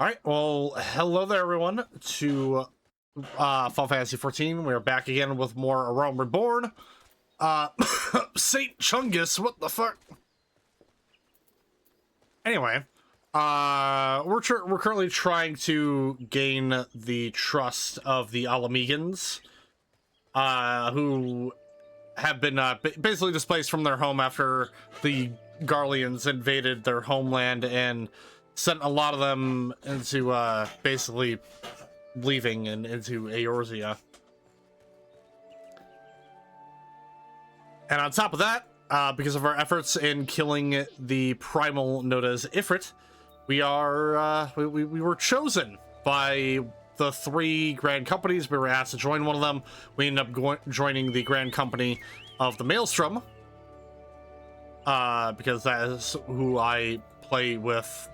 All right, well, hello there, everyone, to Final Fantasy XIV. We're back again with more A Realm Reborn. Saint Chungus, what the fuck? Anyway, we're currently trying to gain the trust of the Alamegans, who have been basically displaced from their home after the Garleans invaded their homeland and sent a lot of them into basically leaving and into Eorzea. And on top of that, because of our efforts in killing the primal known as Ifrit, we are we were chosen by the three grand companies. We were asked to join one of them. We ended up joining the grand company of the Maelstrom, because that is who I play with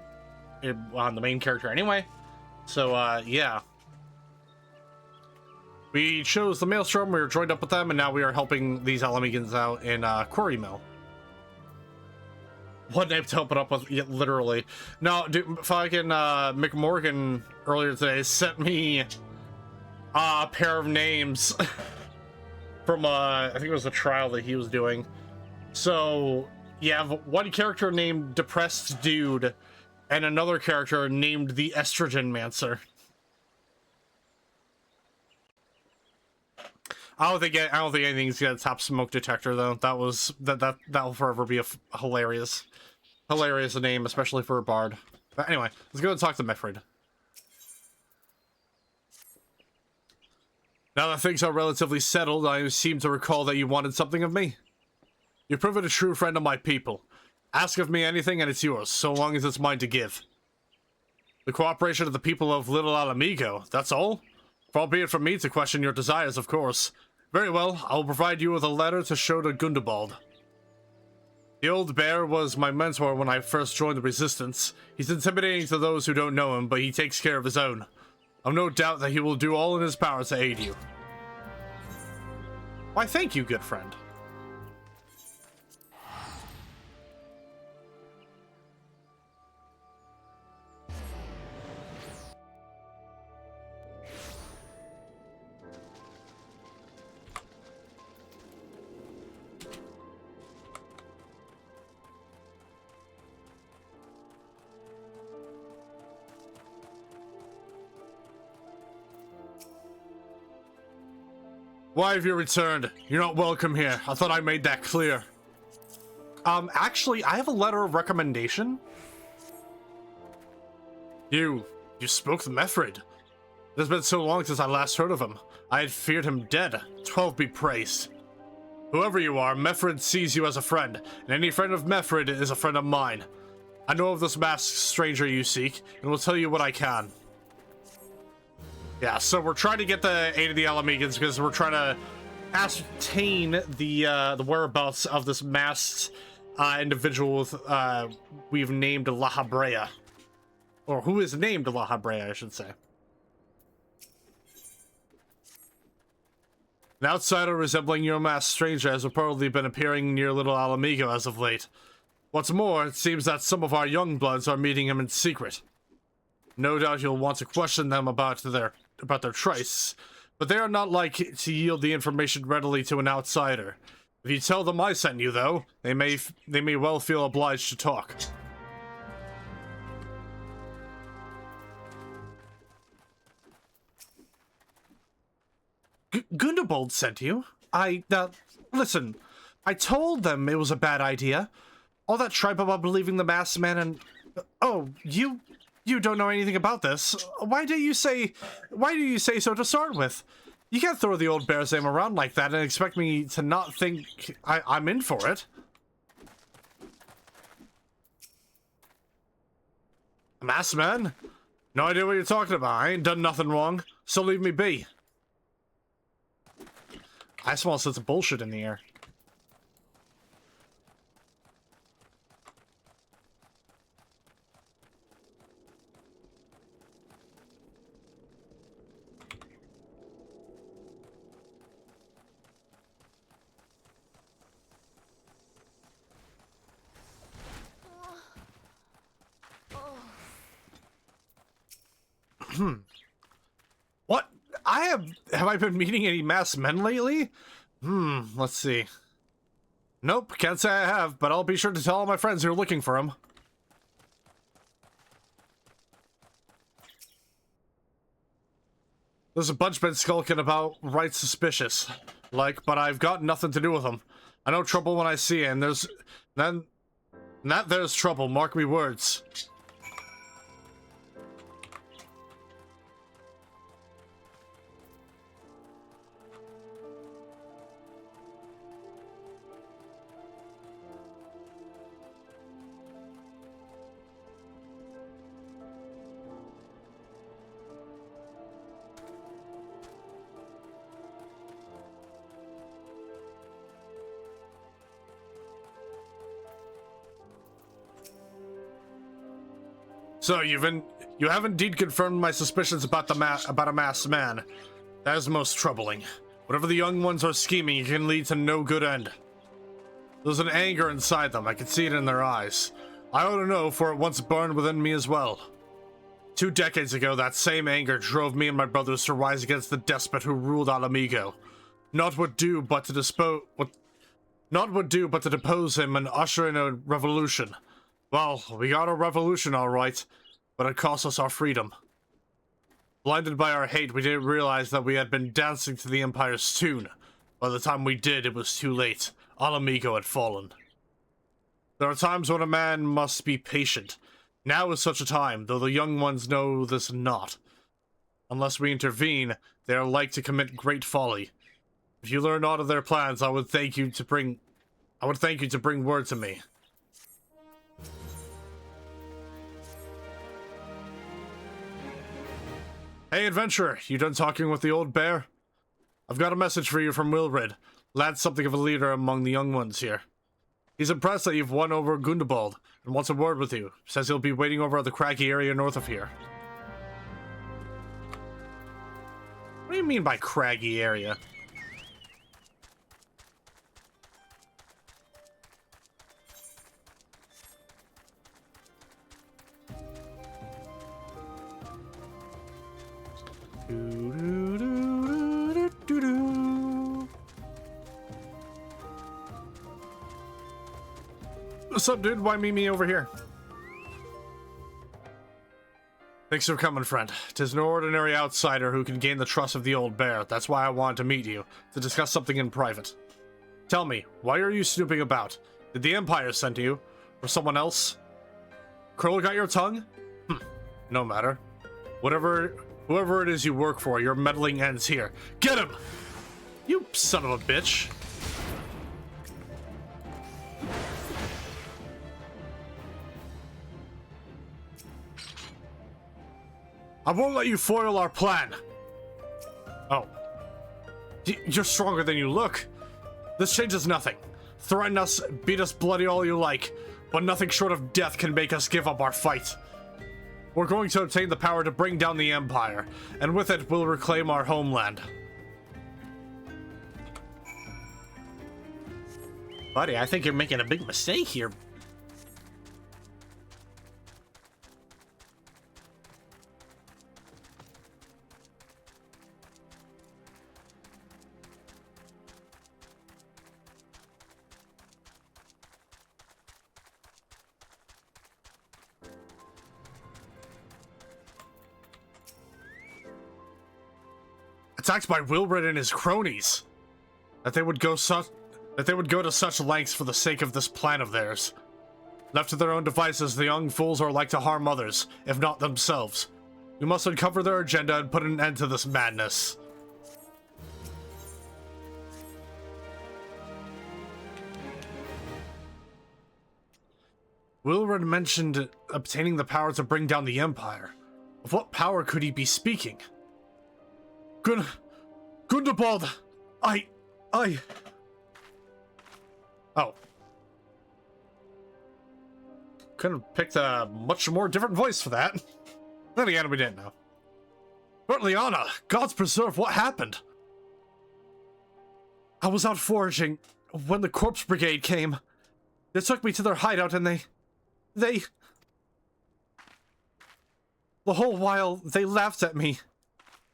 on the main character anyway. So yeah, we chose the Maelstrom. We were joined up with them, and now we are helping these Alamegans out in Quarry Mill. What name to help it up with? Yeah, literally. No, dude, fucking McMorgan earlier today sent me a pair of names from I think it was a trial that he was doing. So you have one character named Depressed Dude and another character named the Estrogen Mancer. I don't think anything's gonna top Smoke Detector though. That'll forever be a hilarious name, especially for a bard. But anyway, let's go and talk to Mefrid. Now that things are relatively settled, I seem to recall that you wanted something of me. You've proven a true friend of my people. Ask of me anything and it's yours, so long as it's mine to give. The cooperation of the people of Little Alamigo, that's all? Far be it from me to question your desires, of course. Very well, I will provide you with a letter to show to Gundobald. The old bear was my mentor when I first joined the Resistance. He's intimidating to those who don't know him, but he takes care of his own. I've no doubt that he will do all in his power to aid you. Why, thank you, good friend. Why have you returned? You're not welcome here. I thought I made that clear. Actually, I have a letter of recommendation. You spoke to Mefrid. It has been so long since I last heard of him. I had feared him dead. 12 be praised. Whoever you are, Mefrid sees you as a friend, and any friend of Mefrid is a friend of mine. I know of this masked stranger you seek, and will tell you what I can. Yeah, so we're trying to get the aid of the Alamegans because we're trying to ascertain the whereabouts of this masked individual we've named Lahabrea. Or who is named Lahabrea, I should say. An outsider resembling your masked stranger has reportedly been appearing near Little Alamigo as of late. What's more, it seems that some of our young bloods are meeting him in secret. No doubt you'll want to question them about their trysts, but they are not like to yield the information readily to an outsider. If you tell them I sent you, though, they may well feel obliged to talk. Gundobald sent you? Listen, I told them it was a bad idea. All that tripe about believing the masked man and... Oh, you don't know anything about this. Why do you say so to start with? You can't throw the old bear's name around like that and expect me to not think I'm in for it. Masked man? No idea what you're talking about. I ain't done nothing wrong, so leave me be. I smell a sense of bullshit in the air. What? Have I been meeting any masked men lately? Let's see. Nope, can't say I have, but I'll be sure to tell all my friends who are looking for him. There's a bunch been skulking about, right suspicious. Like, but I've got nothing to do with them. I know trouble when I see it, and there's trouble, mark me words. So you have indeed confirmed my suspicions about a masked man. That is most troubling. Whatever the young ones are scheming, it can lead to no good end. There's an anger inside them. I can see it in their eyes. I ought to know, for it once burned within me as well. 2 decades ago, that same anger drove me and my brothers to rise against the despot who ruled Alamigo. Not would do but to depose him and usher in a revolution. Well, we got a revolution all right, but it cost us our freedom. Blinded by our hate, we didn't realize that we had been dancing to the Empire's tune. By the time we did, it was too late. Alamigo had fallen. There are times when a man must be patient. Now is such a time, though the young ones know this not. Unless we intervene, they are like to commit great folly. If you learn aught of their plans, I would thank you to bring word to me. Hey, adventurer, you done talking with the old bear? I've got a message for you from Wilred. Lad's something of a leader among the young ones here. He's impressed that you've won over Gundobald and wants a word with you. Says he'll be waiting over at the craggy area north of here. What do you mean by craggy area? What's up, dude? Why meet me over here? Thanks for coming, friend. 'Tis no ordinary outsider who can gain the trust of the old bear. That's why I wanted to meet you, to discuss something in private. Tell me, why are you snooping about? Did the Empire send you? Or someone else? Kroll got your tongue? No matter. Whoever it is you work for, your meddling ends here. Get him! You son of a bitch. I won't let you foil our plan. Oh. You're stronger than you look. This changes nothing. Threaten us, beat us bloody all you like, but nothing short of death can make us give up our fight. We're going to obtain the power to bring down the Empire, and with it, we'll reclaim our homeland. Buddy, I think you're making a big mistake here. Attacked by Wilred and his cronies. That they would go to such lengths for the sake of this plan of theirs. Left to their own devices, the young fools are like to harm others, if not themselves. We must uncover their agenda and put an end to this madness. Wilred mentioned obtaining the power to bring down the Empire. Of what power could he be speaking? Gundobald! Oh. Couldn't have picked a much more different voice for that. Then again, we didn't know. But Liana, gods preserve, what happened? I was out foraging when the corpse brigade came. They took me to their hideout and they... The whole while, they laughed at me.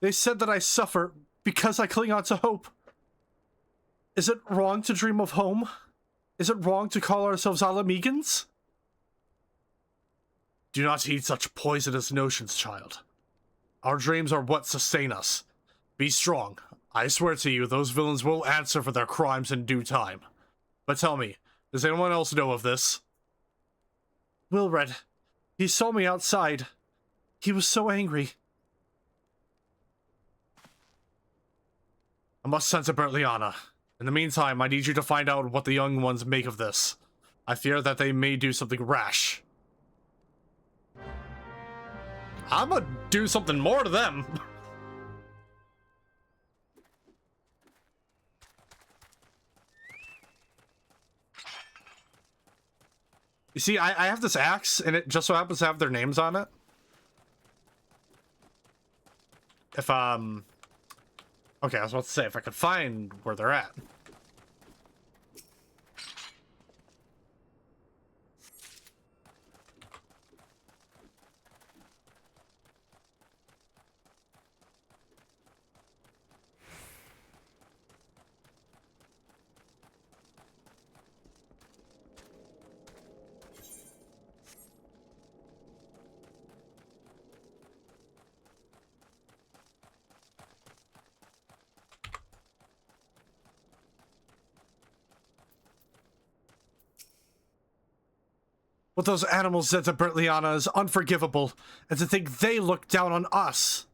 They said that I suffer because I cling on to hope. Is it wrong to dream of home? Is it wrong to call ourselves Alamegans? Do not heed such poisonous notions, child. Our dreams are what sustain us. Be strong. I swear to you, those villains will answer for their crimes in due time. But tell me, does anyone else know of this? Wilred. He saw me outside. He was so angry. I must send to Bertliana. In the meantime, I need you to find out what the young ones make of this. I fear that they may do something rash. I'm gonna do something more to them. You see, I have this axe, and it just so happens to have their names on it. If, okay, I was about to say, if I could find where they're at. What those animals did to Bertliana is unforgivable, and to think they look down on us.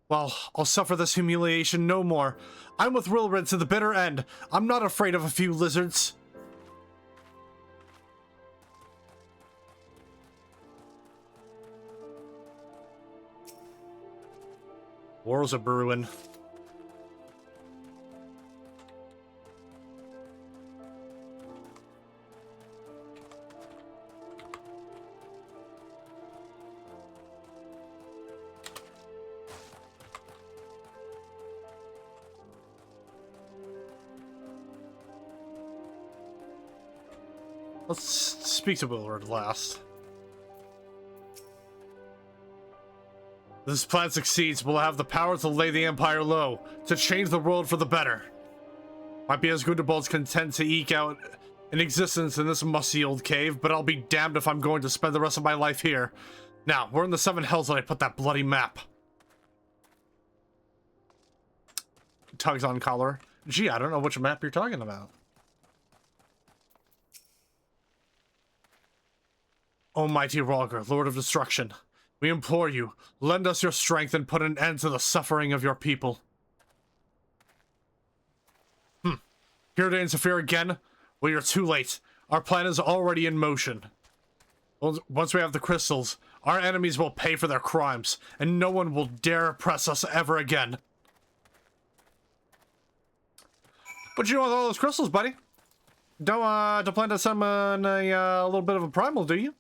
Well, I'll suffer this humiliation no more. I'm with Wilred to the bitter end. I'm not afraid of a few lizards. War's a brewing. Let's speak to Wilred last. If this plan succeeds, we'll have the power to lay the Empire low, to change the world for the better. Might be as Gundobald's content to eke out an existence in this musty old cave, but I'll be damned if I'm going to spend the rest of my life here. Now, where in the Seven Hells did I put that bloody map? Tugs on collar. Gee, I don't know which map you're talking about. Almighty Rogger, Lord of Destruction, we implore you, lend us your strength and put an end to the suffering of your people. Here to interfere again? Well, you're too late. Our plan is already in motion. Once we have the crystals, our enemies will pay for their crimes, and no one will dare oppress us ever again. What you do with all those crystals, buddy? Don't plan to summon a little bit of a primal, do you?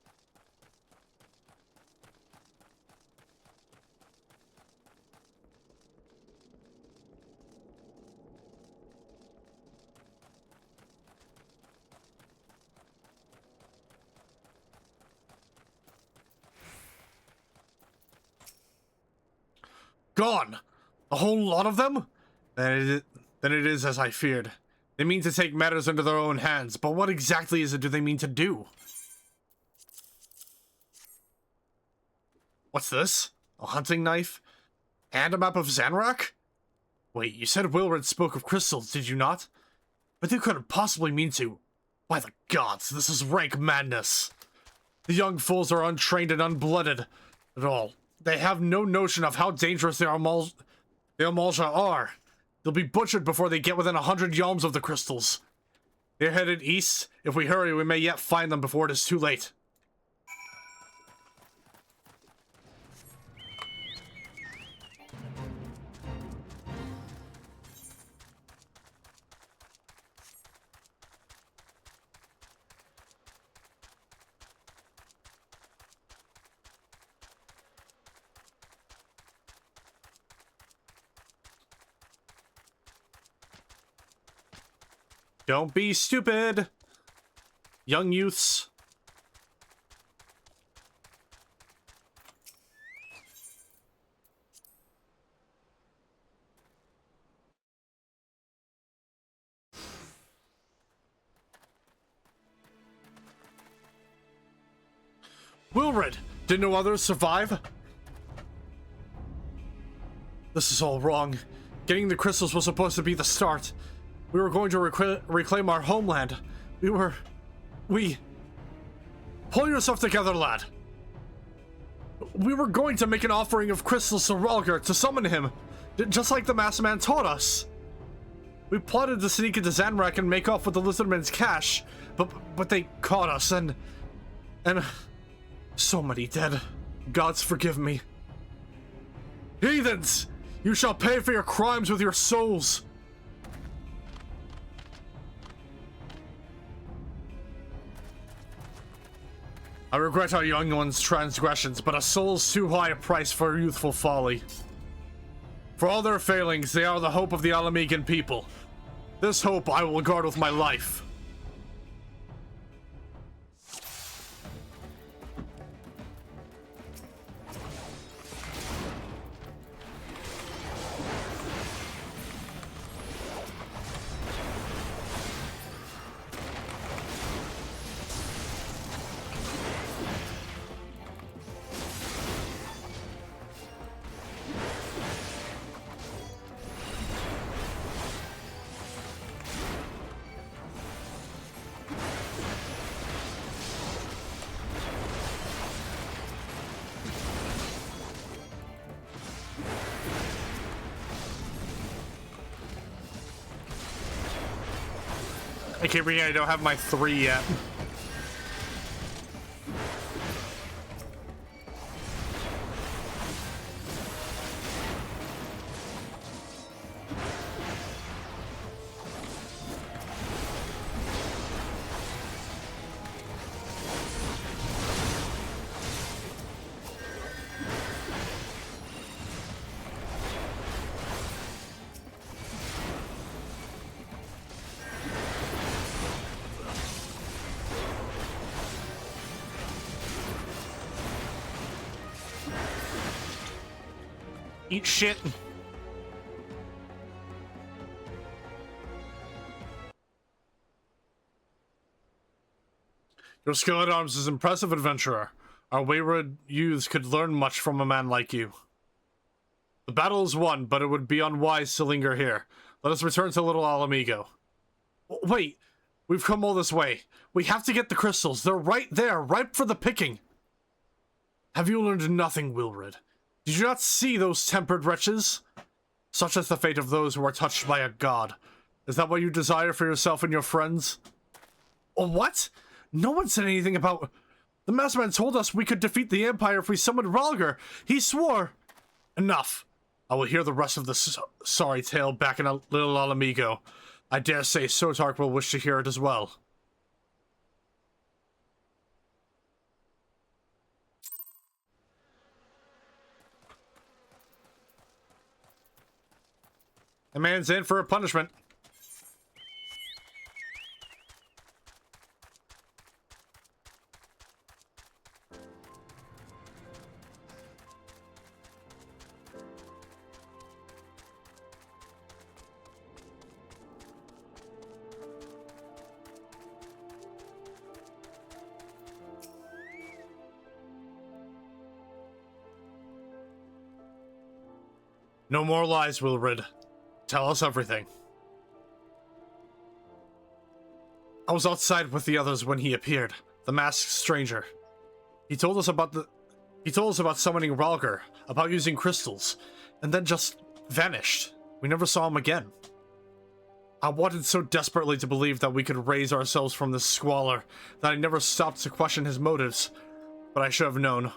Gone! A whole lot of them? Then it is as I feared. They mean to take matters into their own hands, but what exactly is it do they mean to do? What's this? A hunting knife? And a map of Zanrak? Wait, you said Wilred spoke of crystals, did you not? But they couldn't possibly mean to. By the gods, this is rank madness. The young fools are untrained and unblooded at all. They have no notion of how dangerous the Amalja are. They'll be butchered before they get within 100 yalms of the crystals. They're headed east. If we hurry, we may yet find them before it is too late. Don't be stupid, young youths. Wilred, did no others survive? This is all wrong. Getting the crystals was supposed to be the start. We were going to reclaim our homeland. We... Pull yourself together, lad. We were going to make an offering of crystals to Ralgar to summon him, just like the masked man taught us. We plotted to sneak into Zanrak and make off with the Lizardman's cash, but they caught us, and so many dead. Gods forgive me. Heathens! You shall pay for your crimes with your souls! I regret our young ones' transgressions, but a soul's too high a price for youthful folly. For all their failings, they are the hope of the Alamegan people. This hope I will guard with my life. I keep reading, I don't have my 3 yet. Eat shit. Your skill at arms is impressive, adventurer. Our wayward youths could learn much from a man like you. The battle is won, but it would be unwise to linger here. Let us return to Little Alamigo. Wait, we've come all this way. We have to get the crystals. They're right there, ripe for the picking. Have you learned nothing, Wilred? Did you not see those tempered wretches? Such is the fate of those who are touched by a god. Is that what you desire for yourself and your friends? Oh, what? No one said anything about... The masked man told us we could defeat the Empire if we summoned Ralgar. He swore... Enough. I will hear the rest of the sorry tale back in Little Alamigo. I dare say Sotark will wish to hear it as well. The man's in for a punishment. No more lies, Wilred. Tell us everything. I was outside with the others when he appeared, the masked stranger. He told us about summoning Ralgar, about using crystals, and then just vanished. We never saw him again. I wanted so desperately to believe that we could raise ourselves from this squalor that I never stopped to question his motives. But I should have known.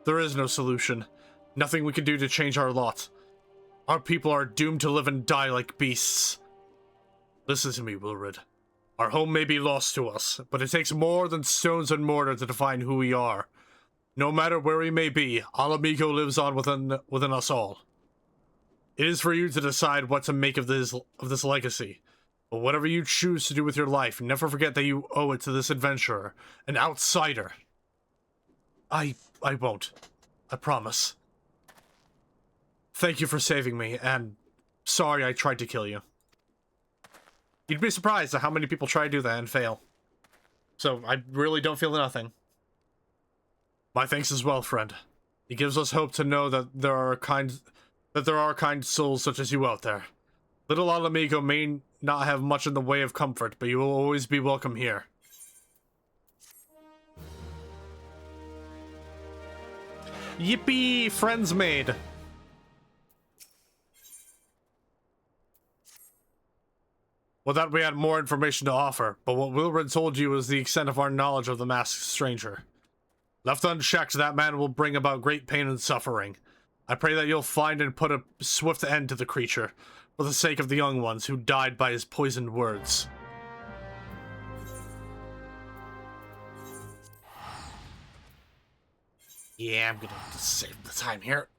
There is no solution. Nothing we can do to change our lot. Our people are doomed to live and die like beasts. Listen to me, Wilred. Our home may be lost to us, but it takes more than stones and mortar to define who we are. No matter where we may be, Alamigo lives on within us all. It is for you to decide what to make of this legacy. But whatever you choose to do with your life, never forget that you owe it to this adventurer, an outsider. I won't. I promise. Thank you for saving me, and sorry I tried to kill you. You'd be surprised at how many people try to do that and fail. So, I really don't feel nothing. My thanks as well, friend. It gives us hope to know that there are kind souls such as you out there. Little Alamigo may not have much in the way of comfort, but you will always be welcome here. Yippee! Friends made! Well, that we had more information to offer, but what Wilred told you was the extent of our knowledge of the masked stranger. Left unchecked, that man will bring about great pain and suffering. I pray that you'll find and put a swift end to the creature, for the sake of the young ones who died by his poisoned words. Yeah, I'm gonna have to save the time here.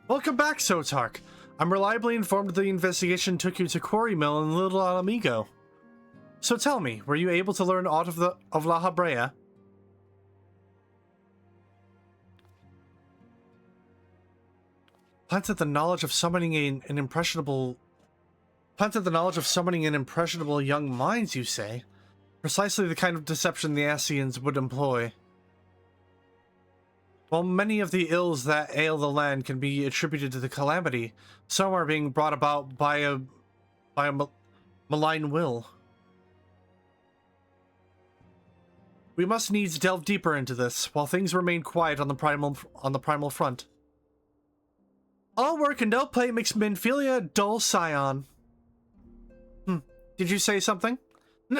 Welcome back, Sotark. I'm reliably informed the investigation took you to Quarry Mill in Little Alamigo. So tell me, were you able to learn aught of Lahabrea? Planted the knowledge of summoning an impressionable young minds, you say? Precisely the kind of deception the Ascians would employ. While many of the ills that ail the land can be attributed to the calamity, some are being brought about by a malign will. We must needs delve deeper into this, while things remain quiet on the primal front. All work and no play makes Minfilia a dull scion. Did you say something?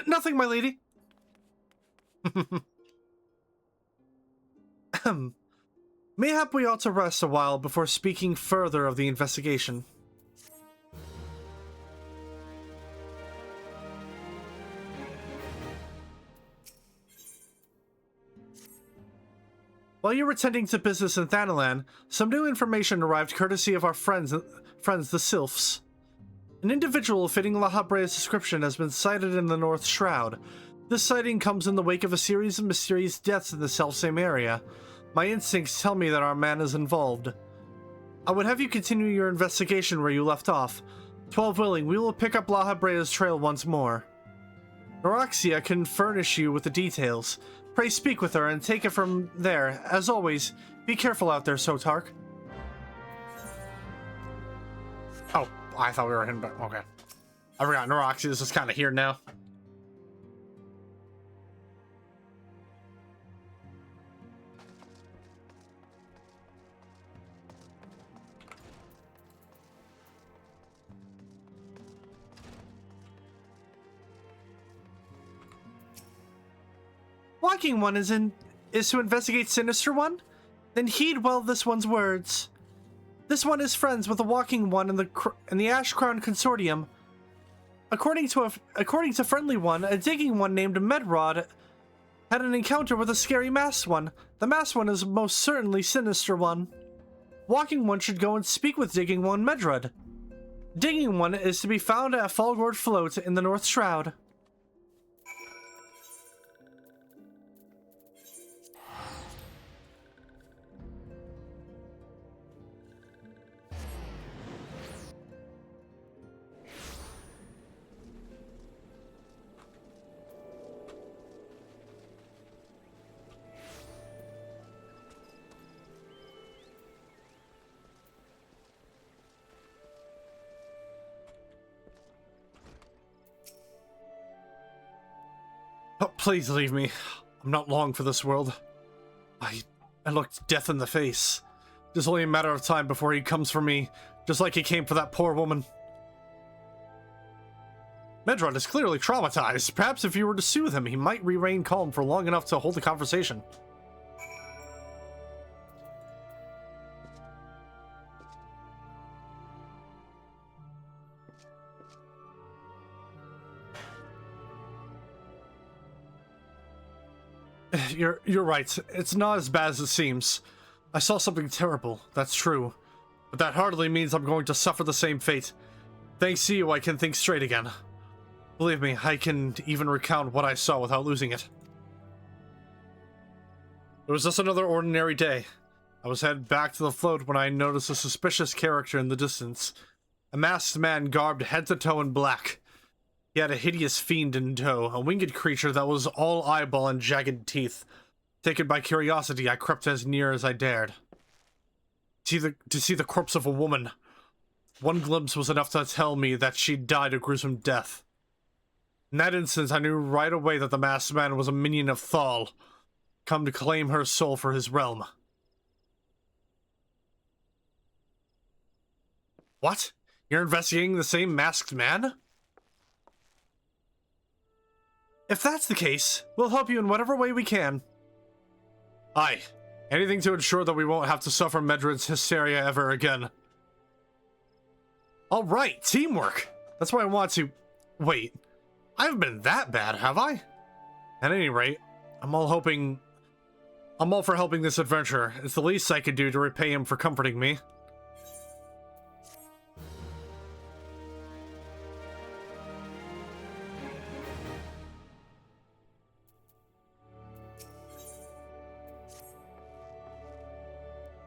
Nothing, my lady. Mayhap we ought to rest a while before speaking further of the investigation. While you were tending to business in Thanalan, some new information arrived courtesy of our friends the Sylphs. An individual fitting Lahabrea's description has been sighted in the North Shroud. This sighting comes in the wake of a series of mysterious deaths in the selfsame area. My instincts tell me that our man is involved. I would have you continue your investigation where you left off. 12 willing, we will pick up Lahabrea's trail once more. Neroxia can furnish you with the details. Pray speak with her and take it from there. As always, be careful out there, Sotark. Oh, I thought we were hidden back. Okay. I forgot Neroxia is just kind of here now. Walking One is to investigate Sinister One? Then heed well this one's words. This one is friends with the Walking One and the Ash Crown Consortium. According to Friendly One, a Digging One named Medrod had an encounter with a scary Masked One. The Masked One is most certainly Sinister One. Walking One should go and speak with Digging One Medrod. Digging One is to be found at Falgord Float in the North Shroud. Please leave me. I'm not long for this world. I looked death in the face. It's only a matter of time before he comes for me, just like he came for that poor woman. Medrod is clearly traumatized. Perhaps if you were to soothe him, he might remain calm for long enough to hold a conversation. You're right. It's not as bad as it seems. I saw something terrible, that's true. But that hardly means I'm going to suffer the same fate. Thanks to you, I can think straight again. Believe me, I can even recount what I saw without losing it. It was just another ordinary day. I was headed back to the float when I noticed a suspicious character in the distance. A masked man garbed head to toe in black. He had a hideous fiend in tow, a winged creature that was all eyeball and jagged teeth. Taken by curiosity, I crept as near as I dared. To see the corpse of a woman. One glimpse was enough to tell me that she'd died a gruesome death. In that instance, I knew right away that the masked man was a minion of Thal, come to claim her soul for his realm. What? You're investigating the same masked man? If that's the case, we'll help you in whatever way we can. Aye. Anything to ensure that we won't have to suffer Medrod's hysteria ever again. Alright, teamwork! That's why I want to... Wait, I haven't been that bad, have I? At any rate, I'm all for helping this adventurer. It's the least I could do to repay him for comforting me.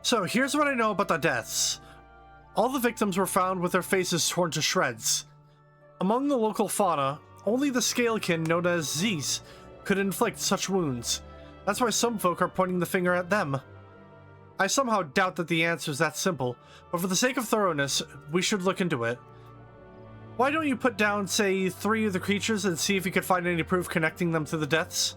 So, here's what I know about the deaths. All the victims were found with their faces torn to shreds. Among the local fauna, only the scalekin known as Z's could inflict such wounds. That's why some folk are pointing the finger at them. I somehow doubt that the answer is that simple, but for the sake of thoroughness, we should look into it. Why don't you put down, say, 3 of the creatures and see if you could find any proof connecting them to the deaths?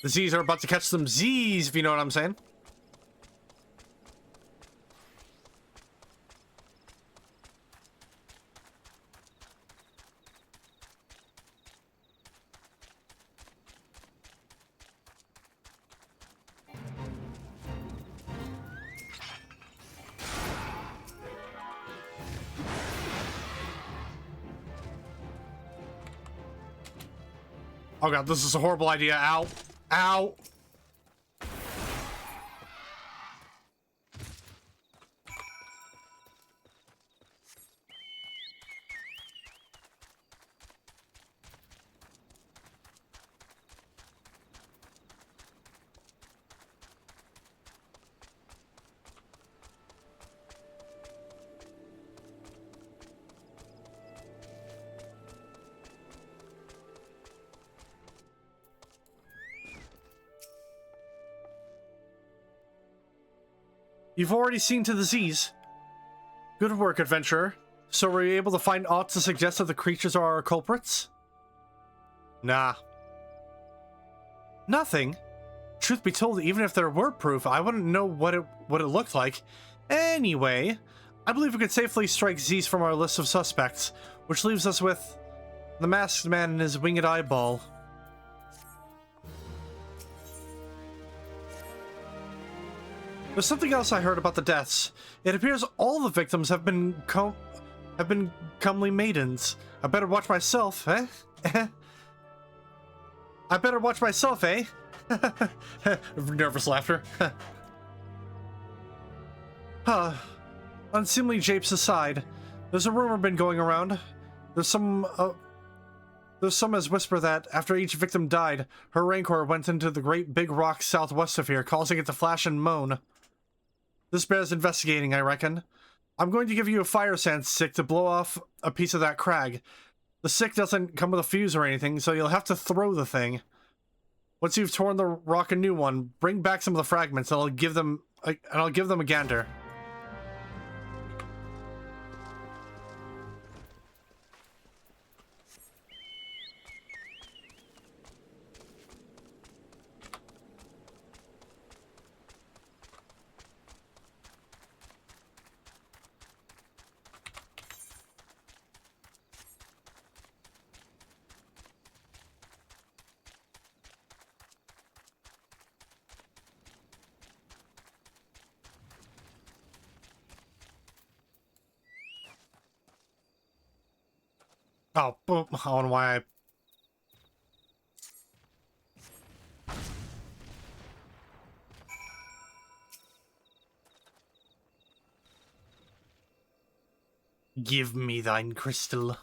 The Z's are about to catch some Z's, if you know what I'm saying. Oh god, this is a horrible idea. Ow. Ow! You've already seen to the Z's. Good work, adventurer. So were you able to find aught to suggest that the creatures are our culprits? Nah. Nothing? Truth be told, even if there were proof, I wouldn't know what it looked like. Anyway, I believe we could safely strike Z's from our list of suspects, which leaves us with the masked man and his winged eyeball. There's something else I heard about the deaths. It appears all the victims have been comely maidens. I better watch myself, eh? I better watch myself, eh? Nervous laughter. Unseemly japes aside, there's a rumor been going around. There's some as whisper that after each victim died, her rancor went into the great big rock southwest of here, causing it to flash and moan. This bears investigating, I reckon. I'm going to give you a fire sand stick to blow off a piece of that crag. The stick doesn't come with a fuse or anything, so you'll have to throw the thing. Once you've torn the rock a new one, bring back some of the fragments and I'll give them a gander. Oh, boom. I don't know why I... Give me thine crystal.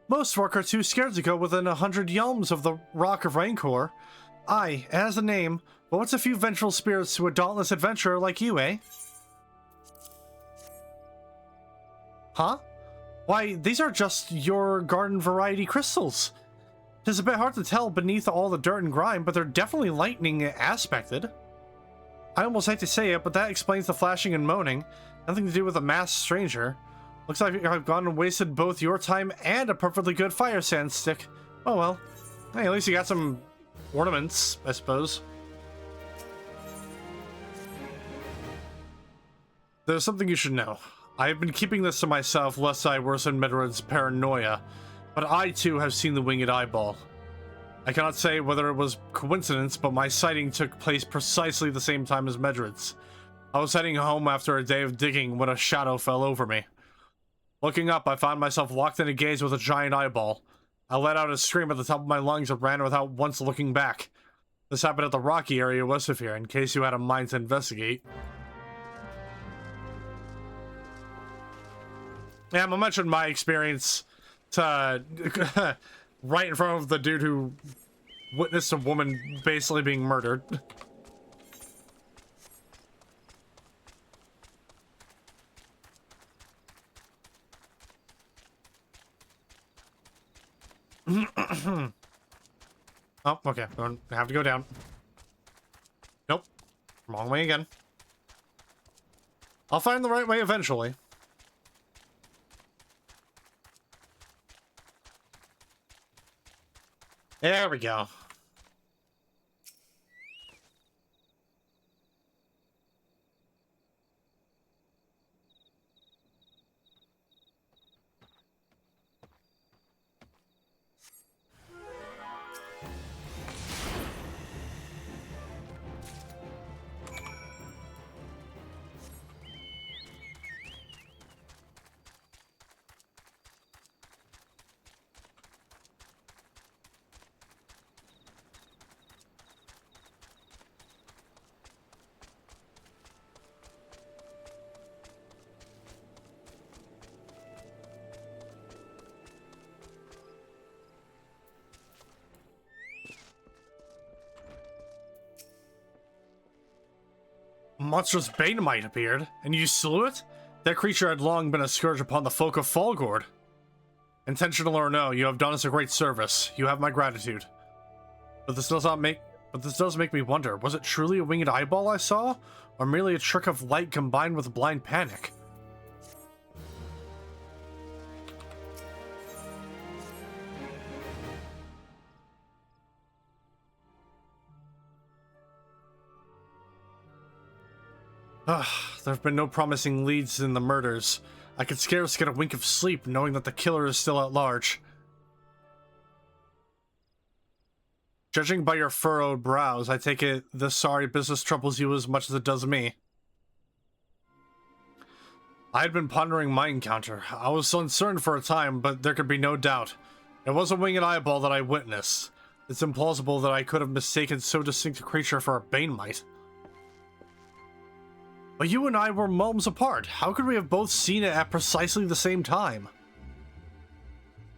Most folk are too scared to go within 100 yalms of the Rock of Rancor. Aye, it has a name, but what's a few vengeful spirits to a dauntless adventurer like you, eh? Huh? Why, these are just your garden variety crystals. Tis a bit hard to tell beneath all the dirt and grime, but they're definitely lightning aspected. I almost hate to say it, but that explains the flashing and moaning. Nothing to do with a masked stranger. Looks like I've gone and wasted both your time and a perfectly good fire sand stick. Oh well. Hey, at least you got some ornaments, I suppose. There's something you should know. I have been keeping this to myself lest I worsen Medred's paranoia, but I too have seen the winged eyeball. I cannot say whether it was coincidence, but my sighting took place precisely the same time as Medred's. I was heading home after a day of digging when a shadow fell over me. Looking up, I found myself locked in a gaze with a giant eyeball. I let out a scream at the top of my lungs and ran without once looking back. This happened at the rocky area west of here, in case you had a mind to investigate. Yeah, I'm gonna mention my experience to right in front of the dude who witnessed a woman basically being murdered. Oh, okay. I have to go down. Nope. Wrong way again. I'll find the right way eventually. There we go. Monstrous Banemite appeared, and you slew it? That creature had long been a scourge upon the folk of Fallgord. Intentional or no, you have done us a great service. You have my gratitude. But this does make me wonder, was it truly a winged eyeball I saw? Or merely a trick of light combined with blind panic? There have been no promising leads in the murders. I could scarce get a wink of sleep knowing that the killer is still at large. Judging by your furrowed brows, I take it this sorry business troubles you as much as it does me. I had been pondering my encounter. I was uncertain for a time, but there could be no doubt. It was a winged eyeball that I witnessed. It's implausible that I could have mistaken so distinct a creature for a Banemite. But you and I were realms apart. How could we have both seen it at precisely the same time?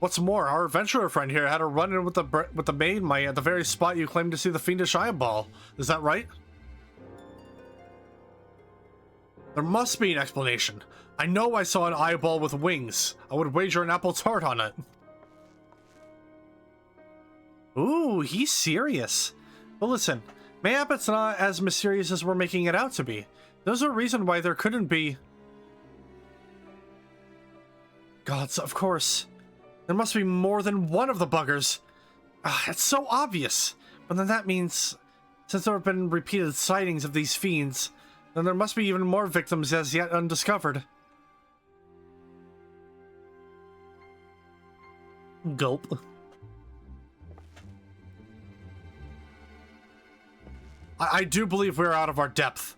What's more, our adventurer friend here had a run-in with the maid mite at the very spot you claimed to see the fiendish eyeball. Is that right? There must be an explanation. I know I saw an eyeball with wings. I would wager an apple tart on it. Ooh, he's serious. But listen, mayhap it's not as mysterious as we're making it out to be. There's a reason why there couldn't be... Gods, of course. There must be more than one of the buggers. It's so obvious. But then that means, since there have been repeated sightings of these fiends, then there must be even more victims as yet undiscovered. Gulp. I do believe we're out of our depth.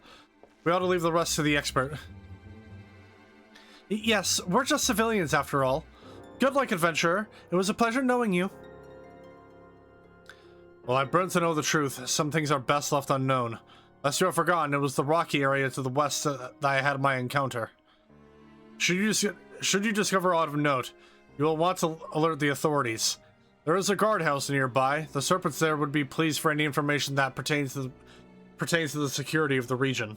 We ought to leave the rest to the expert. Yes, we're just civilians after all. Good luck, adventurer. It was a pleasure knowing you. Well, I've burned to know the truth. Some things are best left unknown. Lest you have forgotten, it was the rocky area to the west that I had my encounter. Should you discover aught of note, you will want to alert the authorities. There is a guardhouse nearby. The serpents there would be pleased for any information that pertains to the security of the region.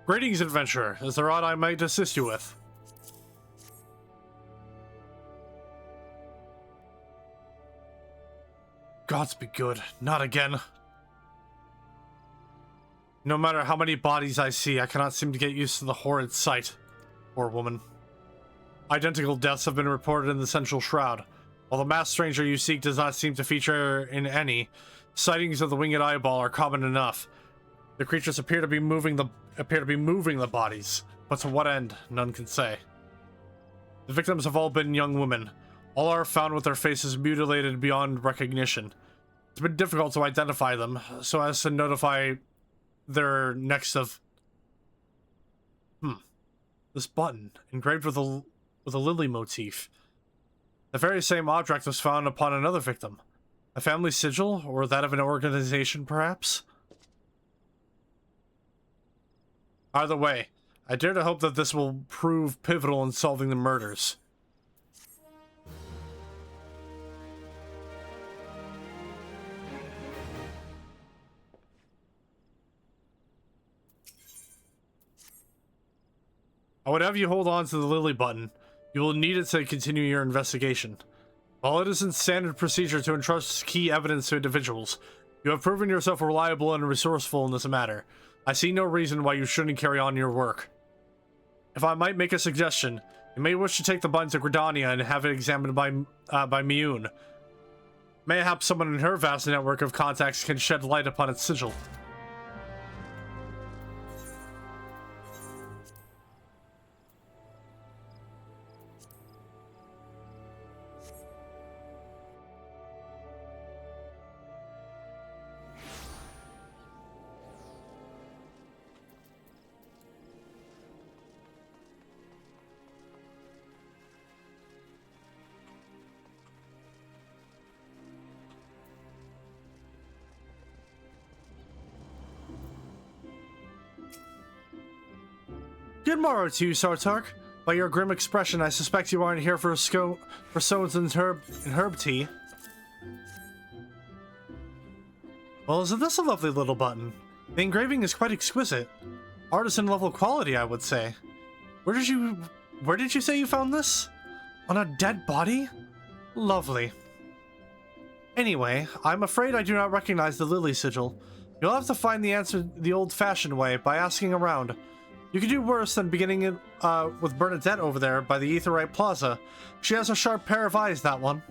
Greetings, adventurer. Is there aught I might assist you with? Gods be good. Not again. No matter how many bodies I see, I cannot seem to get used to the horrid sight. Poor woman. Identical deaths have been reported in the Central Shroud. While the masked stranger you seek does not seem to feature in any, sightings of the winged eyeball are common enough. The creatures appear to be moving the bodies, but to what end, none can say. The victims have all been young women. All are found with their faces mutilated beyond recognition. It's been difficult to identify them, so as to notify their next of... This button, engraved with a lily motif. The very same object was found upon another victim. A family sigil, or that of an organization, perhaps? Either way, I dare to hope that this will prove pivotal in solving the murders. I would have you hold on to the lily button. You will need it to continue your investigation. While it isn't standard procedure to entrust key evidence to individuals, you have proven yourself reliable and resourceful in this matter. I see no reason why you shouldn't carry on your work. If I might make a suggestion, you may wish to take the button to Gridania and have it examined by Miyun. Mayhap someone in her vast network of contacts can shed light upon its sigil. Good morrow to you, Sartark. By your grim expression, I suspect you aren't here for stones and herb tea. Well, isn't this a lovely little button? The engraving is quite exquisite. Artisan level quality, I would say. Where did you say you found this? On a dead body? Lovely. Anyway, I'm afraid I do not recognize the lily sigil. You'll have to find the answer the old-fashioned way, by asking around. You could do worse than beginning it with Bernadette over there by the Aetheryte Plaza. She has a sharp pair of eyes, that one.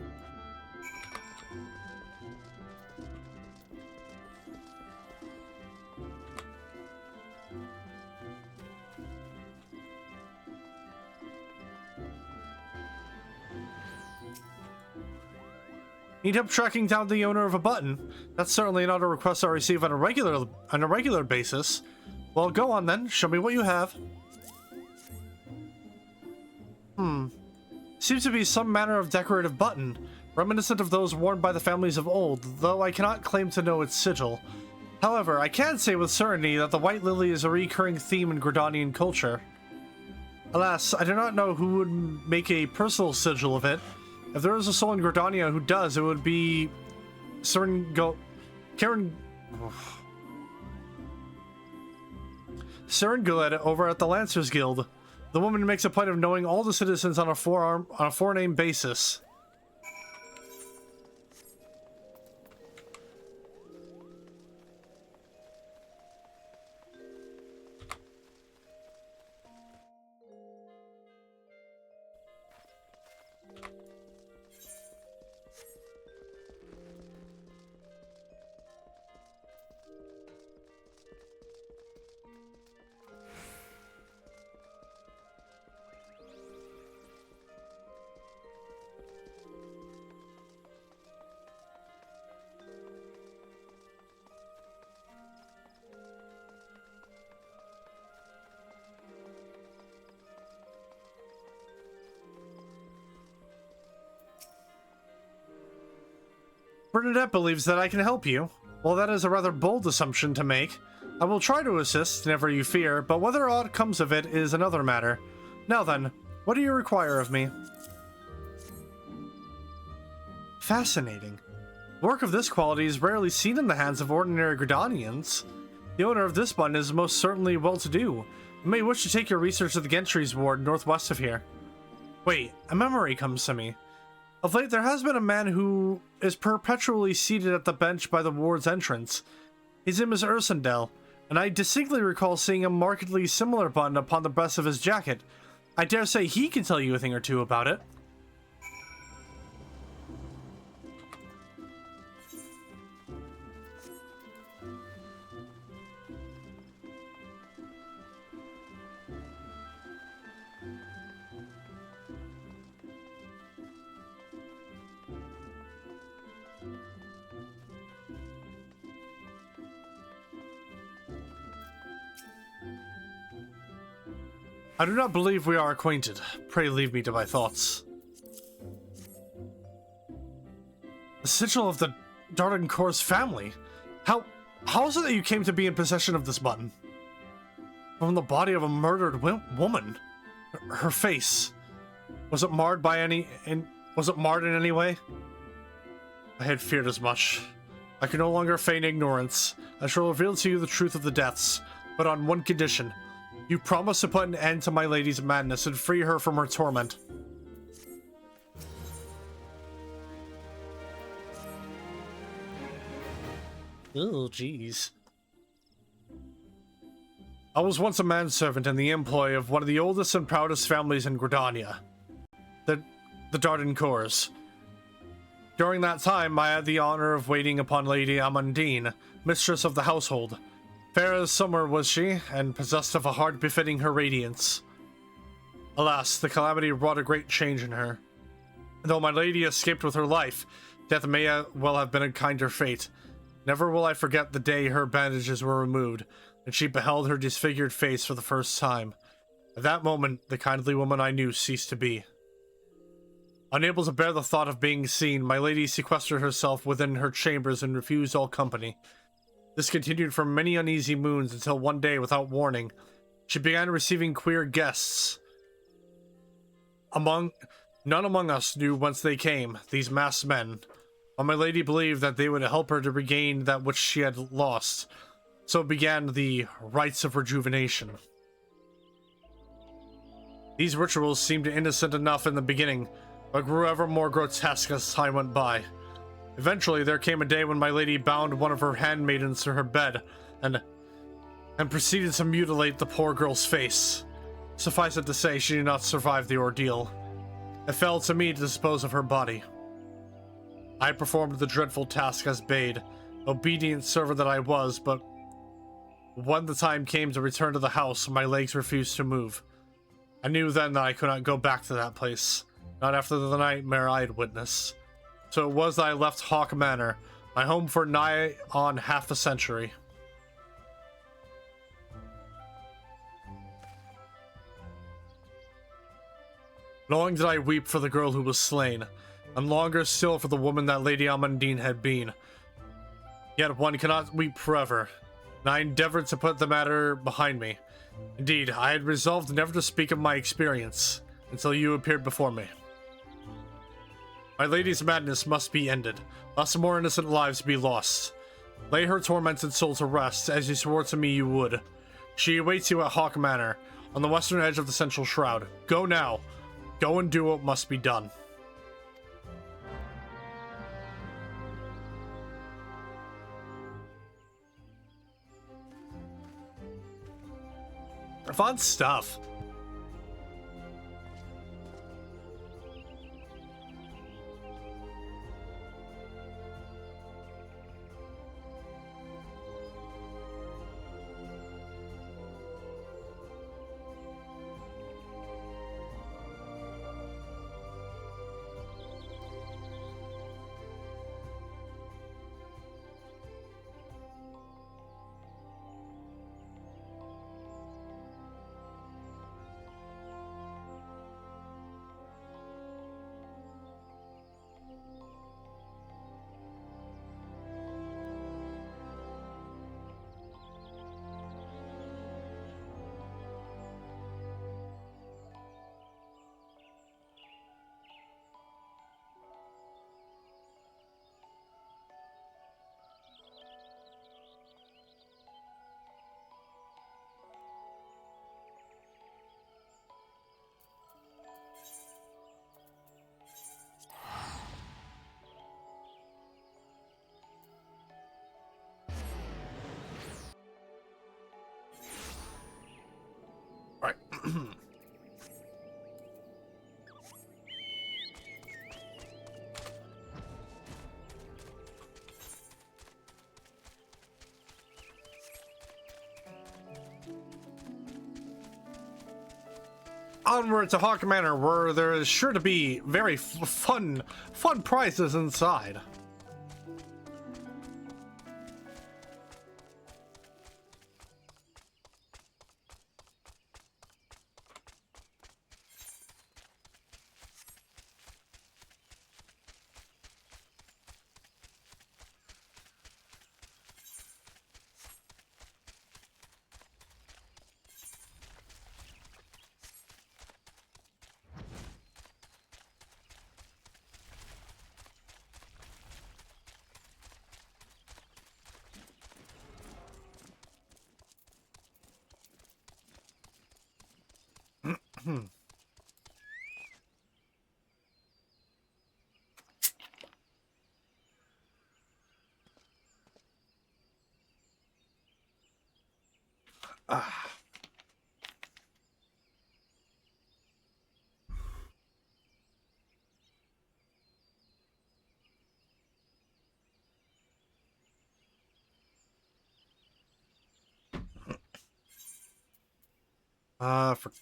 Need help tracking down the owner of a button? That's certainly not a request I receive on a regular basis. Well, go on then. Show me what you have. Seems to be some manner of decorative button, reminiscent of those worn by the families of old, though I cannot claim to know its sigil. However, I can say with certainty that the white lily is a recurring theme in Gridanian culture. Alas, I do not know who would make a personal sigil of it. If there is a soul in Gridania who does, it would be Serenguled over at the Lancers Guild. The woman makes a point of knowing all the citizens on a forename basis. Bernadette believes that I can help you. Well, that is a rather bold assumption to make. I will try to assist, never you fear, but whether aught comes of it is another matter. Now then, what do you require of me? Fascinating. Work of this quality is rarely seen in the hands of ordinary Gridanians. The owner of this button is most certainly well-to-do. You may wish to take your research to the Gentry's ward northwest of here. Wait, a memory comes to me. Of late, there has been a man who is perpetually seated at the bench by the ward's entrance. His name is Ursendel, and I distinctly recall seeing a markedly similar button upon the breast of his jacket. I dare say he can tell you a thing or two about it. I do not believe we are acquainted. Pray leave me to my thoughts. The sigil of the Dardancourt's family? How is it that you came to be in possession of this button? From the body of a murdered woman. Her face. Was it marred in any way? I had feared as much. I can no longer feign ignorance. I shall reveal to you the truth of the deaths, but on one condition. You promise to put an end to my lady's madness and free her from her torment. Oh, jeez. I was once a manservant in the employ of one of the oldest and proudest families in Gridania, the Dardancourts. During that time, I had the honor of waiting upon Lady Amandine, mistress of the household. Fair as summer was she, and possessed of a heart befitting her radiance. Alas, the calamity wrought a great change in her. Though my lady escaped with her life, death may well have been a kinder fate. Never will I forget the day her bandages were removed, and she beheld her disfigured face for the first time. At that moment, the kindly woman I knew ceased to be. Unable to bear the thought of being seen, my lady sequestered herself within her chambers and refused all company. This continued for many uneasy moons until one day, without warning, She began receiving queer guests. None among us knew whence they came, these masked men. But my lady believed that they would help her to regain that which she had lost. So began the rites of rejuvenation. These rituals seemed innocent enough in the beginning, but grew ever more grotesque as time went by. Eventually, there came a day when my lady bound one of her handmaidens to her bed and proceeded to mutilate the poor girl's face. Suffice it to say, she did not survive the ordeal. It fell to me to dispose of her body. I performed the dreadful task as bade, obedient servant that I was, but when the time came to return to the house, my legs refused to move. I knew then that I could not go back to that place, not after the nightmare I had witnessed. So it was that I left Hawk Manor, my home for nigh on half a century. Long did I weep for the girl who was slain, and longer still for the woman that Lady Amandine had been. Yet one cannot weep forever, and I endeavored to put the matter behind me. Indeed, I had resolved never to speak of my experience, until you appeared before me. My lady's madness must be ended, lest more innocent lives be lost. Lay her tormented soul to rest, as you swore to me you would. She awaits you at Hawk Manor, on the western edge of the Central Shroud. Go now. Go and do what must be done. Fun stuff. Right. Onward to Hawk Manor, where there is sure to be very fun prizes inside.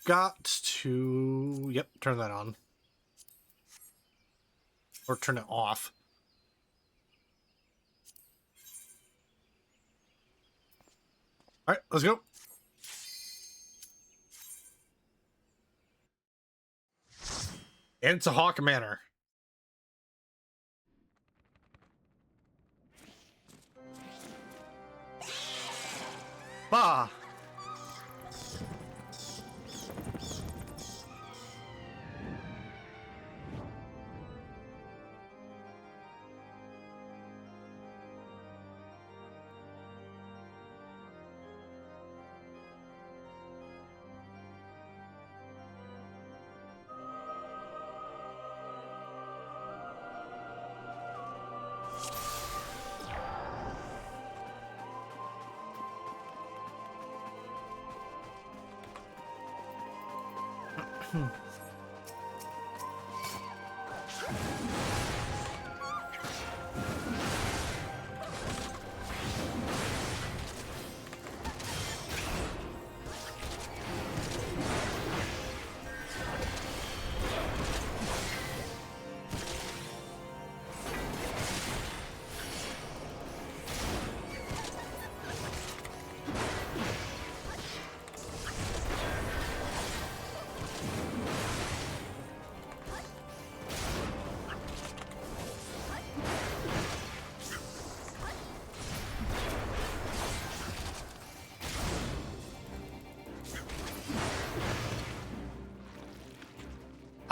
Forgot to, yep, turn that on. Or turn it off. Alright, let's go. Into Hawk Manor. Bah!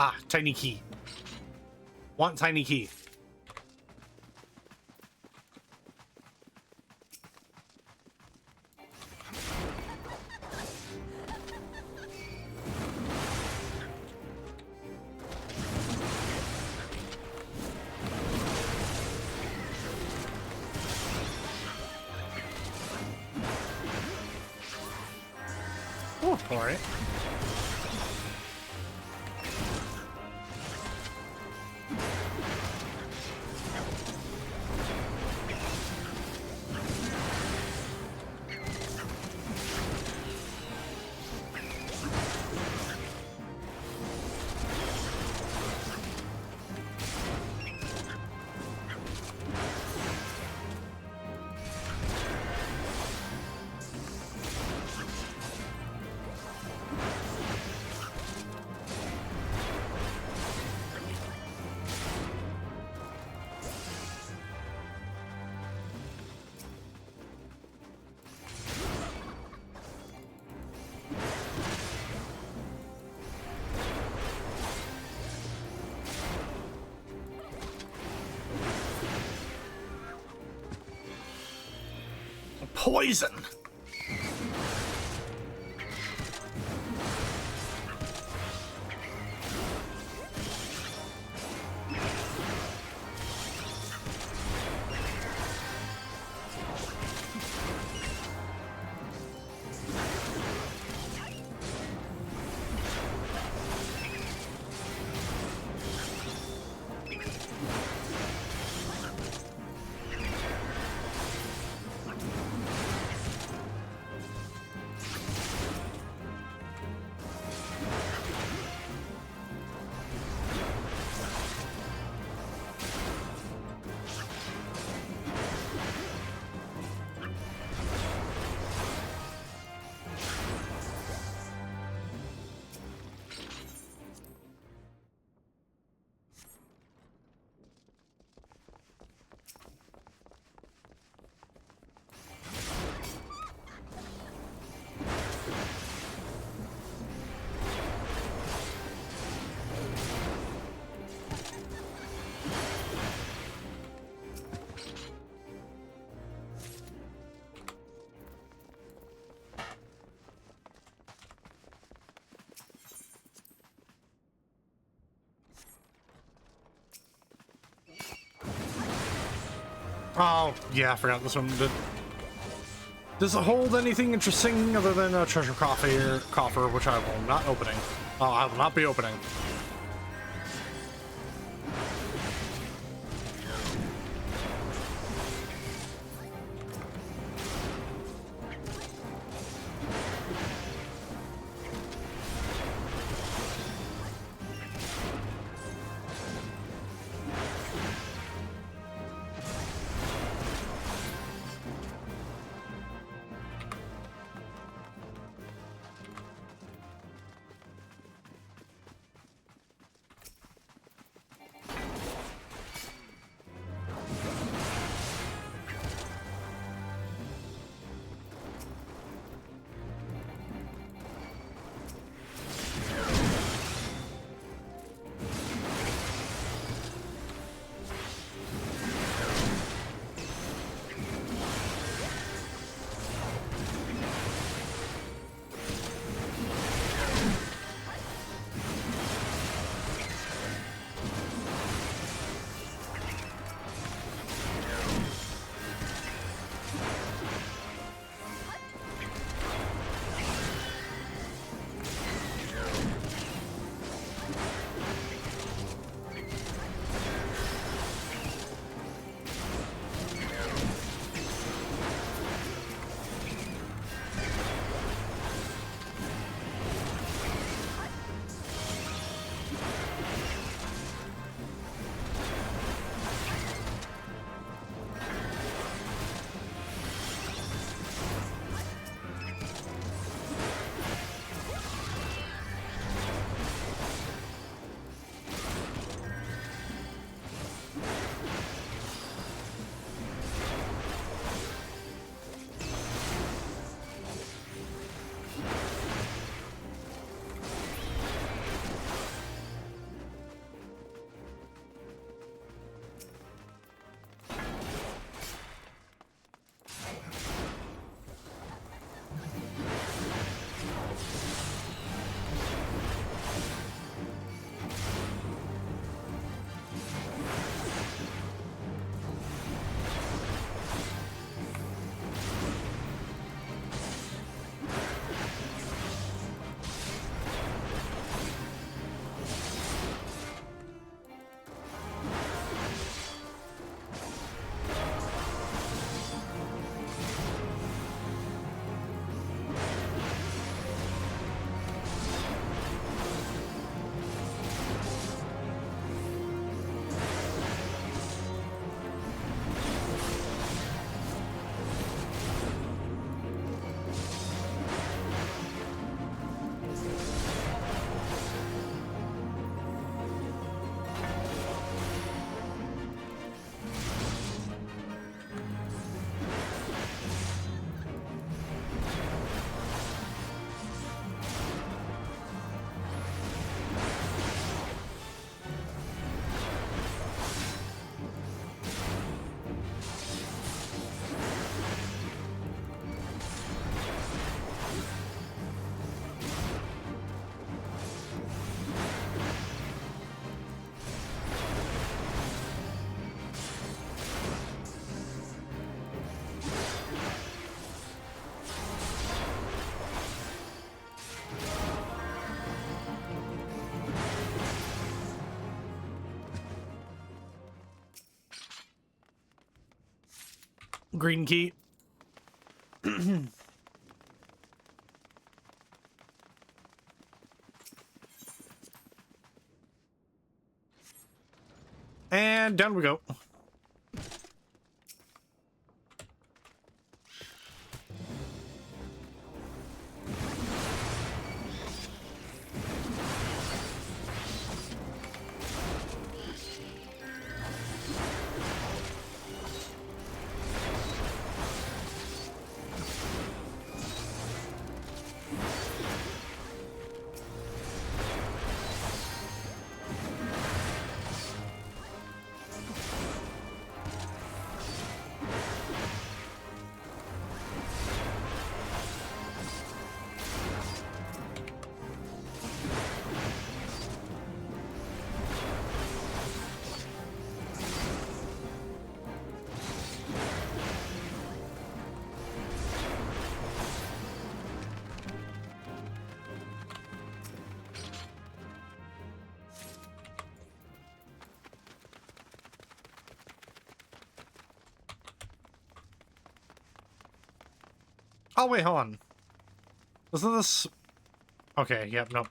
Ah, tiny key. Want tiny key. Oh, all right. Poison. Oh, yeah, I forgot this one. Does it hold anything interesting other than a treasure coffer, which I will not opening? Oh, I will not be opening. Green key. And down we go. Oh, wait, hold on. Wasn't this... Okay, yep, nope.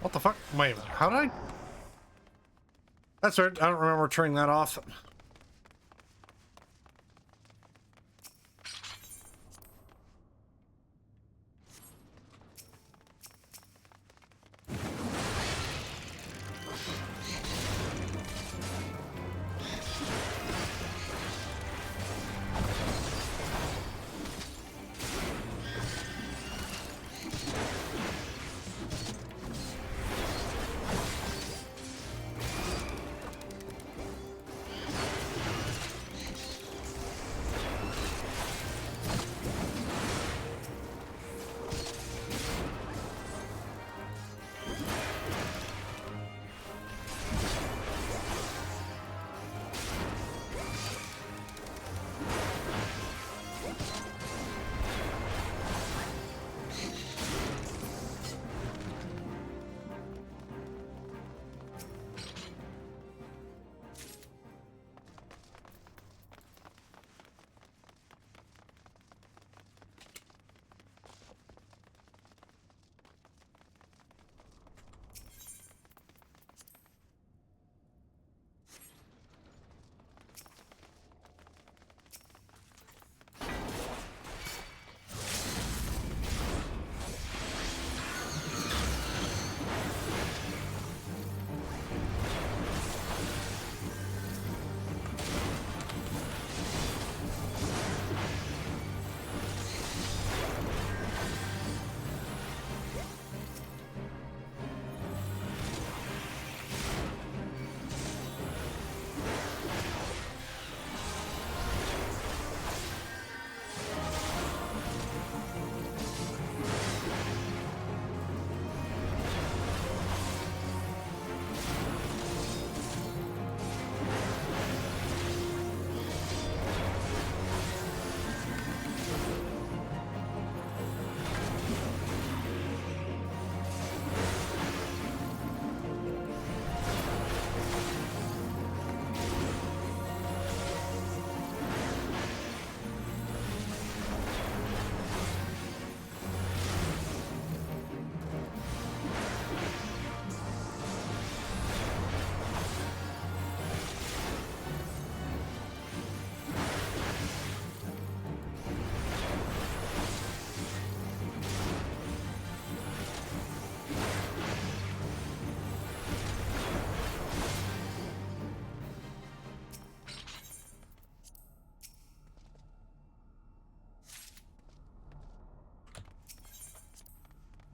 What the fuck? Wait a minute. How did I... That's weird. I don't remember turning that off.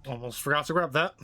Almost forgot to grab that.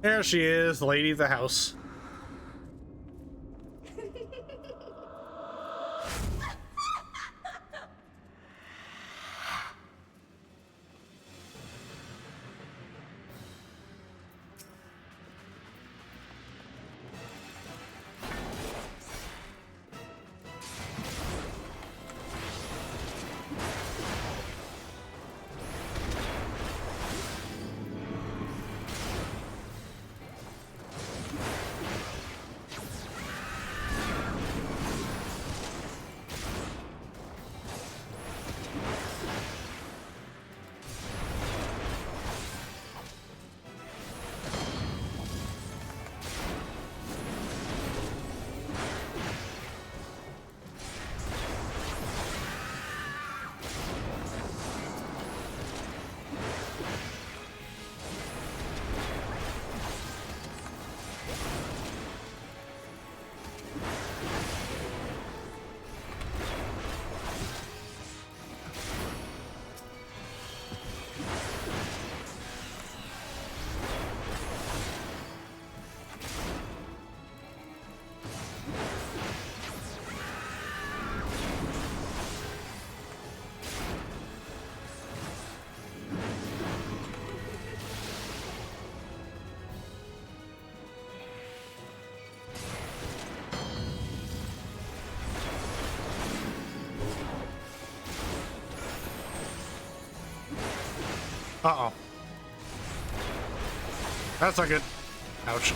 There she is, the lady of the house. Uh-oh. That's not good. Ouch.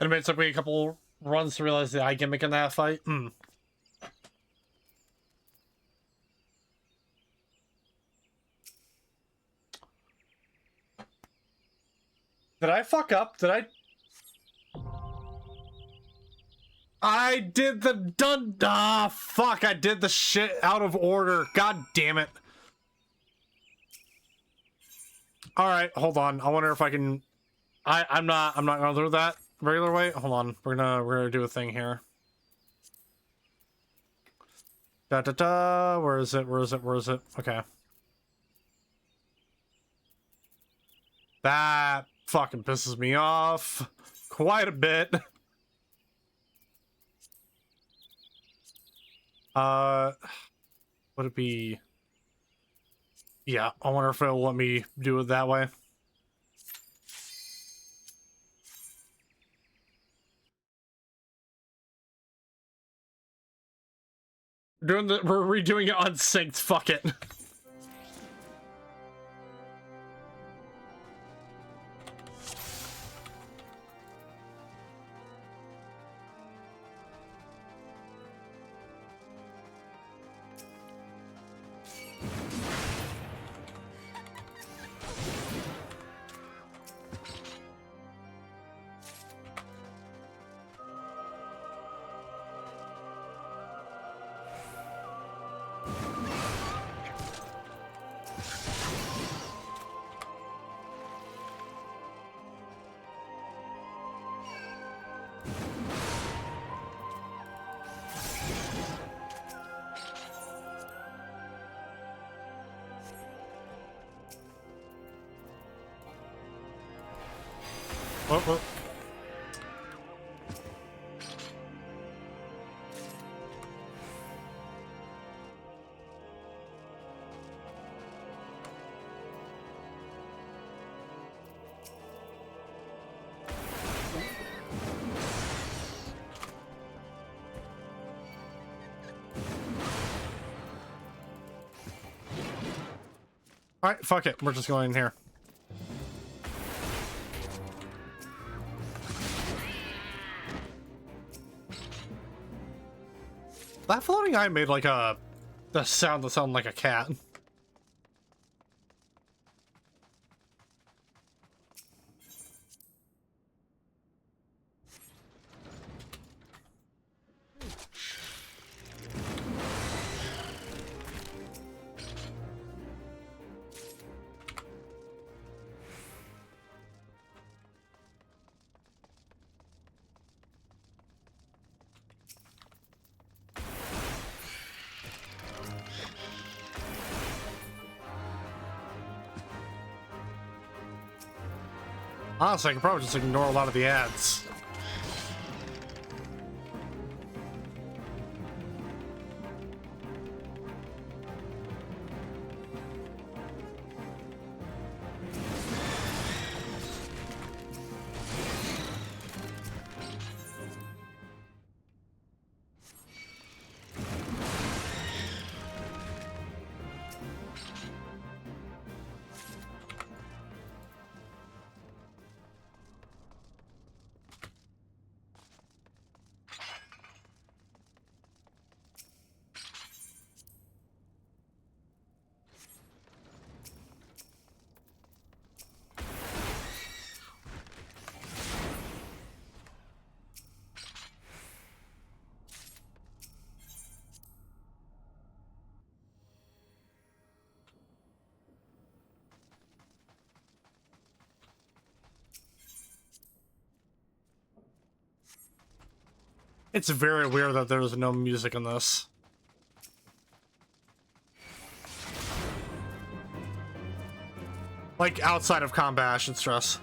And it took me a couple runs to realize the eye gimmick in that fight. Did I fuck up? Did I did the dun. Ah, fuck. I did the shit out of order. God damn it. Alright, hold on. I wonder if I can... I'm not gonna do that regular way. Hold on. We're gonna do a thing here. Da da da. Where is it? Where is it? Where is it? Okay. That fucking pisses me off quite a bit. Would it be... Yeah, I wonder if it'll let me do it that way. We're redoing it unsynced, fuck it. Whoa. Alright, fuck it. We're just going in here. That floating eye made like a sound that sounded like a cat. Honestly, I could probably just ignore a lot of the ads. It's very weird that there's no music in this. Like, outside of combat, I should stress.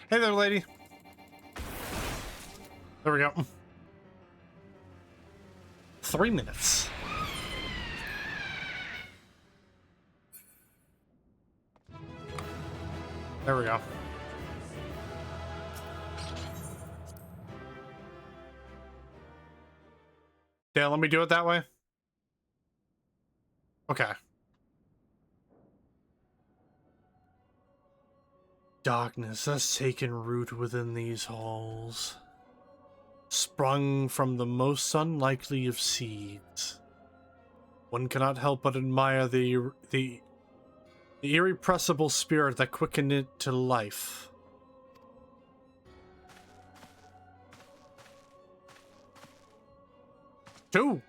Hey there, lady. There we go. 3 minutes. There we go. Yeah, let me do it that way. Okay. Darkness has taken root within these halls, sprung from the most unlikely of seeds. One cannot help but admire the irrepressible spirit that quickened it to life. Two.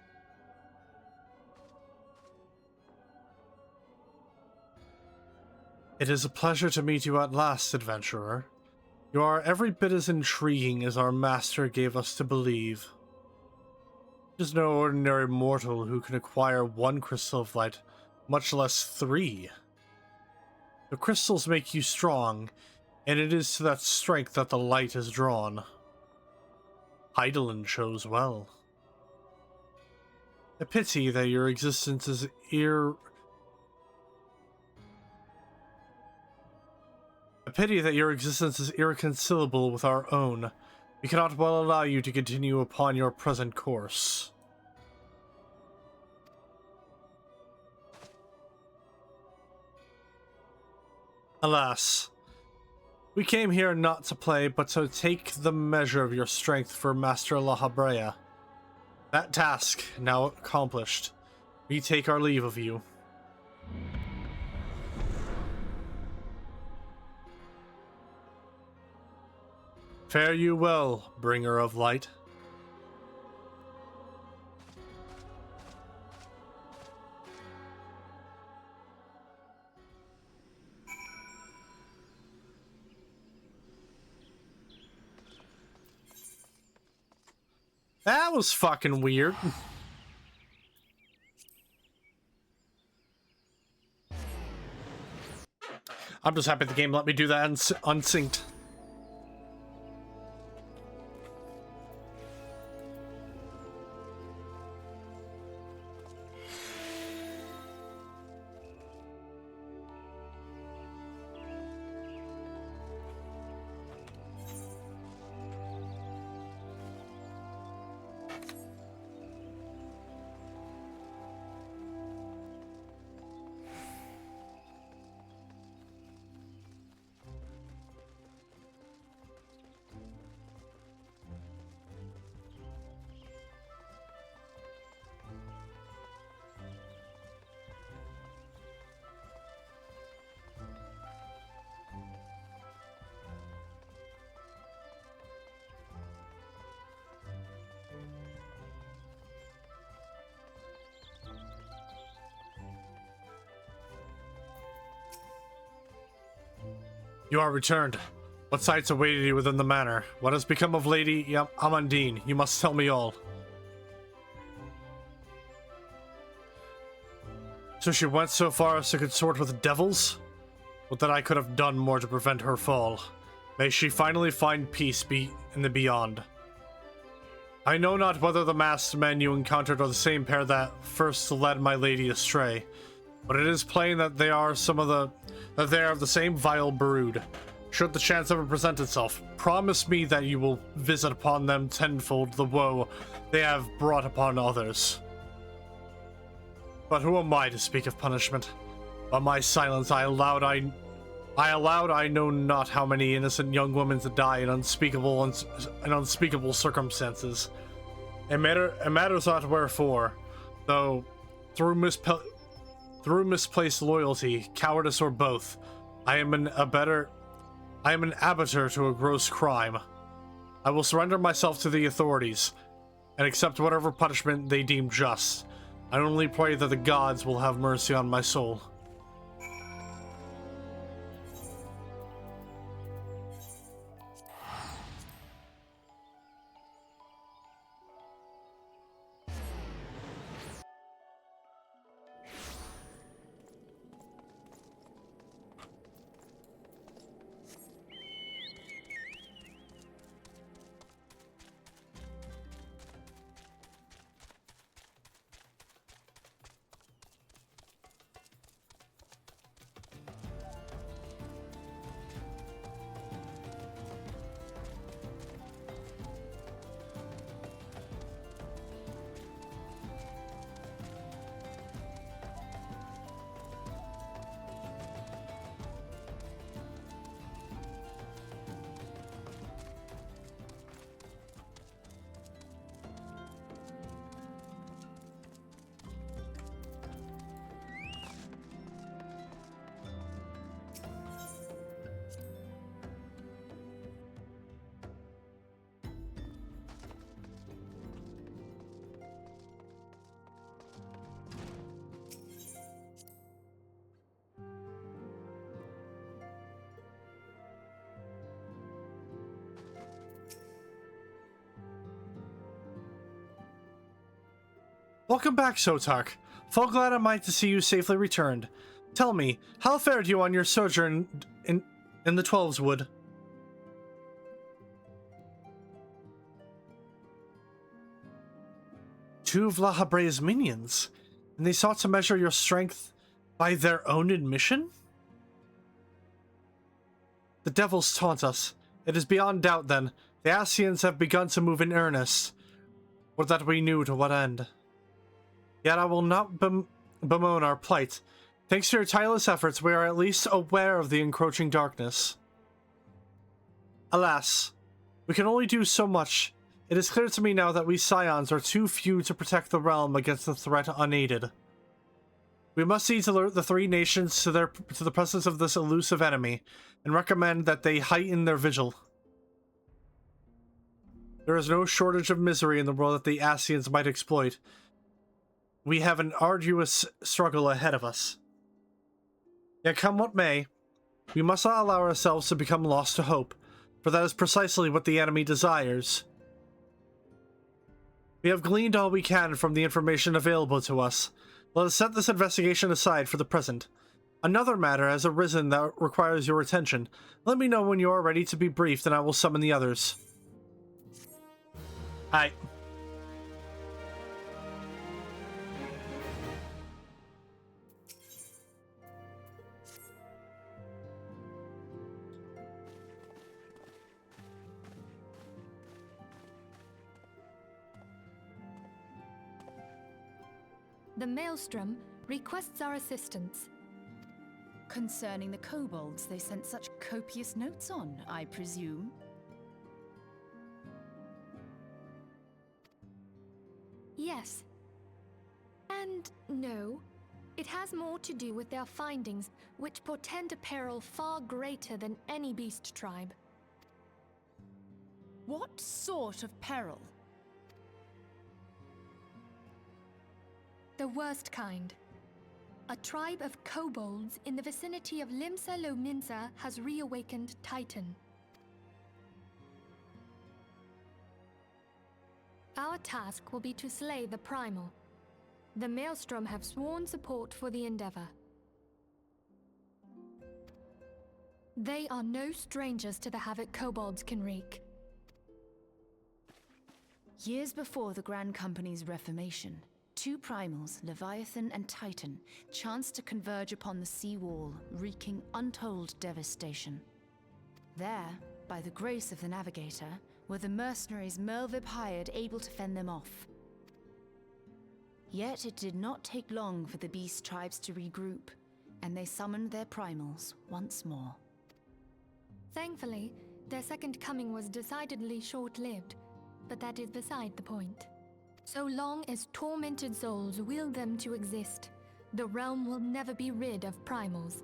It is a pleasure to meet you at last, adventurer. You are every bit as intriguing as our master gave us to believe. It is no ordinary mortal who can acquire one crystal of light, much less 3. The crystals make you strong, and it is to that strength that the light is drawn. Heidelin chose well. A pity that your existence is irreconcilable with our own. We cannot well allow you to continue upon your present course. Alas, we came here not to play, but to take the measure of your strength for Master Lahabrea. That task now accomplished, we take our leave of you. Fare you well, bringer of light. That was fucking weird. I'm just happy the game let me do that unsynced. You are returned. What sights awaited you within the manor? What has become of Lady Amandine? You must tell me all. So she went so far as to consort with devils? But that I could have done more to prevent her fall. May she finally find peace in the beyond. I know not whether the masked men you encountered are the same pair that first led my lady astray, but it is plain that they are of the same vile brood. Should the chance ever present itself, promise me that you will visit upon them tenfold the woe they have brought upon others. But who am I to speak of punishment? By my silence I allowed I know not how many innocent young women to die in unspeakable circumstances. It matters not wherefore, though through misplaced loyalty, cowardice, or both, I am an abettor to a gross crime. I will surrender myself to the authorities and accept whatever punishment they deem just. I only pray that the gods will have mercy on my soul. Welcome back, Sotark. Full glad am I to see you safely returned. Tell me, how fared you on your sojourn in the Twelves Wood? two of Lahabrea's minions, and they sought to measure your strength by their own admission? The devils taunt us. It is beyond doubt, then. The Ascians have begun to move in earnest, or that we knew to what end. Yet I will not bemoan our plight. Thanks to your tireless efforts, we are at least aware of the encroaching darkness. Alas, we can only do so much. It is clear to me now that we Scions are too few to protect the realm against the threat unaided. We must see to alert the three nations to the presence of this elusive enemy, and recommend that they heighten their vigil. There is no shortage of misery in the world that the Ascians might exploit. We have an arduous struggle ahead of us. Yet come what may, we must not allow ourselves to become lost to hope, for that is precisely what the enemy desires. We have gleaned all we can from the information available to us. Let us set this investigation aside for the present. Another matter has arisen that requires your attention. Let me know when you are ready to be briefed, and I will summon the others. Aye. The Maelstrom requests our assistance. Concerning the kobolds they sent such copious notes on, I presume? Yes. And no. It has more to do with their findings, which portend a peril far greater than any beast tribe. What sort of peril? The worst kind. A tribe of kobolds in the vicinity of Limsa Lominsa has reawakened Titan. Our task will be to slay the Primal. The Maelstrom have sworn support for the endeavor. They are no strangers to the havoc kobolds can wreak. Years before the Grand Company's reformation, two primals, Leviathan and Titan, chanced to converge upon the seawall, wreaking untold devastation. There, by the grace of the Navigator, were the mercenaries Merlvib hired able to fend them off. Yet it did not take long for the beast tribes to regroup, and they summoned their primals once more. Thankfully, their second coming was decidedly short-lived, but that is beside the point. So long as tormented souls will them to exist, the realm will never be rid of primals.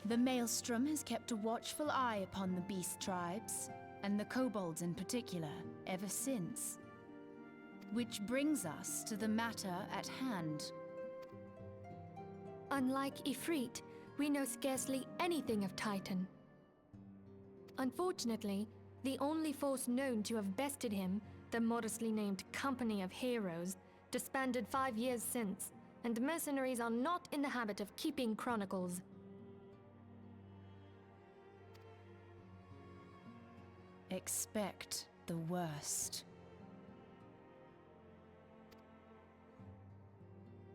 The Maelstrom has kept a watchful eye upon the beast tribes, and the kobolds in particular, ever since. Which brings us to the matter at hand. Unlike Ifrit, we know scarcely anything of Titan. Unfortunately, the only force known to have bested him, the modestly named Company of Heroes, disbanded 5 years since, and mercenaries are not in the habit of keeping chronicles. Expect the worst.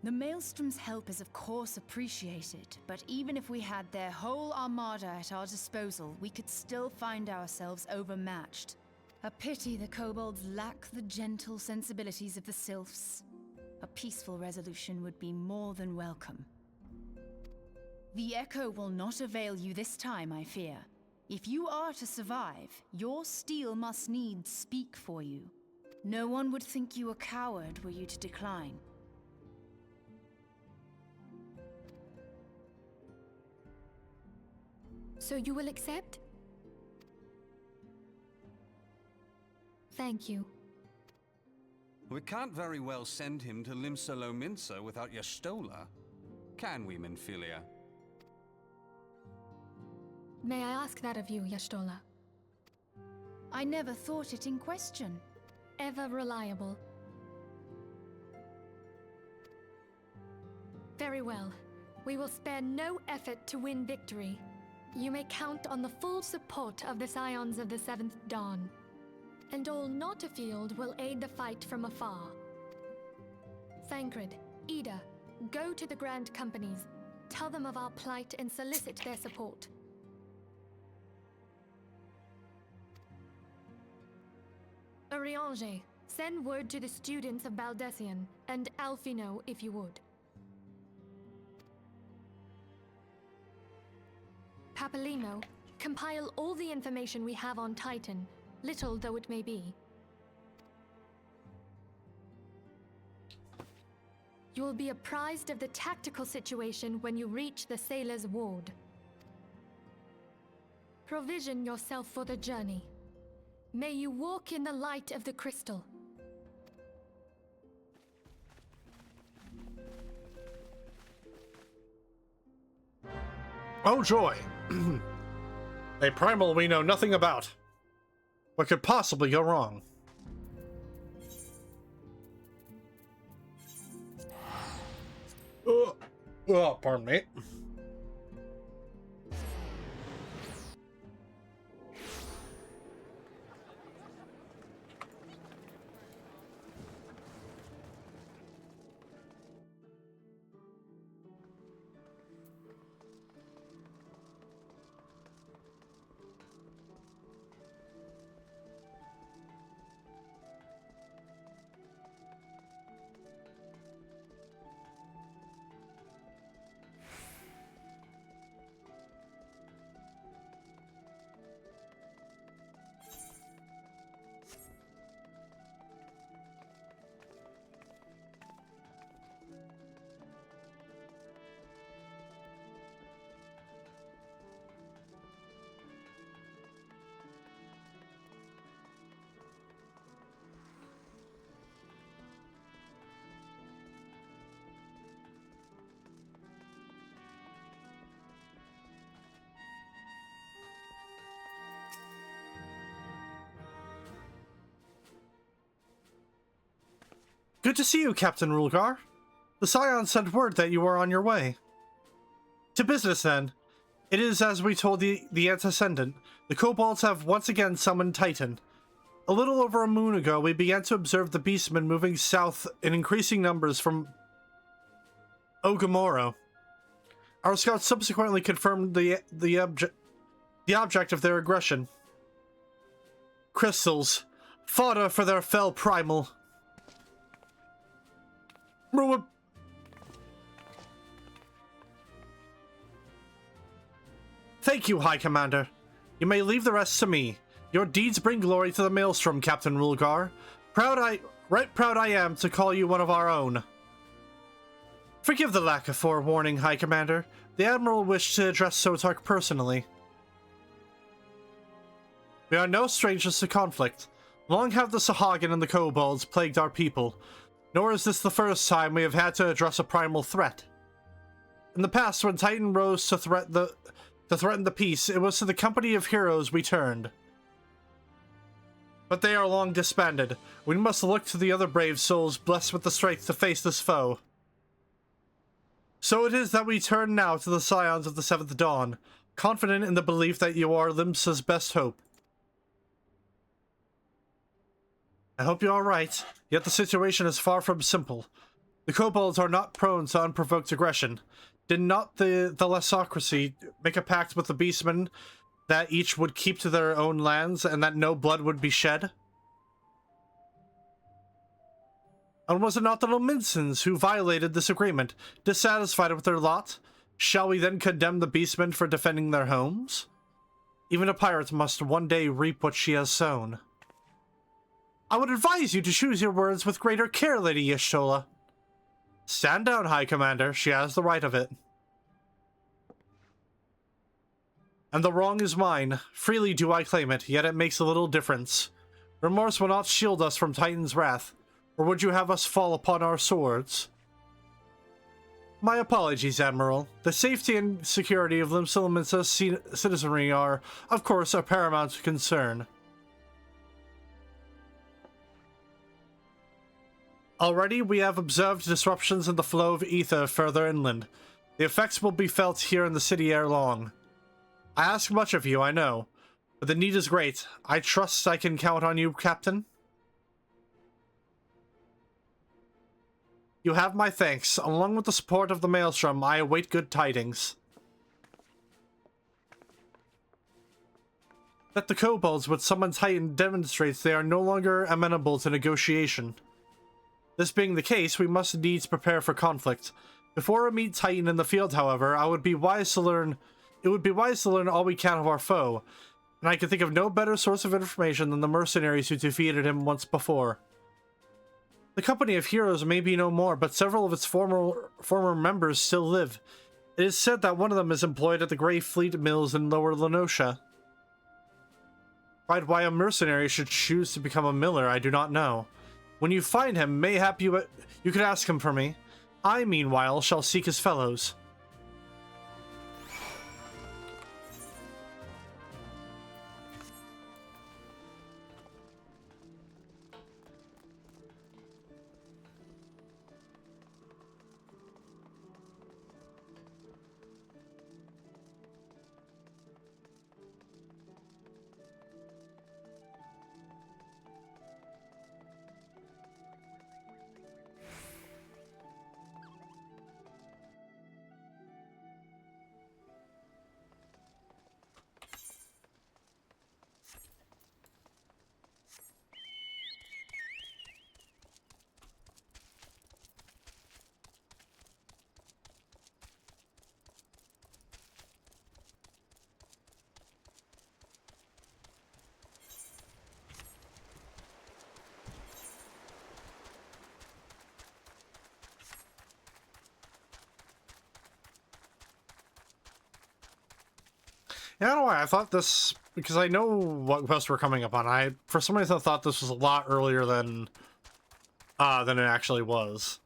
The Maelstrom's help is of course appreciated, but even if we had their whole armada at our disposal, we could still find ourselves overmatched. A pity the kobolds lack the gentle sensibilities of the sylphs. A peaceful resolution would be more than welcome. The echo will not avail you this time, I fear. If you are to survive, your steel must needs speak for you. No one would think you a coward were you to decline. So you will accept? Thank you. We can't very well send him to Limsa Lominsa without Y'shtola, can we, Minfilia? May I ask that of you, Y'shtola? I never thought it in question. Ever reliable. Very well. We will spare no effort to win victory. You may count on the full support of the Scions of the Seventh Dawn. and all not afield will aid the fight from afar. Thancred, Ida, go to the Grand Companies, tell them of our plight and solicit their support. Urianger, send word to the students of Baldessian, and Alfino if you would. Papalino, compile all the information we have on Titan, little though it may be. You will be apprised of the tactical situation when you reach the Sailor's Ward. Provision yourself for the journey. May you walk in the light of the crystal. Oh joy! A primal we know nothing about. What could possibly go wrong? Oh, pardon me. Good to see you, Captain Rulgar. The Scion sent word that you are on your way. To business, then. It is as we told the Antecedent. The Kobolds have once again summoned Titan. A little over a moon ago, we began to observe the Beastmen moving south in increasing numbers from Ogamoro. Our scouts subsequently confirmed the object of their aggression. Crystals. Fodder for their fell primal. Thank you, High Commander. You may leave the rest to me. Your deeds bring glory to the Maelstrom, Captain Rulgar. Right proud I am to call you one of our own. Forgive the lack of forewarning, High Commander. The Admiral wished to address Sotark personally. We are no strangers to conflict. Long have the Sahagin and the Kobolds plagued our people. Nor is this the first time we have had to address a primal threat. In the past, when Titan rose to threaten the peace, it was to the company of heroes we turned. But they are long disbanded. We must look to the other brave souls blessed with the strength to face this foe. So it is that we turn now to the Scions of the Seventh Dawn, confident in the belief that you are Limsa's best hope. I hope you're alright, yet the situation is far from simple. The Kobolds are not prone to unprovoked aggression. Did not the Lessocracy make a pact with the Beastmen that each would keep to their own lands and that no blood would be shed? And was it not the Lominsons who violated this agreement, dissatisfied with their lot? Shall we then condemn the Beastmen for defending their homes? Even a pirate must one day reap what she has sown. I would advise you to choose your words with greater care, Lady Y'shtola. Stand down, High Commander. She has the right of it. And the wrong is mine. Freely do I claim it, yet it makes a little difference. Remorse will not shield us from Titan's wrath, or would you have us fall upon our swords? My apologies, Admiral. The safety and security of Limsa citizenry are, of course, a paramount concern. Already, we have observed disruptions in the flow of ether further inland. The effects will be felt here in the city ere long. I ask much of you, I know. But the need is great. I trust I can count on you, Captain. You have my thanks. Along with the support of the Maelstrom, I await good tidings. That the kobolds with summon Titan demonstrates they are no longer amenable to negotiation. This being the case, we must needs prepare for conflict. Before we meet Titan in the field, however, it would be wise to learn all we can of our foe, and I can think of no better source of information than the mercenaries who defeated him once before. The company of heroes may be no more, but several of its former members still live. It is said that one of them is employed at the Grey Fleet Mills in Lower Lenosha. Quite why a mercenary should choose to become a miller, I do not know. When you find him, mayhap you could ask him for me. I, meanwhile, shall seek his fellows. Yeah, I don't know why I thought this, because I know what quest we're coming up on. For some reason, I thought this was a lot earlier than it actually was.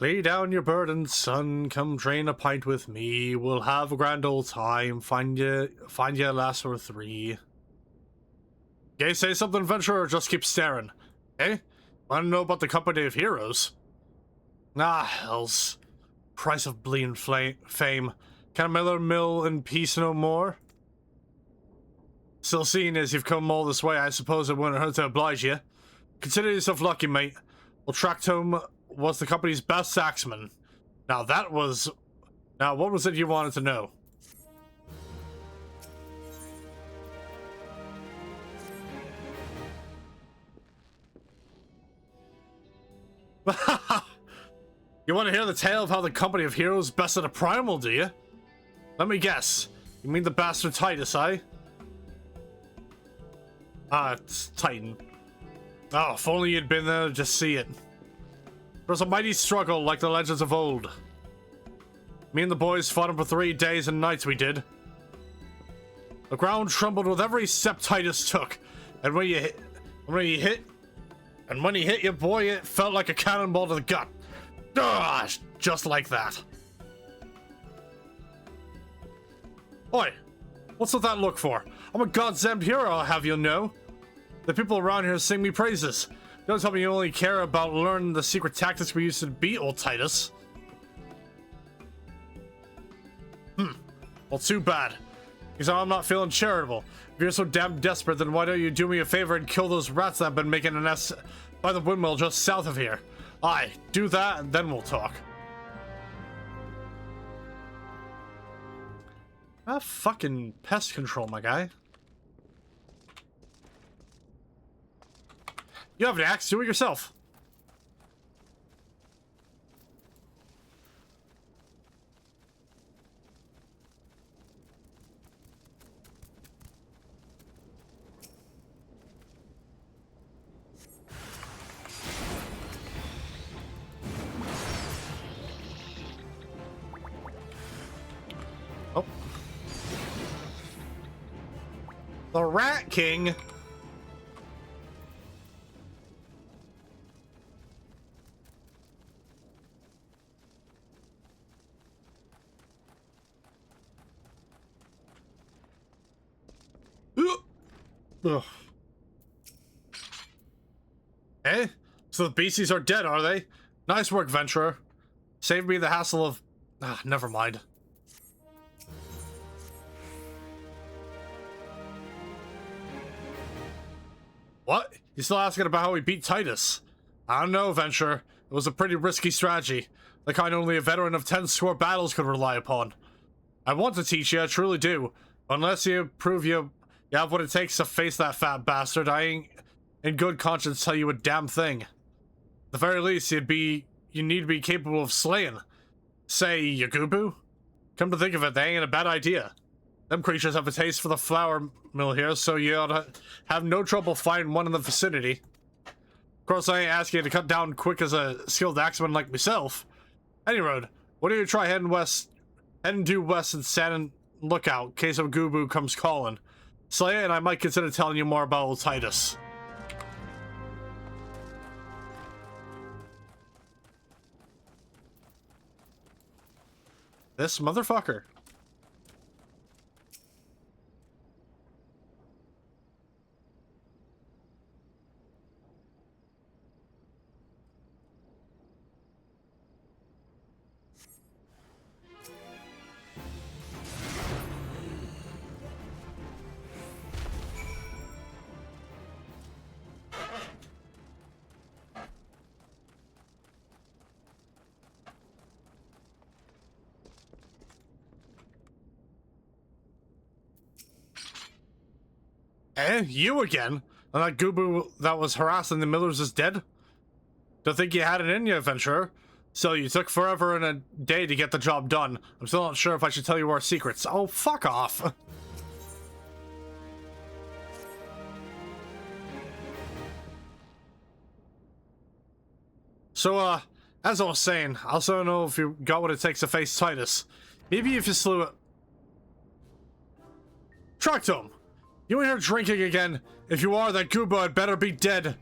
Lay down your burden, son. Come drain a pint with me. We'll have a grand old time. Find you a lass or three. Okay, say something, adventurer, or just keep staring. Okay? Wanna know about the company of heroes? Ah, hells. Price of bleeding fame. Can a miller mill in peace no more? Still, seeing as you've come all this way, I suppose it wouldn't hurt to oblige you. Consider yourself lucky, mate. Well, Tractome was the company's best axeman. Now what was it you wanted to know? You want to hear the tale of how the company of heroes bested a primal, do you? Let me guess. You mean the bastard Titus, eh? It's Titan. Oh, if only you'd been there to just see it. It was a mighty struggle like the legends of old. Me and the boys fought him for 3 days and nights, we did. The ground trembled with every step Titus took, and when he hit you, boy, it felt like a cannonball to the gut. Gosh, just like that. Oi, what's with that look for? I'm a goddamned hero, I'll have you know. The people around here sing me praises. Don't tell me you only care about learning the secret tactics we used to beat old Titus. Well, too bad. Because I'm not feeling charitable. If you're so damn desperate, then why don't you do me a favor and kill those rats that have been making a nest by the windmill just south of here? Aye, do that and then we'll talk. Ah, fucking pest control, my guy. You have an axe, do it yourself. Oh, The Rat King? Ugh. Eh? So the beasties are dead, are they? Nice work, Venturer. Saved me the hassle of... Ah, never mind. What? You still asking about how we beat Titus? I don't know, Venturer. It was a pretty risky strategy. The kind only a veteran of 10 score battles could rely upon. I want to teach you, I truly do. Unless you prove you have what it takes to face that fat bastard, I ain't in good conscience tell you a damn thing. At the very least, you need to be capable of slaying. Say, Yagubu? Come to think of it, that ain't a bad idea. Them creatures have a taste for the flour mill here, so you ought to have no trouble finding one in the vicinity. Of course, I ain't asking you to cut down quick as a skilled axeman like myself. Any road, why don't you try heading due west and stand and look out in case a Gubu comes calling. Slay it, and I might consider telling you more about old Titus. This motherfucker. Eh? You again? And that Gubu that was harassing the Millers is dead? Don't think you had it in you, Adventurer. So you took forever and a day to get the job done. I'm still not sure if I should tell you our secrets. Oh, fuck off. So, as I was saying, I also don't know if you got what it takes to face Titus. Maybe if you slew it... Tractum! You ain't here drinking again. If you are, that Guba had better be dead.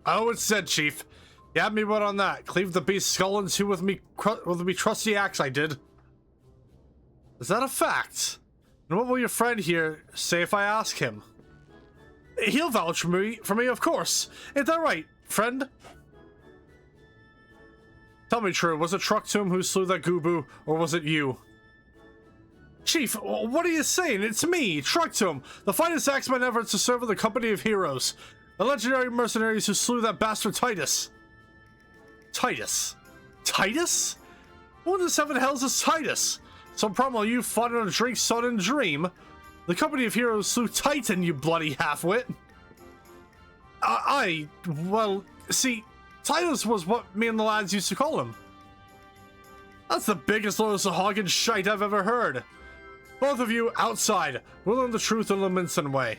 Oh, it's said, Chief. You had me what on that. Cleave the beast's skull in two with me trusty axe I did. Is that a fact? And what will your friend here say if I ask him? He'll vouch for me, of course. Ain't that right, friend? Tell me true, was it Trucktomb who slew that Gubu, or was it you? Chief, what are you saying? It's me, Trucktomb, the finest axeman ever to serve in the company of heroes. The legendary mercenaries who slew that bastard Titus. Titus? Titus? Who in the seven hells is Titus? Some problem you fought on a drink, son, and dream? The company of heroes slew Titan, you bloody half-wit. Well, see, Titus was what me and the lads used to call him. That's the biggest load of hog and shite I've ever heard. Both of you, outside. We'll learn the truth in the Minson way.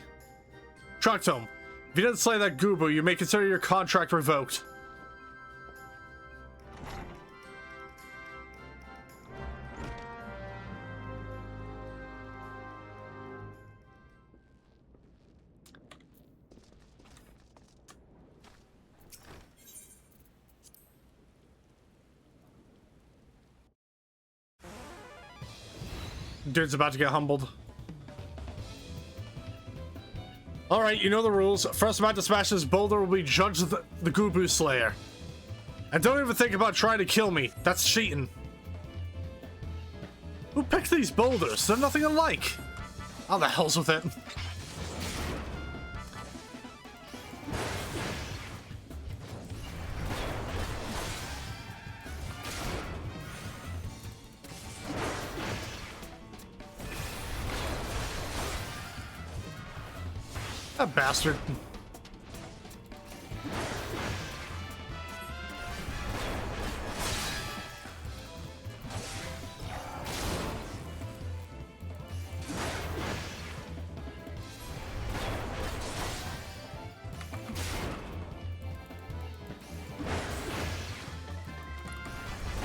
Trucktomb, if you didn't slay that Gubu, you may consider your contract revoked. Dude's about to get humbled. Alright, you know the rules. First man to smash this boulder will be judged the Gubu Slayer. And don't even think about trying to kill me. That's cheating. Who picked these boulders? They're nothing alike. How the hell's with it? That bastard.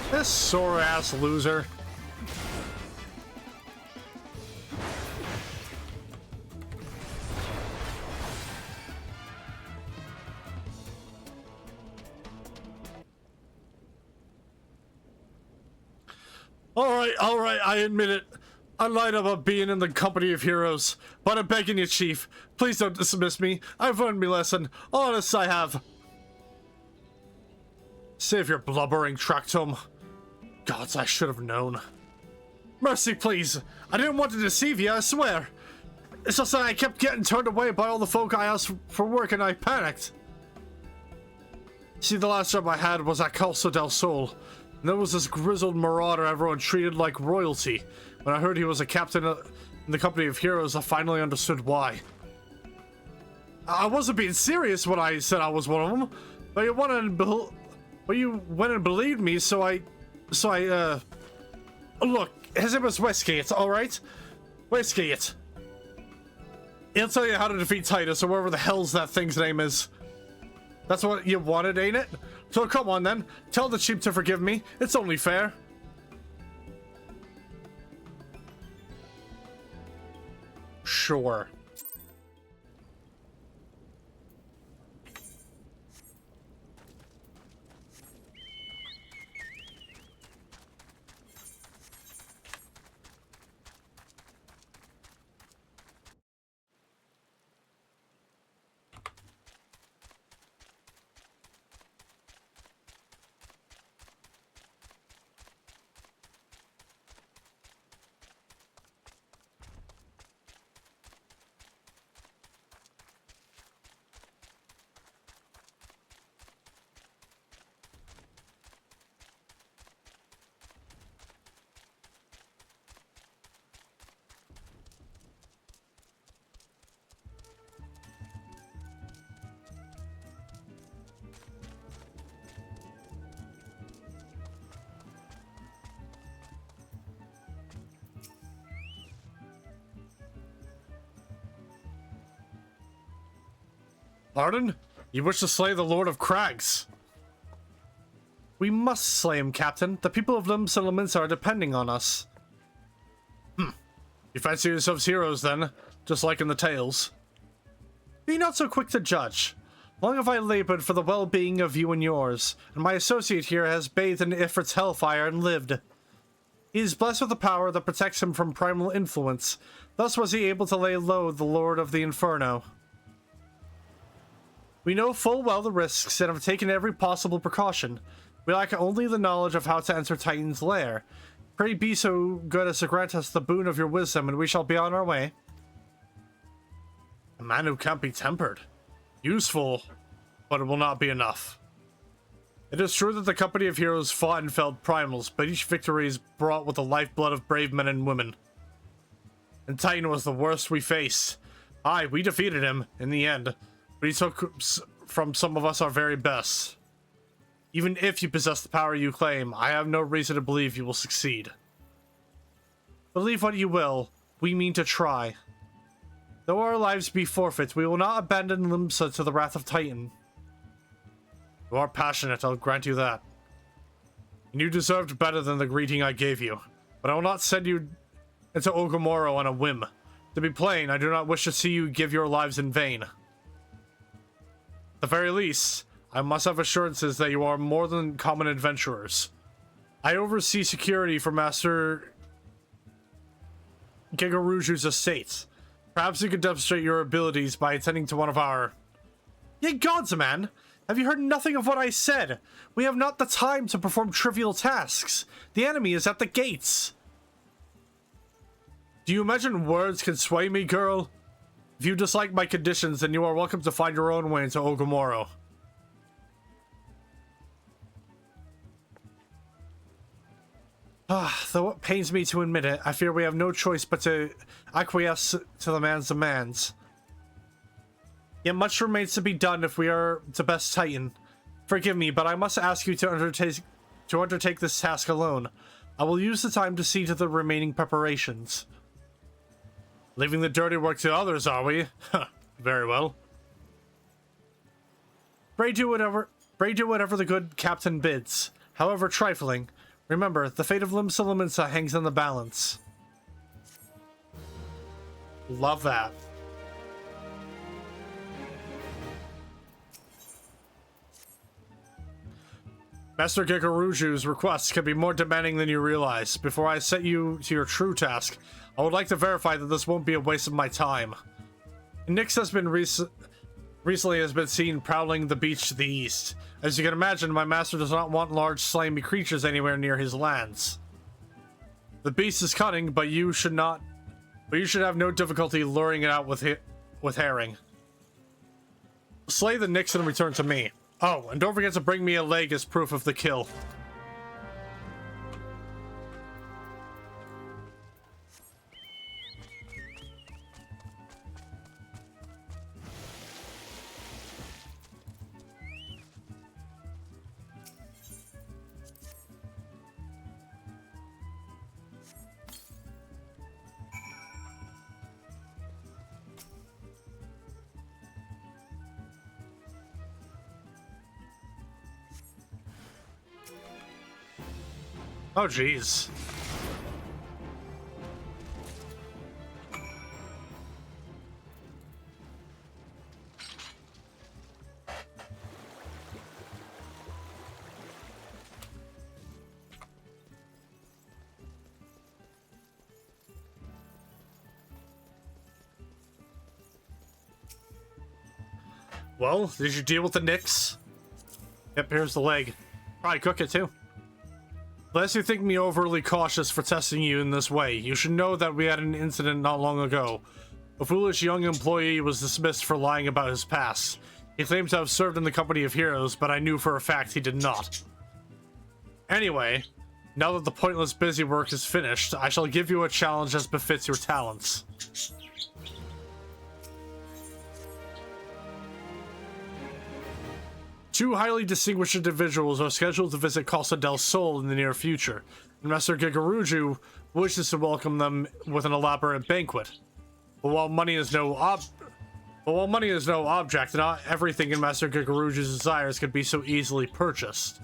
This sore ass loser. Alright, I admit it. I lied about being in the company of heroes. But I'm begging you, Chief. Please don't dismiss me. I've learned my lesson. Honest, I have. Save your blubbering, Tractome. Gods, I should have known. Mercy, please. I didn't want to deceive you, I swear. It's just that I kept getting turned away by all the folk I asked for work and I panicked. See, the last job I had was at Calso del Sol. And there was this grizzled marauder everyone treated like royalty. When I heard he was a captain in the company of heroes, I finally understood why. I wasn't being serious when I said I was one of them, but you went and believed me, so I look, his name was Westgate, alright? Westgate. He'll tell you how to defeat Titus, or whatever the hell's that thing's name is. That's what you wanted, ain't it? So come on then, tell the Chief to forgive me, it's only fair. Sure. Pardon? You wish to slay the Lord of Crags? We must slay him, Captain. The people of Limsa Lominsa are depending on us. You fancy yourselves heroes, then? Just like in the tales? Be not so quick to judge. Long have I labored for the well-being of you and yours, and my associate here has bathed in Ifrit's hellfire and lived. He is blessed with a power that protects him from primal influence. Thus was he able to lay low the Lord of the Inferno. We know full well the risks and have taken every possible precaution. We lack only the knowledge of how to enter Titan's lair. Pray be so good as to grant us the boon of your wisdom, and we shall be on our way. A man who can't be tempered. Useful, but it will not be enough. It is true that the company of heroes fought and felled primals, but each victory is brought with the lifeblood of brave men and women. And Titan was the worst we faced. Aye, we defeated him, in the end. But he took from some of us our very best. Even if you possess the power you claim, I have no reason to believe you will succeed. Believe what you will, we mean to try. Though our lives be forfeit, we will not abandon Limsa to the wrath of Titan. You are passionate, I'll grant you that. And you deserved better than the greeting I gave you. But I will not send you into Ogomoro on a whim. To be plain, I do not wish to see you give your lives in vain. At the very least, I must have assurances that you are more than common adventurers. I oversee security for Master Gigaruju's estate. Perhaps you could demonstrate your abilities by attending to one of our... Ye gods, man! Have you heard nothing of what I said? We have not the time to perform trivial tasks. The enemy is at the gates. Do you imagine words can sway me, girl? If you dislike my conditions, then you are welcome to find your own way into Ogomoro. Though it pains me to admit it, I fear we have no choice but to acquiesce to the man's demands. Yet much remains to be done if we are to best Titan. Forgive me, but I must ask you to undertake this task alone. I will use the time to see to the remaining preparations. Leaving the dirty work to others, are we? Very well. Pray do whatever the good captain bids, however trifling. Remember, the fate of Limsa Lominsa hangs in the balance. Love that. Master Gikaruju's requests can be more demanding than you realize. Before I set you to your true task, I would like to verify that this won't be a waste of my time. Nyx has been recently has been seen prowling the beach to the east. As you can imagine, my master does not want large slimy creatures anywhere near his lands. The beast is cunning, but you should have no difficulty luring it out with herring. Slay the Nyx and return to me. Oh, and don't forget to bring me a leg as proof of the kill. Oh, jeez. Well, did you deal with the Nyx? Yep, here's the leg. Probably cook it too. Lest you think me overly cautious for testing you in this way, you should know that we had an incident not long ago. A foolish young employee was dismissed for lying about his past. He claimed to have served in the company of heroes, but I knew for a fact he did not. Anyway, now that the pointless busy work is finished, I shall give you a challenge as befits your talents. Two highly distinguished individuals are scheduled to visit Costa del Sol in the near future, and Master Gikaruju wishes to welcome them with an elaborate banquet. But while money is no object, not everything in Master Gikaruju's desires can be so easily purchased.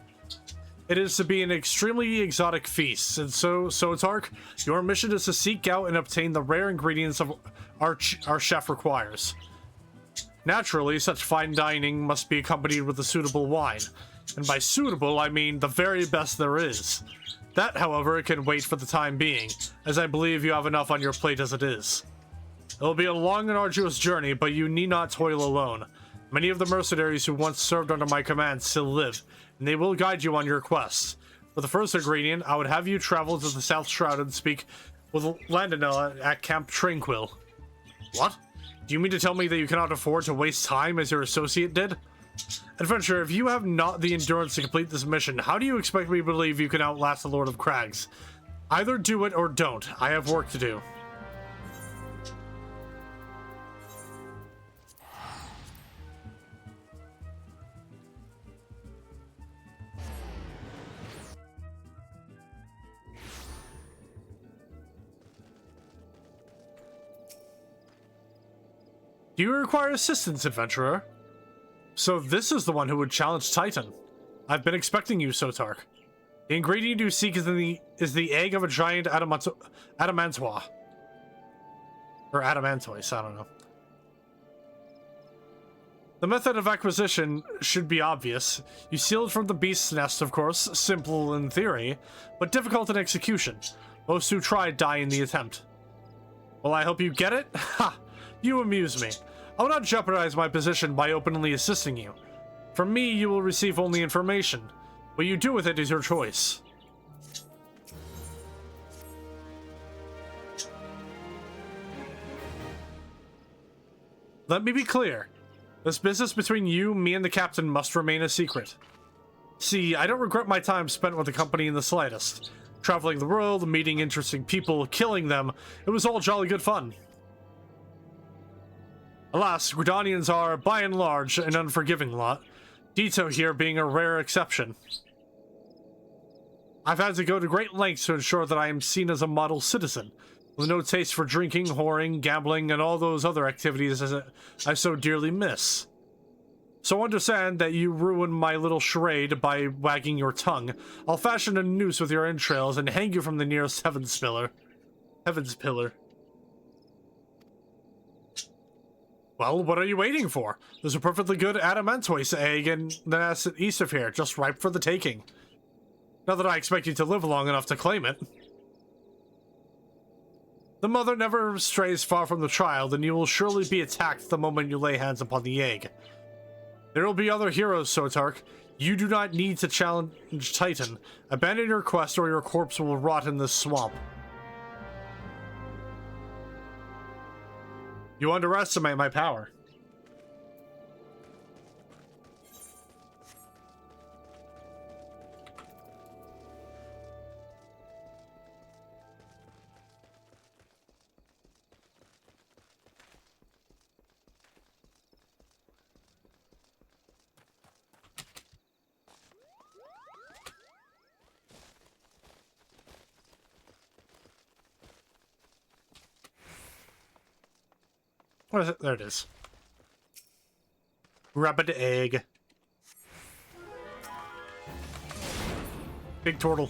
It is to be an extremely exotic feast, and so, Tark, your mission is to seek out and obtain the rare ingredients of our chef requires. Naturally, such fine dining must be accompanied with a suitable wine. And by suitable, I mean the very best there is. That, however, can wait for the time being, as I believe you have enough on your plate as it is. It will be a long and arduous journey, but you need not toil alone. Many of the mercenaries who once served under my command still live, and they will guide you on your quest. For the first ingredient, I would have you travel to the South Shroud and speak with Landonella at Camp Tranquil. What? Do you mean to tell me that you cannot afford to waste time as your associate did? Adventurer, if you have not the endurance to complete this mission, how do you expect me to believe you can outlast the Lord of Crags? Either do it or don't. I have work to do. Do you require assistance, adventurer? So this is the one who would challenge Titan. I've been expecting you, Sotark. The ingredient you seek is the egg of a giant adamantois. Or adamantoise, I don't know. The method of acquisition should be obvious. You steal it from the beast's nest, of course, simple in theory, but difficult in execution. Most who try die in the attempt. Will I help you get it? Ha! You amuse me. I will not jeopardize my position by openly assisting you. From me, you will receive only information. What you do with it is your choice. Let me be clear. This business between you, me, and the captain must remain a secret. See, I don't regret my time spent with the company in the slightest. Traveling the world, meeting interesting people, killing them, it was all jolly good fun. Alas, Gridanians are, by and large, an unforgiving lot. Dito here being a rare exception. I've had to go to great lengths to ensure that I am seen as a model citizen, with no taste for drinking, whoring, gambling, and all those other activities I so dearly miss. So understand that you ruined my little charade by wagging your tongue. I'll fashion a noose with your entrails and hang you from the nearest heaven's pillar. Well, what are you waiting for? There's a perfectly good adamantoise egg in the nest east of here, just ripe for the taking. Not that I expect you to live long enough to claim it. The mother never strays far from the child, and you will surely be attacked the moment you lay hands upon the egg. There will be other heroes, Sotark. You do not need to challenge Titan. Abandon your quest or your corpse will rot in this swamp. You underestimate my power. What is it? There it is. Rabbit egg. Big turtle.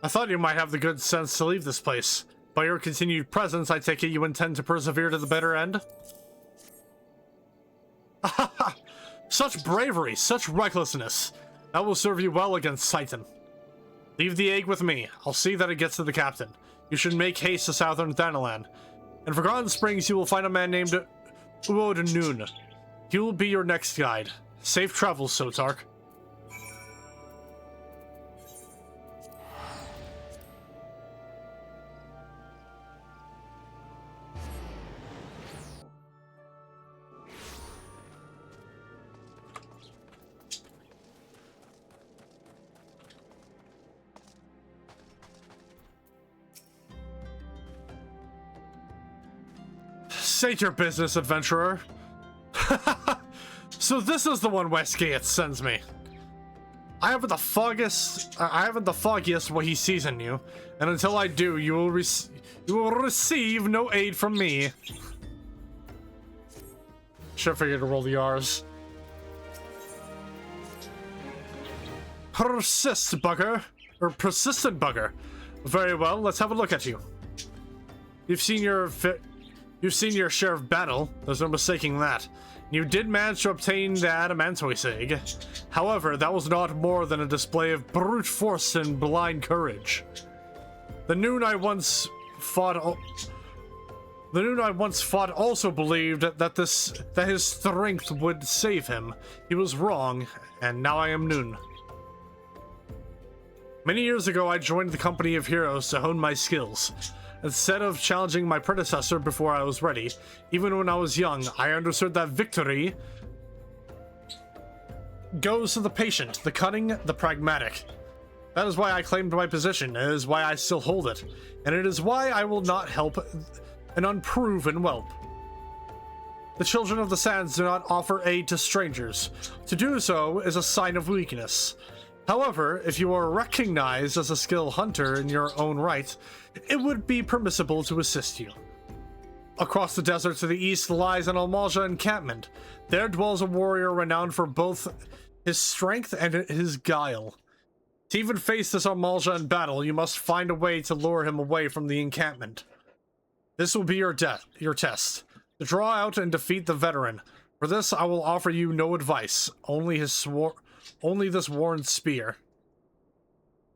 I thought you might have the good sense to leave this place. By your continued presence, I take it you intend to persevere to the bitter end? Such bravery, such recklessness. That will serve you well against Titan. Leave the egg with me. I'll see that it gets to the captain. You should make haste to southern Thanalan. In Forgotten Springs, you will find a man named Uod Noon. He will be your next guide. Safe travels, Sotark. State your business, adventurer. So this is the one Westgate sends me. I haven't the foggiest what he sees in you, and until I do, you will receive no aid from me. Should figure to roll the R's. Persistent bugger. Very well, let's have a look at you. You've seen your share of battle, there's no mistaking that. You did manage to obtain the Adamantoise egg. However, that was not more than a display of brute force and blind courage. The Noon I once fought also believed that his strength would save him. He was wrong, and now I am Noon. Many years ago, I joined the company of heroes to hone my skills. Instead of challenging my predecessor before I was ready, even when I was young, I understood that victory goes to the patient, the cunning, the pragmatic. That is why I claimed my position, it is why I still hold it, and it is why I will not help an unproven whelp. The children of the sands do not offer aid to strangers. To do so is a sign of weakness. However, if you are recognized as a skilled hunter in your own right, it would be permissible to assist you. Across the desert to the east lies an Almalja encampment. There dwells a warrior renowned for both his strength and his guile. To even face this Almalja in battle, you must find a way to lure him away from the encampment. This will be your test. To draw out and defeat the veteran. For this, I will offer you no advice, only this worn spear.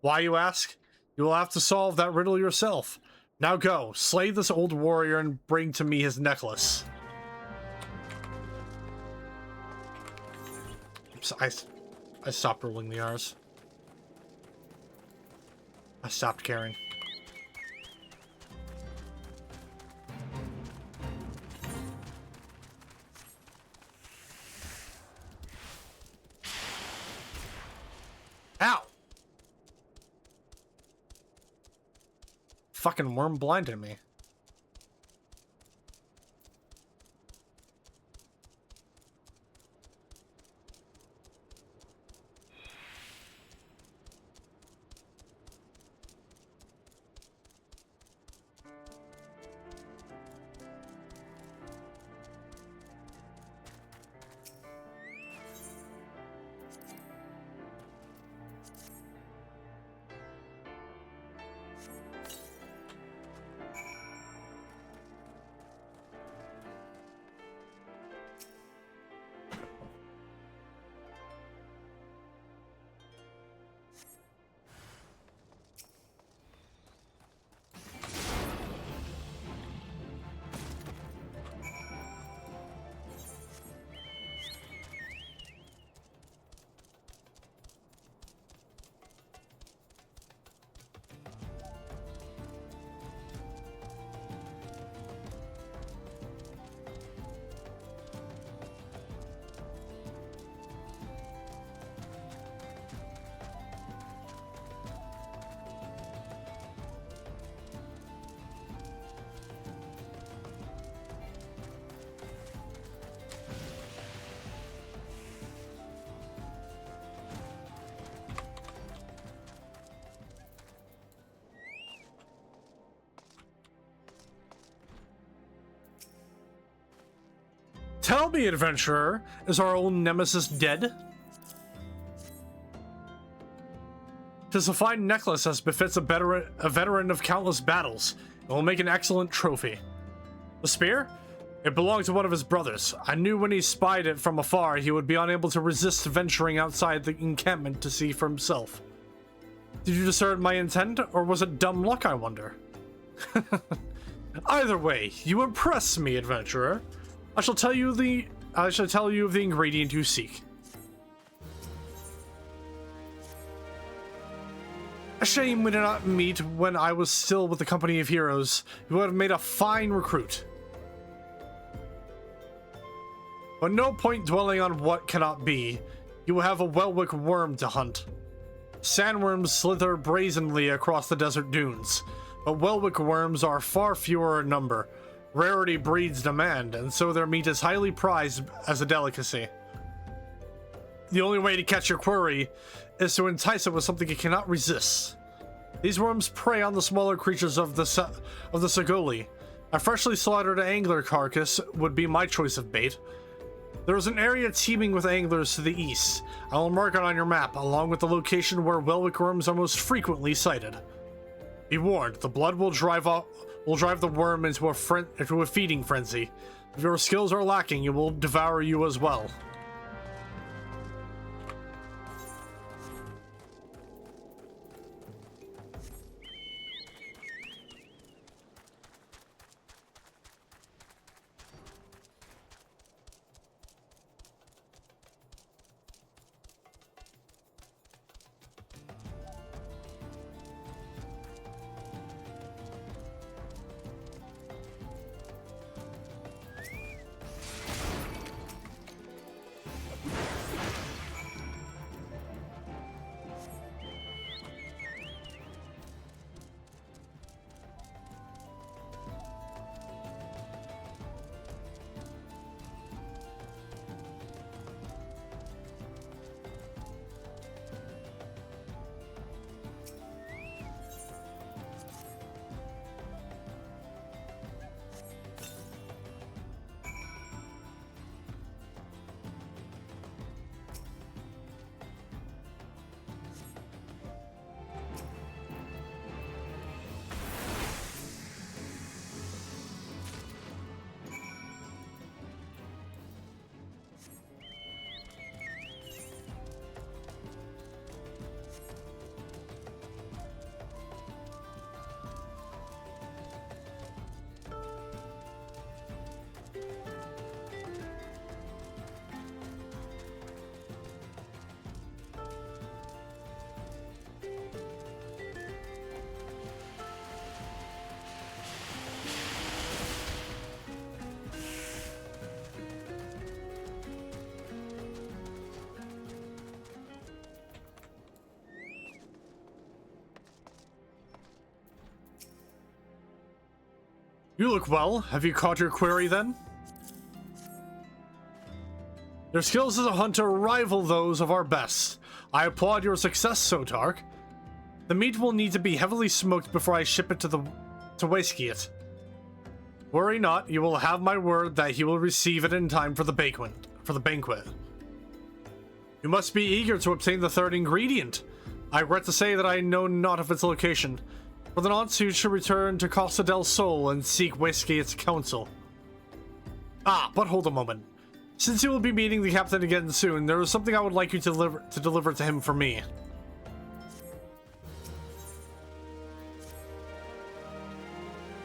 Why, you ask? You will have to solve that riddle yourself. Now go, slay this old warrior and bring to me his necklace. I stopped rolling the R's. I stopped caring. Ow! Fucking worm blinded me. Tell me, adventurer, is our old nemesis dead? 'Tis a fine necklace as befits a veteran of countless battles. It will make an excellent trophy. The spear? It belonged to one of his brothers. I knew when he spied it from afar he would be unable to resist venturing outside the encampment to see for himself. Did you discern my intent, or was it dumb luck, I wonder? Either way, you impress me, adventurer. I shall tell you of the ingredient you seek. A shame we did not meet when I was still with the company of heroes. You would have made a fine recruit. But no point dwelling on what cannot be. You will have a Welwick worm to hunt. Sandworms slither brazenly across the desert dunes, but Welwick worms are far fewer in number. Rarity breeds demand, and so their meat is highly prized as a delicacy. The only way to catch your quarry is to entice it with something it cannot resist. These worms prey on the smaller creatures of the Sagoli. A freshly slaughtered angler carcass would be my choice of bait. There is an area teeming with anglers to the east. I will mark it on your map, along with the location where Welwick worms are most frequently sighted. Be warned, the blood will drive the worm into a feeding frenzy. If your skills are lacking, it will devour you as well. You look well. Have you caught your quarry then? Your skills as a hunter rival those of our best. I applaud your success, Sotark. The meat will need to be heavily smoked before I ship it to Waskiat. Worry not, you will have my word that he will receive it in time for the banquet. You must be eager to obtain the third ingredient. I regret to say that I know not of its location. For the nonce, you should return to Costa del Sol and seek Waskiat's counsel. Ah, but hold a moment. Since you will be meeting the captain again soon, there is something I would like you to deliver to him for me.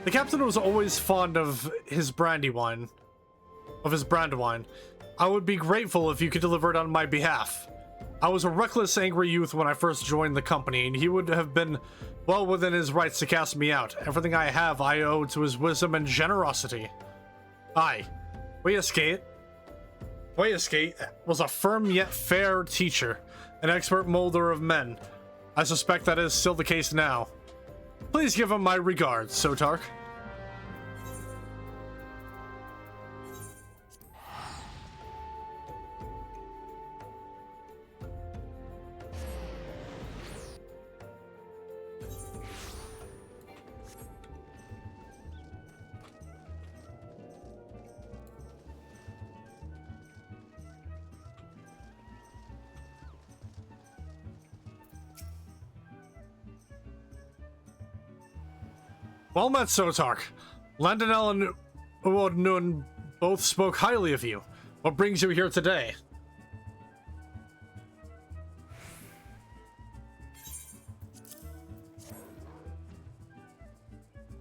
The captain was always fond of his brandywine. I would be grateful if you could deliver it on my behalf. I was a reckless, angry youth when I first joined the company, and he would have been well within his rights to cast me out. Everything I have I owe to his wisdom and generosity. Aye, Waskiat was a firm yet fair teacher, an expert molder of men. I suspect that is still the case now. Please give him my regards, Sotark. Well met, Sotark. Landonel and Uodnun both spoke highly of you. What brings you here today?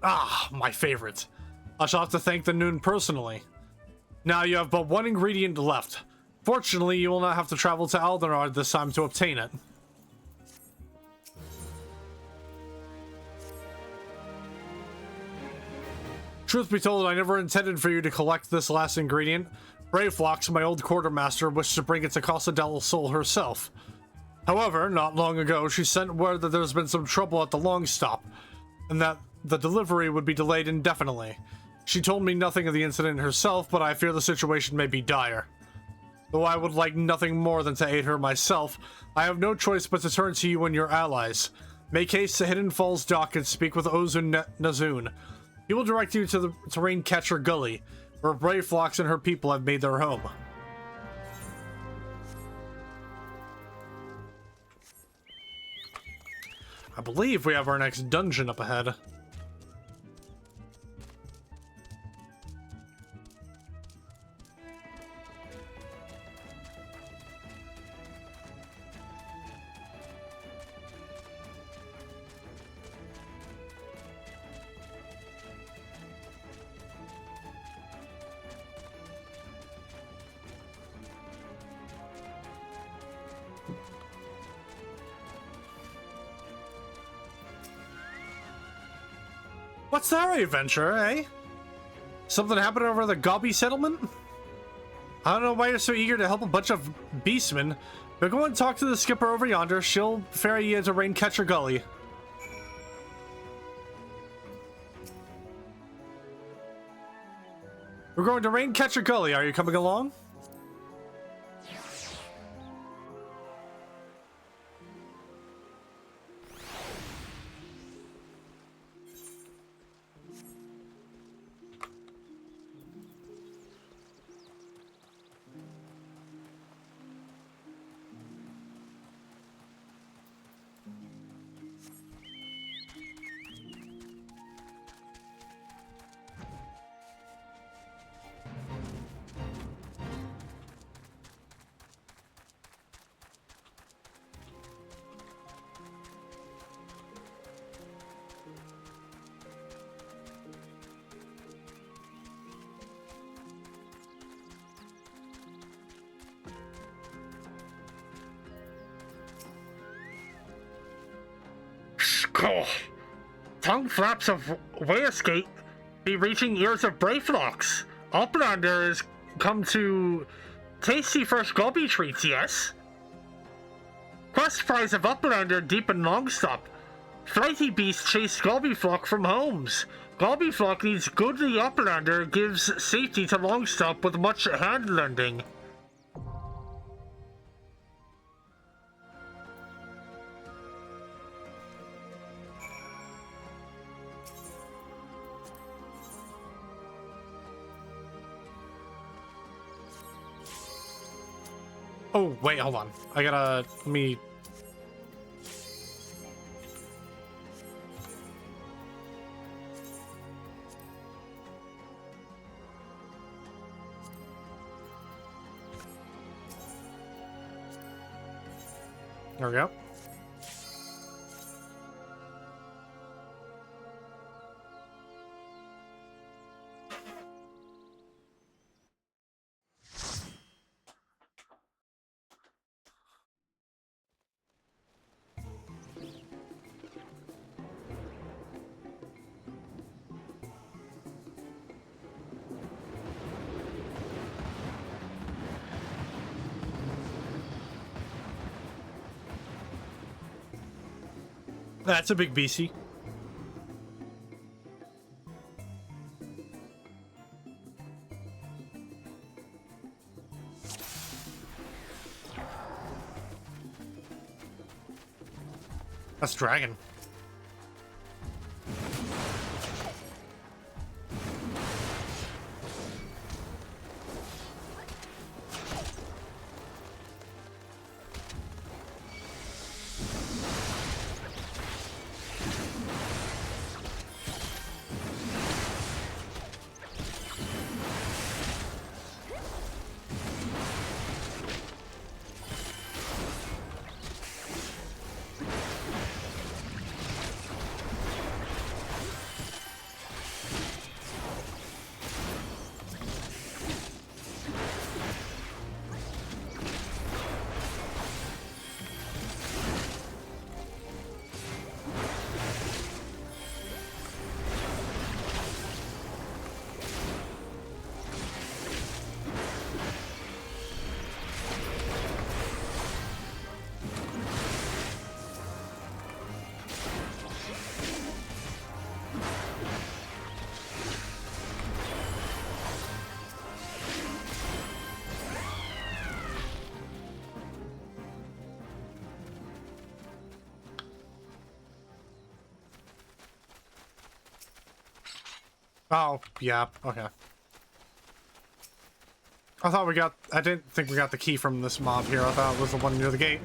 Ah, my favorite. I shall have to thank the Noon personally. Now you have but one ingredient left. Fortunately, you will not have to travel to Aldenard this time to obtain it. Truth be told, I never intended for you to collect this last ingredient. Braveflox, my old quartermaster, wished to bring it to Casa del Sol herself. However, not long ago, she sent word that there's been some trouble at the Long Stop, and that the delivery would be delayed indefinitely. She told me nothing of the incident herself, but I fear the situation may be dire. Though I would like nothing more than to aid her myself, I have no choice but to turn to you and your allies. Make haste to Hidden Falls Dock and speak with Ozun Nazun. He will direct you to the Terrain Catcher Gully, where Braveflox and her people have made their home. I believe we have our next dungeon up ahead. What's our adventure, eh? Something happened over the Gobby settlement? I don't know why you're so eager to help a bunch of beastmen, but go and talk to the skipper over yonder. She'll ferry you to Raincatcher Gully. We're going to Raincatcher Gully. Are you coming along? Tongue flaps of way escape be reaching ears of Braveflox. Uplander has come to tasty fresh gobby treats, yes? Quest prize of Uplander deep in Longstop. Flighty beast chase Gobbyflock from homes. Gobbyflock needs goodly Uplander, gives safety to Longstop with much hand lending. Oh, wait, hold on. I gotta... let me... There we go. That's a big BC. That's dragon. Oh, yeah, okay. I didn't think we got the key from this mob here. I thought it was the one near the gate.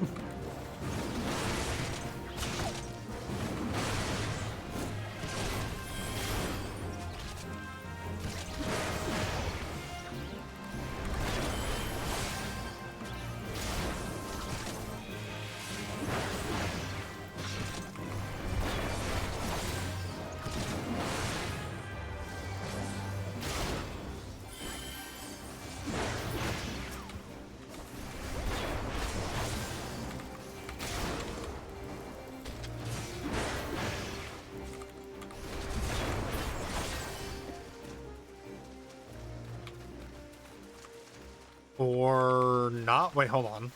Or not? Wait, hold on.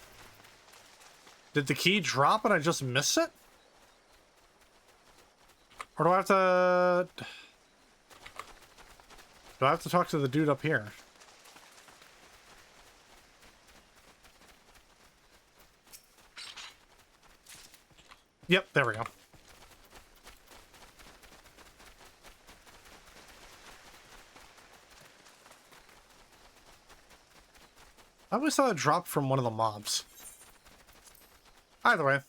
Did the key drop and I just missed it? Or do I have to... Do I have to talk to the dude up here? Yep, there we go. I always thought it dropped from one of the mobs. Either way.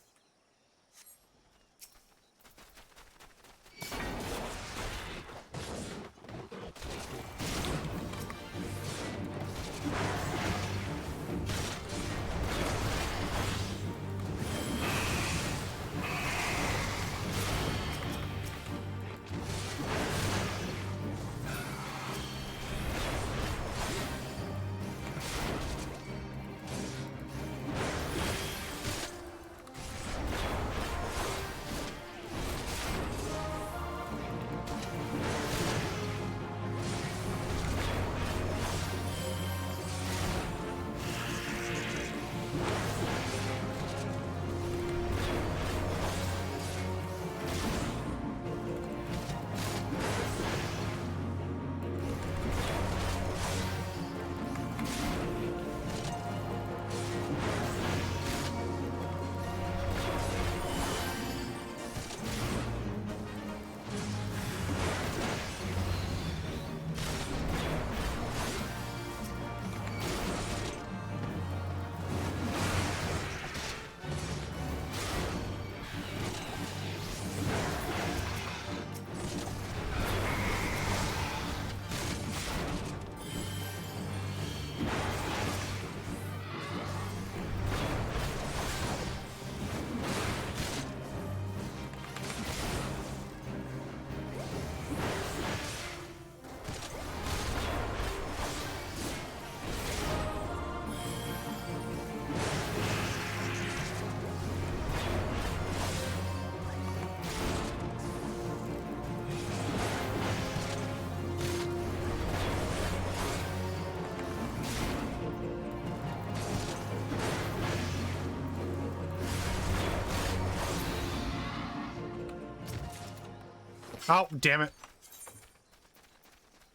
Oh, damn it.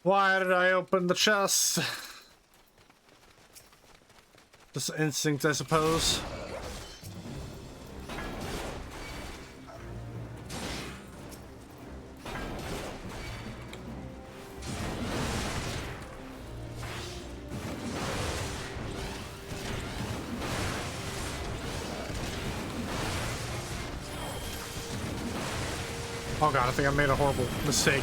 Why did I open the chest? Just instinct, I suppose. Oh god, I think I made a horrible mistake.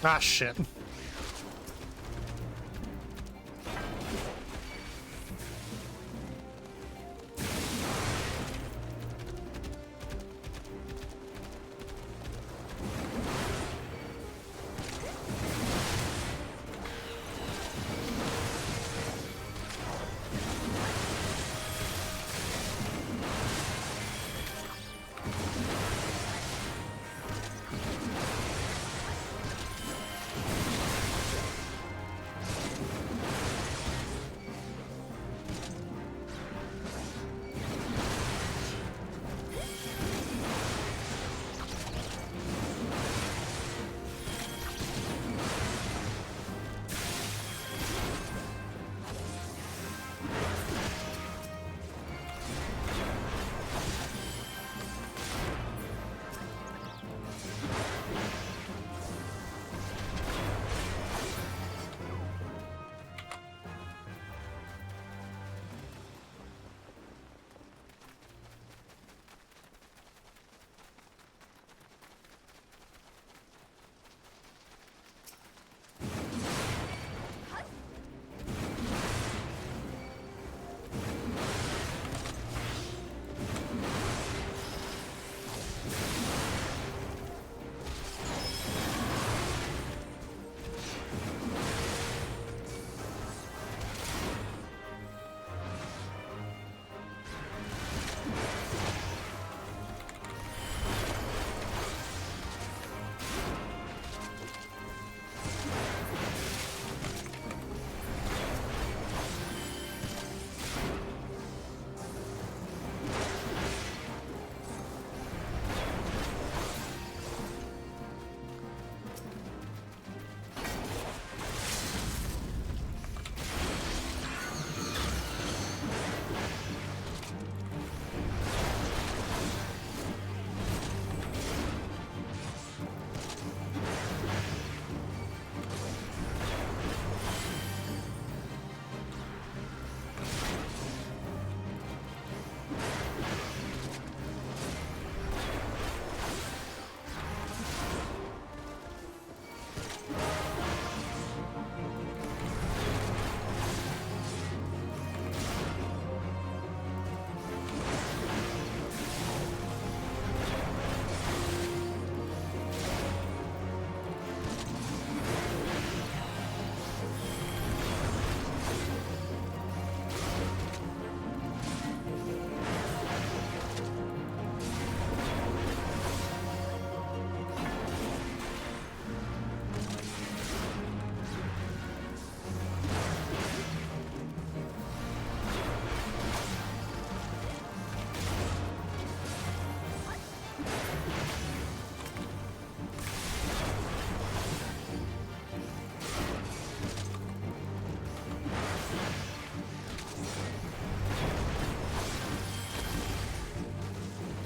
Ah, shit.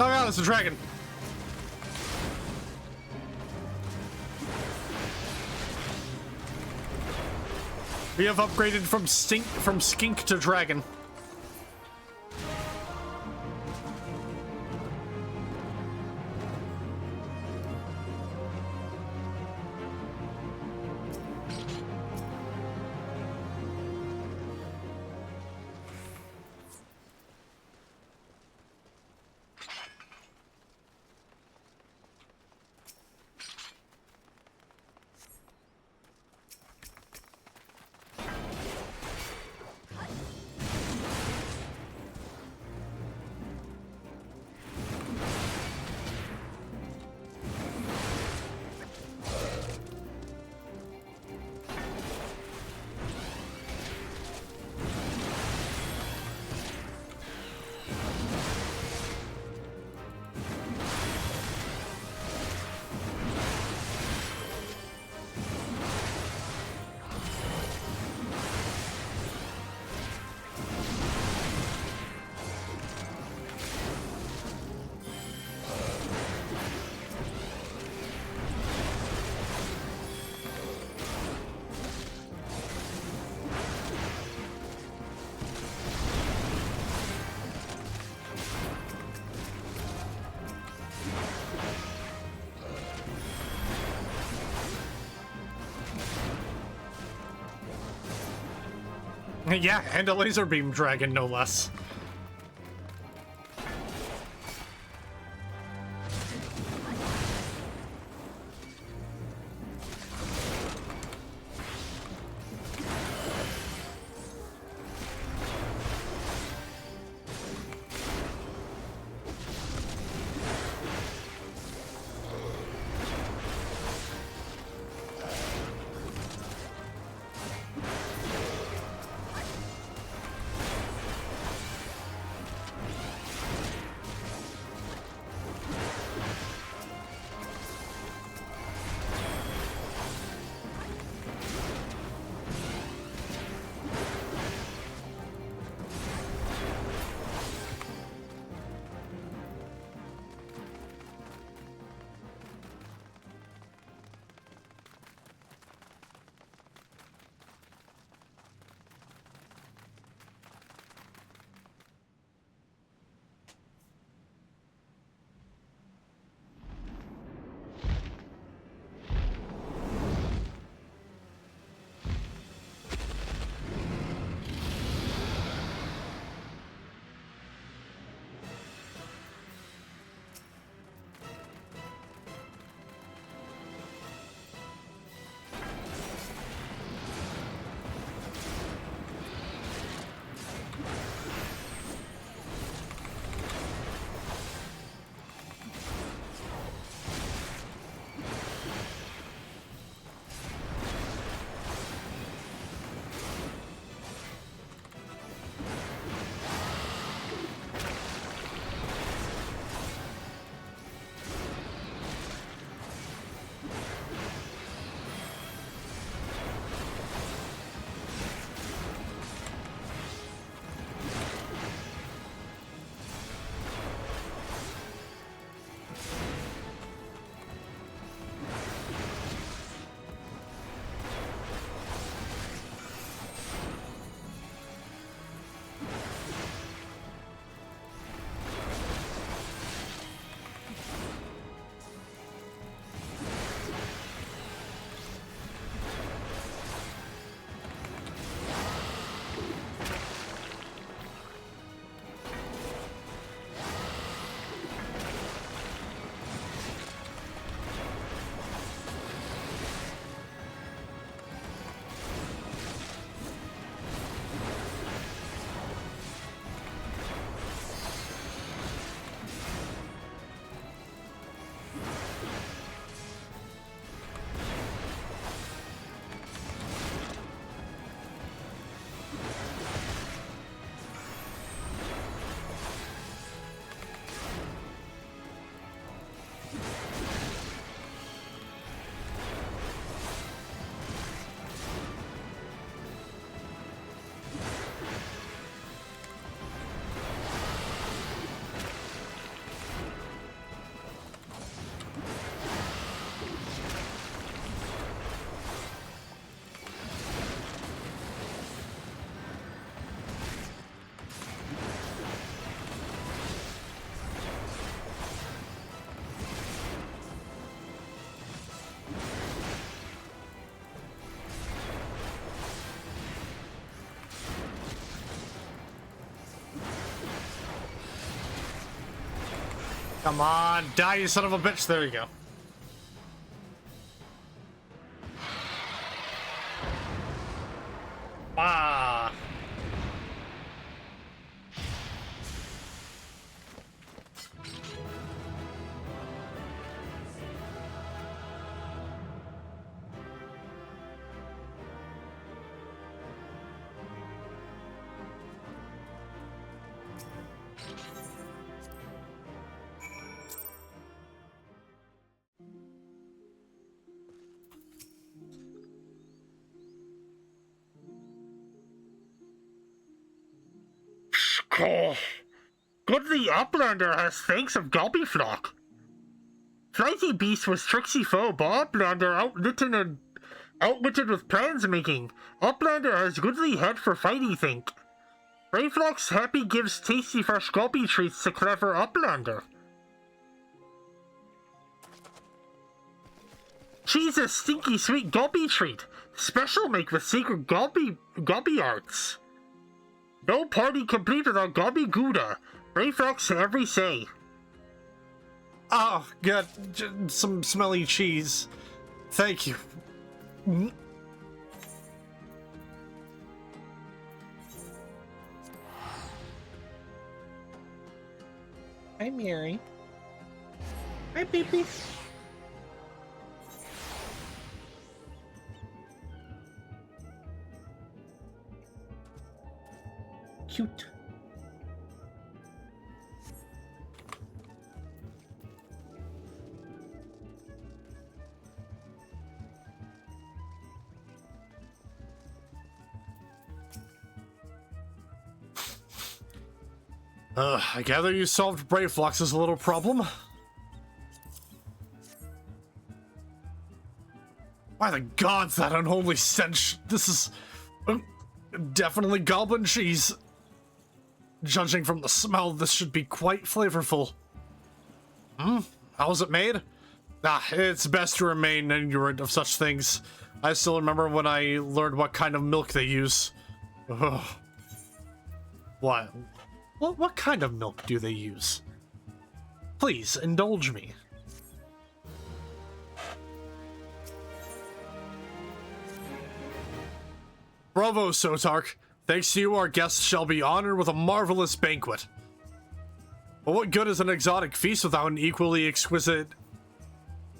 Oh yeah, it's a dragon. We have upgraded from skink to dragon. Yeah, and a laser beam dragon, no less. Come on, die, you son of a bitch. There you go. Ah. Oh, goodly Uplander has thanks of Gobbyflock. Flighty Beast was tricksy foe, but Uplander outwitted with plans making. Uplander has goodly head for fighty think. Brayflock's happy gives tasty fresh gobby treats to clever Uplander. She's a stinky sweet gobby treat. Special make with secret gobby arts. No party complete without Gabi Gouda. Reflex to every say. Oh, got some smelly cheese. Thank you. Hi, Mary. Hi, baby. Cute. I gather you solved Braveflux's little problem. By the gods, that unholy stench. This is definitely goblin cheese. Judging from the smell, this should be quite flavorful. How's it made? It's best to remain ignorant of such things. I still remember when I learned what kind of milk they use. Ugh. What kind of milk do they use? Please, indulge me. Bravo, Sotark. Thanks to you, our guests shall be honored with a marvelous banquet. But what good is an exotic feast without an equally exquisite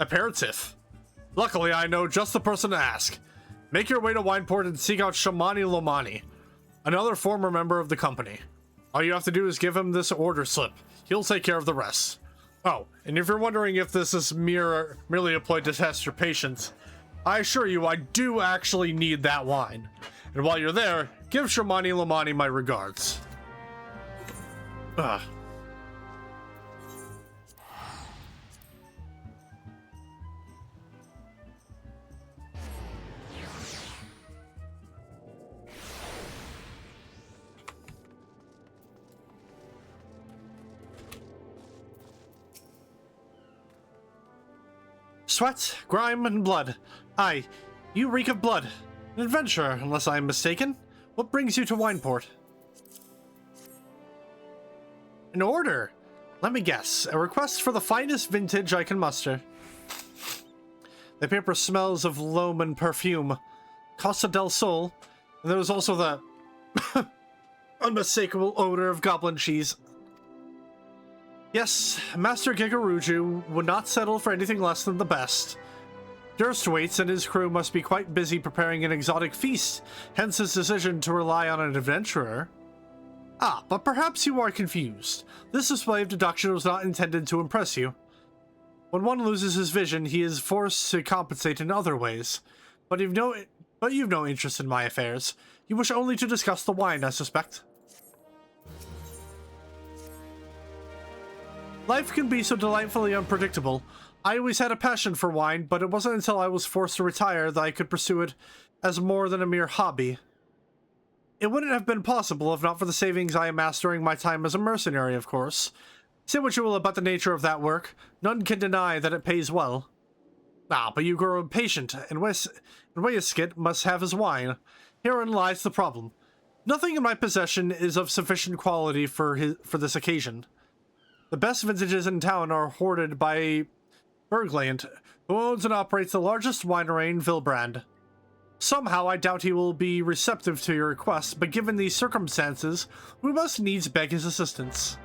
aperitif? Luckily, I know just the person to ask. Make your way to Wineport and seek out Shamani Lomani, another former member of the company. All you have to do is give him this order slip. He'll take care of the rest. Oh, and if you're wondering if this is merely a ploy to test your patience, I assure you I do actually need that wine. And while you're there, give Shamani Lomani my regards. Sweat, grime, and blood. Aye, you reek of blood. An adventurer, unless I am mistaken. What brings you to Wineport? An order. Let me guess. A request for the finest vintage I can muster. The paper smells of loam and perfume. Costa del Sol. And there was also the unmistakable odor of goblin cheese. Yes, Master Gigaruju would not settle for anything less than the best. Durstwaite and his crew must be quite busy preparing an exotic feast, hence his decision to rely on an adventurer. But perhaps you are confused. This display of deduction was not intended to impress you. When one loses his vision, he is forced to compensate in other ways. But you've no interest in my affairs. You wish only to discuss the wine, I suspect. Life can be so delightfully unpredictable. I always had a passion for wine, but it wasn't until I was forced to retire that I could pursue it as more than a mere hobby. It wouldn't have been possible if not for the savings I amassed during my time as a mercenary, of course. Say what you will about the nature of that work, none can deny that it pays well. But you grow impatient, and Wayskit must have his wine. Herein lies the problem. Nothing in my possession is of sufficient quality for this occasion. The best vintages in town are hoarded by Bergland, who owns and operates the largest winery in Vilbrand. Somehow I doubt he will be receptive to your request, but given these circumstances, we must needs beg his assistance.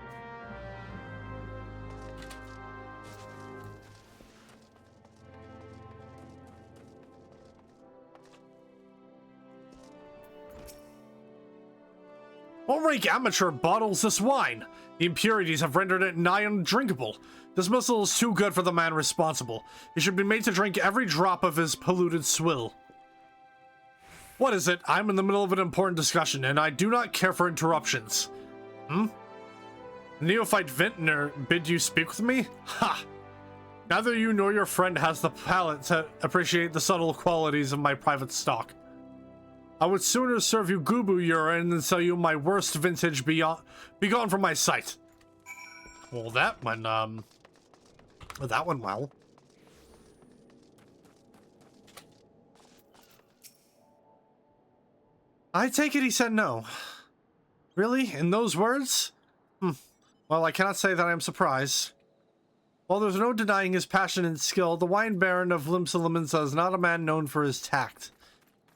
What rank amateur bottles this wine? The impurities have rendered it nigh undrinkable. Dismissal is too good for the man responsible. He should be made to drink every drop of his polluted swill. What is it? I'm in the middle of an important discussion, and I do not care for interruptions. Neophyte Vintner bid you speak with me? Ha! Neither you nor your friend has the palate to appreciate the subtle qualities of my private stock. I would sooner serve you Gubu urine than sell you my worst vintage begone from my sight. Well, that went well. I take it he said no. Really? In those words? Well, I cannot say that I am surprised. While there's no denying his passion and skill, the wine baron of Limsa is not a man known for his tact.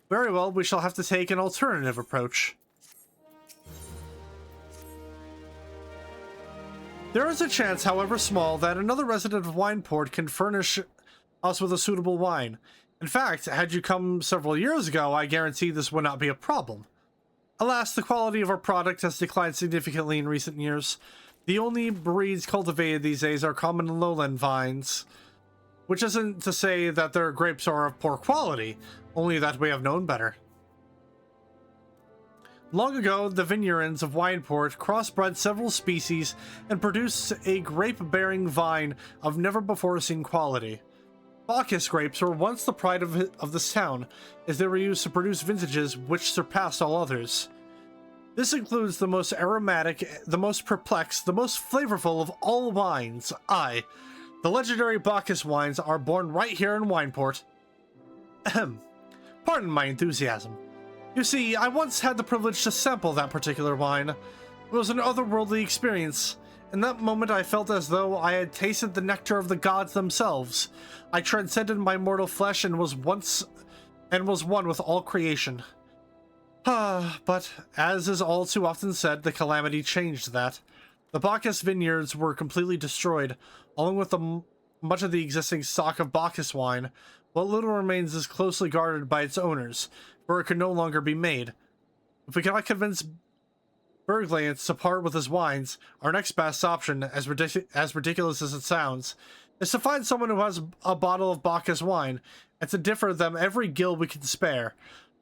Very well, we shall have to take an alternative approach. There is a chance, however small, that another resident of Wineport can furnish us with a suitable wine. In fact, had you come several years ago, I guarantee this would not be a problem. Alas, the quality of our product has declined significantly in recent years. The only breeds cultivated these days are common lowland vines, which isn't to say that their grapes are of poor quality, only that we have known better. Long ago, the vineyards of Wineport crossbred several species and produced a grape-bearing vine of never-before-seen quality. Bacchus grapes were once the pride of this town, as they were used to produce vintages which surpassed all others. This includes the most aromatic, the most perplexed, the most flavorful of all wines. Aye, the legendary Bacchus wines are born right here in Wineport. Ahem. Pardon my enthusiasm. You see, I once had the privilege to sample that particular wine. It was an otherworldly experience. In that moment, I felt as though I had tasted the nectar of the gods themselves. I transcended my mortal flesh and was one with all creation. But, as is all too often said, the calamity changed that. The Bacchus vineyards were completely destroyed, along with much of the existing stock of Bacchus wine. What little remains is closely guarded by its owners, for it could no longer be made. If we cannot convince Berglance to part with his wines, our next best option, as ridiculous as it sounds, is to find someone who has a bottle of Bacchus wine, and to differ them every gill we can spare.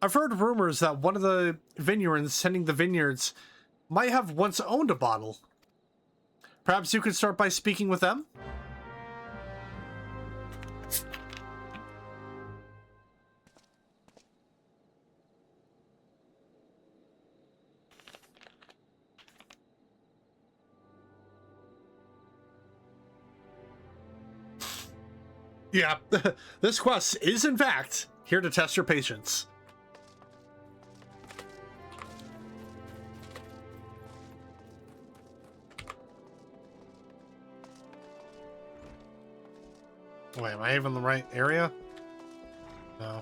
I've heard rumors that one of the vineyards tending the vineyards might have once owned a bottle. Perhaps you could start by speaking with them? Yeah, this quest is in fact here to test your patience. Wait, am I even in the right area? No.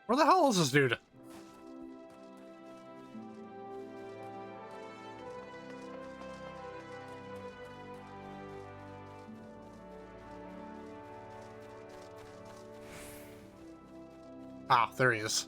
Where the hell is this dude? Ah, there he is.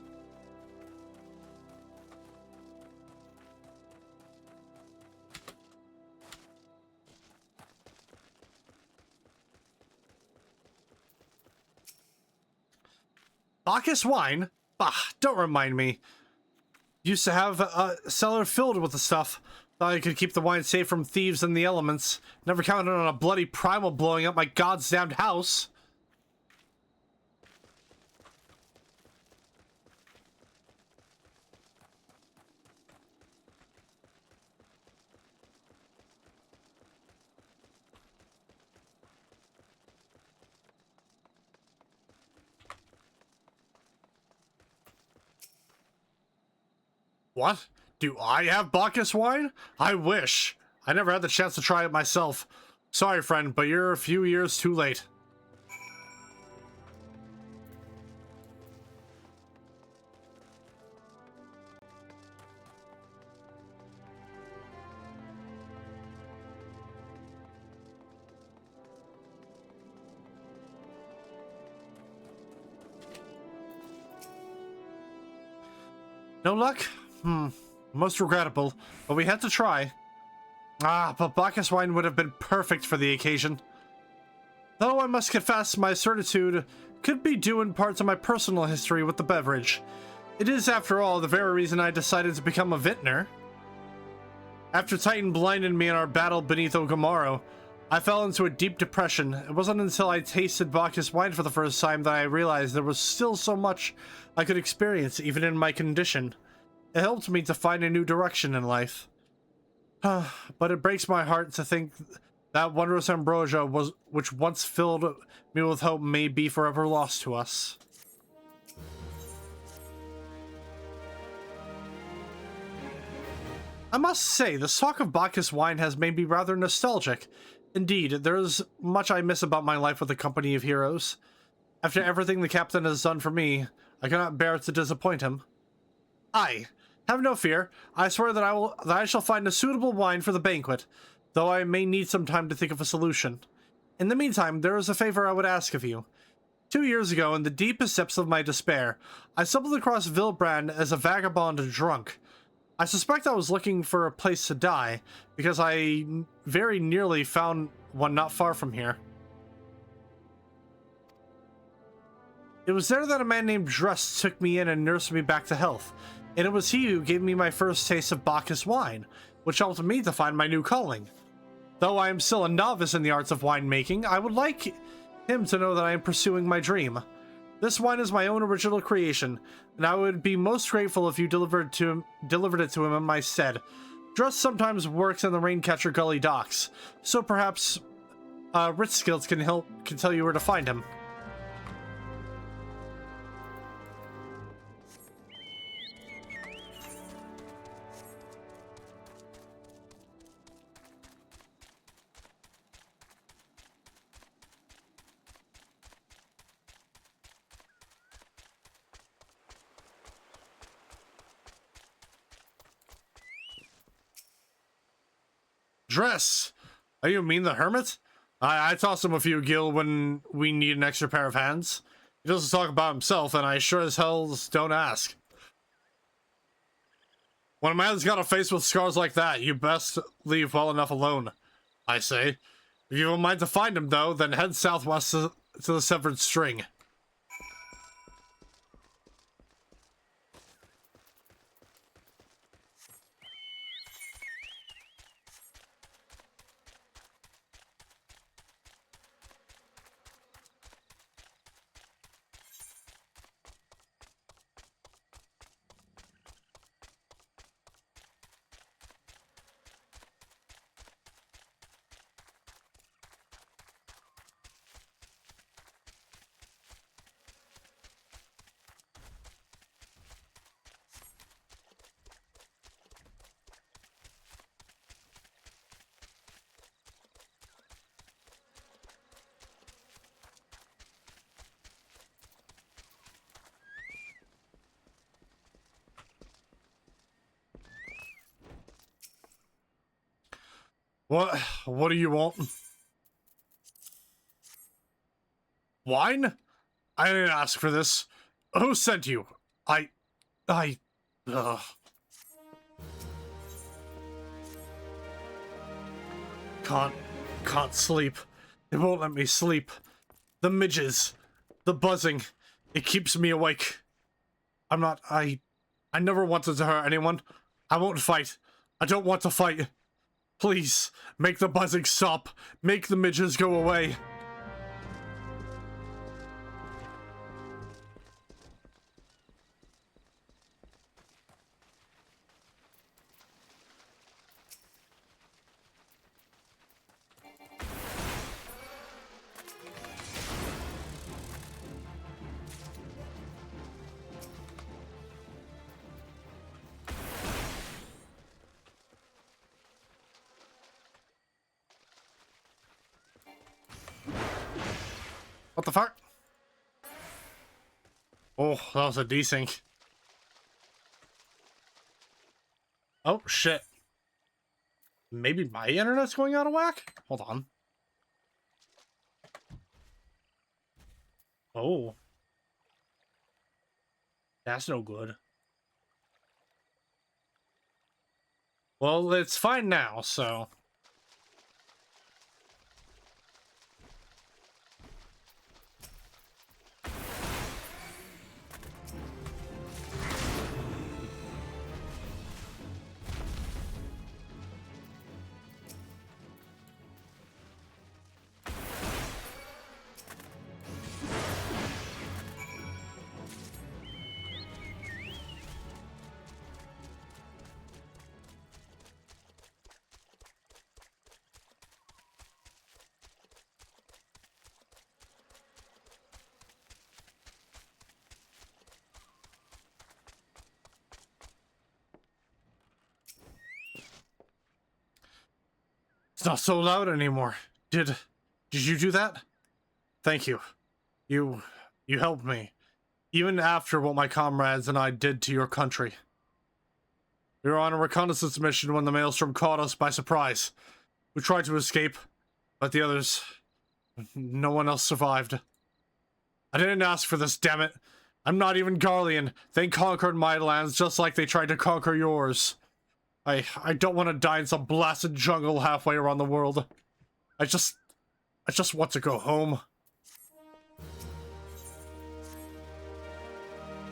Bacchus wine? Bah, don't remind me. Used to have a cellar filled with the stuff. Thought I could keep the wine safe from thieves and the elements. Never counted on a bloody primal blowing up my goddamned house. What? Do I have Bacchus wine? I wish. I never had the chance to try it myself. Sorry, friend, but you're a few years too late. No luck? Most regrettable, but we had to try. But Bacchus wine would have been perfect for the occasion. Though I must confess my certitude could be due in part to my personal history with the beverage. It is, after all, the very reason I decided to become a vintner. After Titan blinded me in our battle beneath Ogamaro, I fell into a deep depression. It wasn't until I tasted Bacchus wine for the first time that I realized there was still so much I could experience, even in my condition. It helped me to find a new direction in life. But it breaks my heart to think That wondrous ambrosia which once filled me with hope may be forever lost to us. I must say, the talk of Bacchus wine has made me rather nostalgic. Indeed, there's much I miss about my life with the company of heroes. After everything the captain has done for me, I cannot bear to disappoint him. Aye, have no fear. I swear that I shall find a suitable wine for the banquet, though I may need some time to think of a solution. In the meantime, there is a favor I would ask of you. 2 years ago, in the deepest depths of my despair, I stumbled across Vilbrand as a vagabond drunk. I suspect I was looking for a place to die, because I very nearly found one not far from here. It was there that a man named Dress took me in and nursed me back to health, and it was he who gave me my first taste of Bacchus wine, which helped me to find my new calling. Though I am still a novice in the arts of winemaking, I would like him to know that I am pursuing my dream. This wine is my own original creation, and I would be most grateful if you delivered it to him in my stead. Dress sometimes works in the Raincatcher Gully docks, so perhaps Ritzskilt can tell you where to find him. Dress! Oh, you mean the hermit? I toss him a few gil when we need an extra pair of hands. He doesn't talk about himself, and I sure as hell don't ask. When a man's got a face with scars like that, you best leave well enough alone, I say. If you have a mind to find him, though, then head southwest to the Severed String. What do you want? Wine? I didn't ask for this. Who sent you? Ugh. Can't sleep. It won't let me sleep. The midges. The buzzing. It keeps me awake. I never wanted to hurt anyone. I won't fight. I don't want to fight. Please, make the buzzing stop. Make the midges go away. What the fuck? Oh, that was a desync. Oh, shit. Maybe my internet's going out of whack? Hold on. Oh. That's no good. Well, it's fine now, so... It's not so loud anymore. Did you do that? Thank you. You helped me. Even after what my comrades and I did to your country. We were on a reconnaissance mission when the Maelstrom caught us by surprise. We tried to escape, but the others... no one else survived. I didn't ask for this, damn it. I'm not even Garlean. They conquered my lands just like they tried to conquer yours. I don't want to die in some blasted jungle halfway around the world. I just want to go home.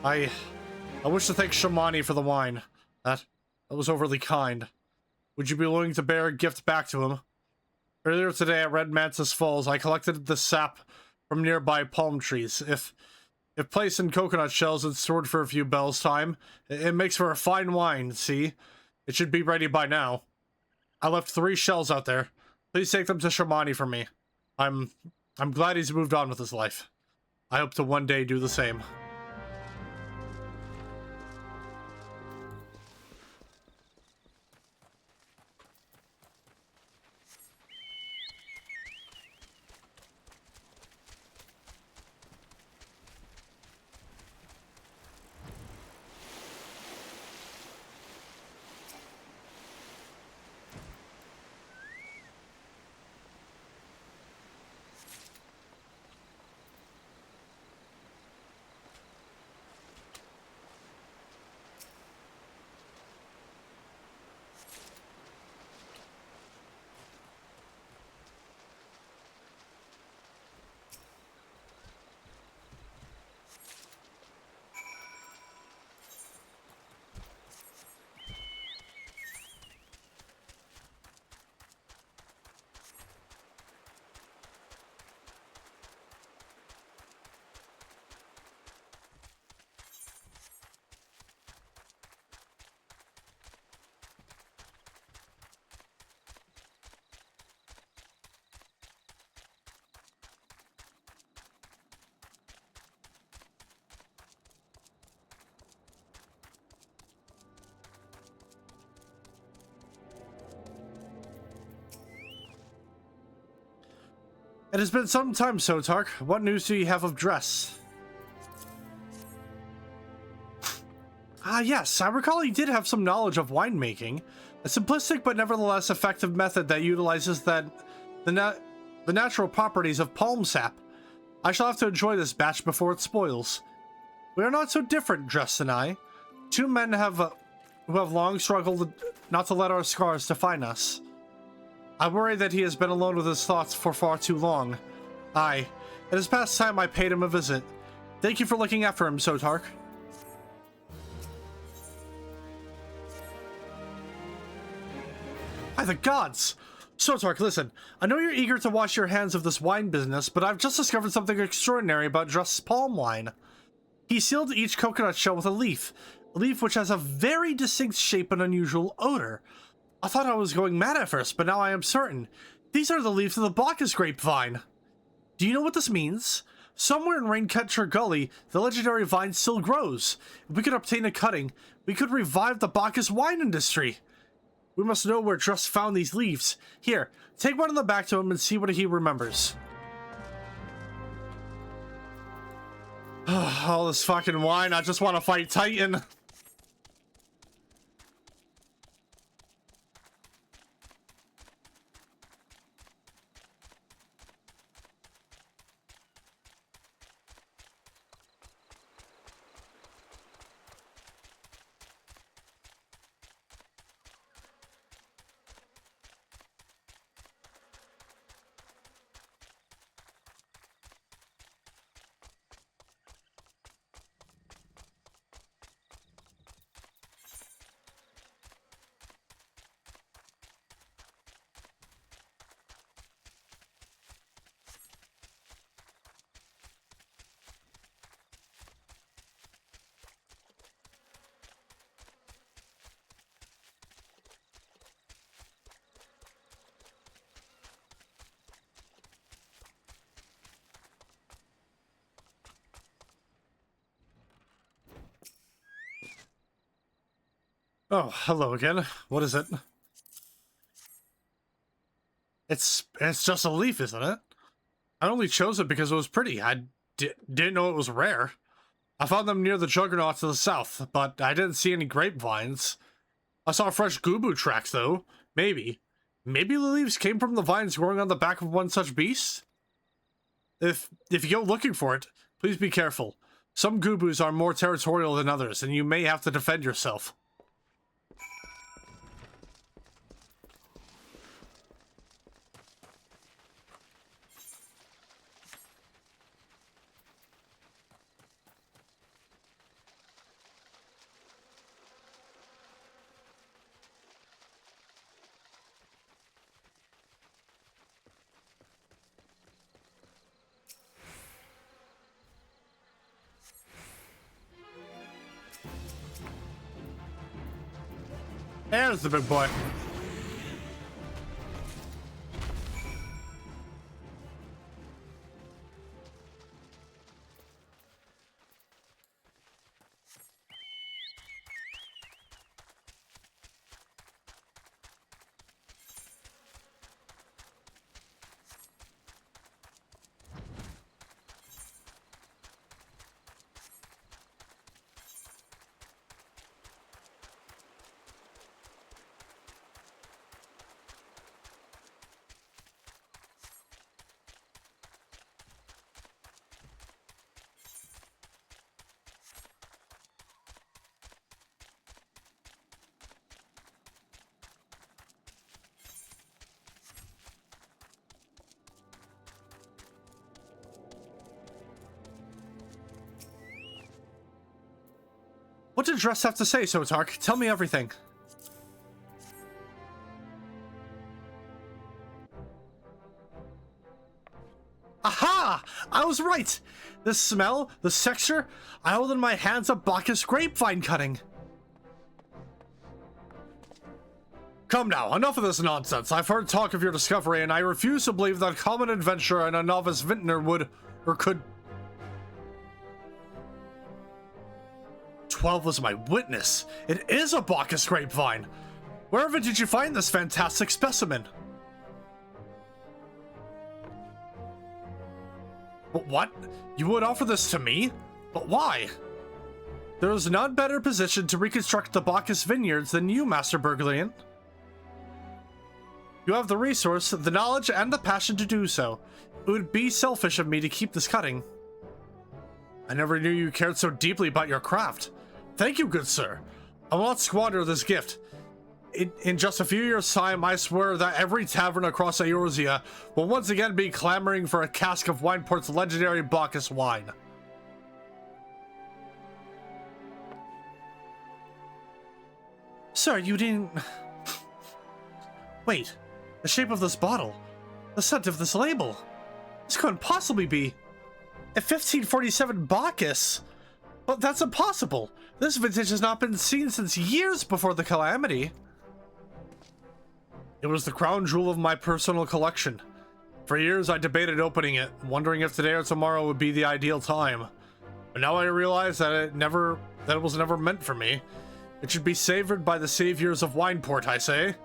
I wish to thank Shamani for the wine. That was overly kind. Would you be willing to bear a gift back to him? Earlier today at Red Mantis Falls, I collected the sap from nearby palm trees. If placed in coconut shells and stored for a few bells' time, it makes for a fine wine, see? It should be ready by now. I left 3 shells out there. Please take them to Shamani for me. I'm glad he's moved on with his life. I hope to one day do the same. It has been some time, Sotark. What news do you have of Dress? Yes, I recall you did have some knowledge of winemaking. A simplistic but nevertheless effective method that utilizes the natural properties of palm sap. I shall have to enjoy this batch before it spoils. We are not so different, Dress and I. 2 men who have long struggled not to let our scars define us. I worry that he has been alone with his thoughts for far too long. Aye, it is past time I paid him a visit. Thank you for looking after him, Sotark. By the gods! Sotark, listen. I know you're eager to wash your hands of this wine business, but I've just discovered something extraordinary about Dress's palm wine. He sealed each coconut shell with a leaf which has a very distinct shape and unusual odor. I thought I was going mad at first, but now I am certain. These are the leaves of the Bacchus grapevine. Do you know what this means? Somewhere in Raincatcher Gully, the legendary vine still grows. If we could obtain a cutting, we could revive the Bacchus wine industry. We must know where Dress found these leaves. Here, take one of them back to him and see what he remembers. All this fucking wine, I just want to fight Titan. Oh, hello again. What is it? It's just a leaf, isn't it? I only chose it because it was pretty. I didn't know it was rare. I found them near the Juggernaut to the south, but I didn't see any grapevines. I saw fresh gubu tracks, though. Maybe the leaves came from the vines growing on the back of one such beast? If you go looking for it, please be careful. Some gubus are more territorial than others, and you may have to defend yourself. There's the big boy. What did Dress have to say, Sotark? Tell me everything. Aha! I was right! The smell, the texture, I hold in my hands a Bacchus grapevine cutting. Come now, enough of this nonsense. I've heard talk of your discovery, and I refuse to believe that a common adventurer and a novice vintner would, or could... 12 was my witness. It is a Bacchus grapevine. Wherever did you find this fantastic specimen? But what? You would offer this to me? But why? There is none better positioned to reconstruct the Bacchus vineyards than you, Master Burglian. You have the resource, the knowledge, and the passion to do so. It would be selfish of me to keep this cutting. I never knew you cared so deeply about your craft. Thank you, good sir. I will not squander this gift. In just a few years' time, I swear that every tavern across Eorzea will once again be clamoring for a cask of Wineport's legendary Bacchus wine. Sir, you didn't... Wait, the shape of this bottle, the scent of this label. This couldn't possibly be a 1547 Bacchus. But that's impossible. This vintage has not been seen since years before the calamity. It was the crown jewel of my personal collection. For years I debated opening it, wondering if today or tomorrow would be the ideal time. But now I realize that it was never meant for me. It should be savored by the saviors of Wineport, I say.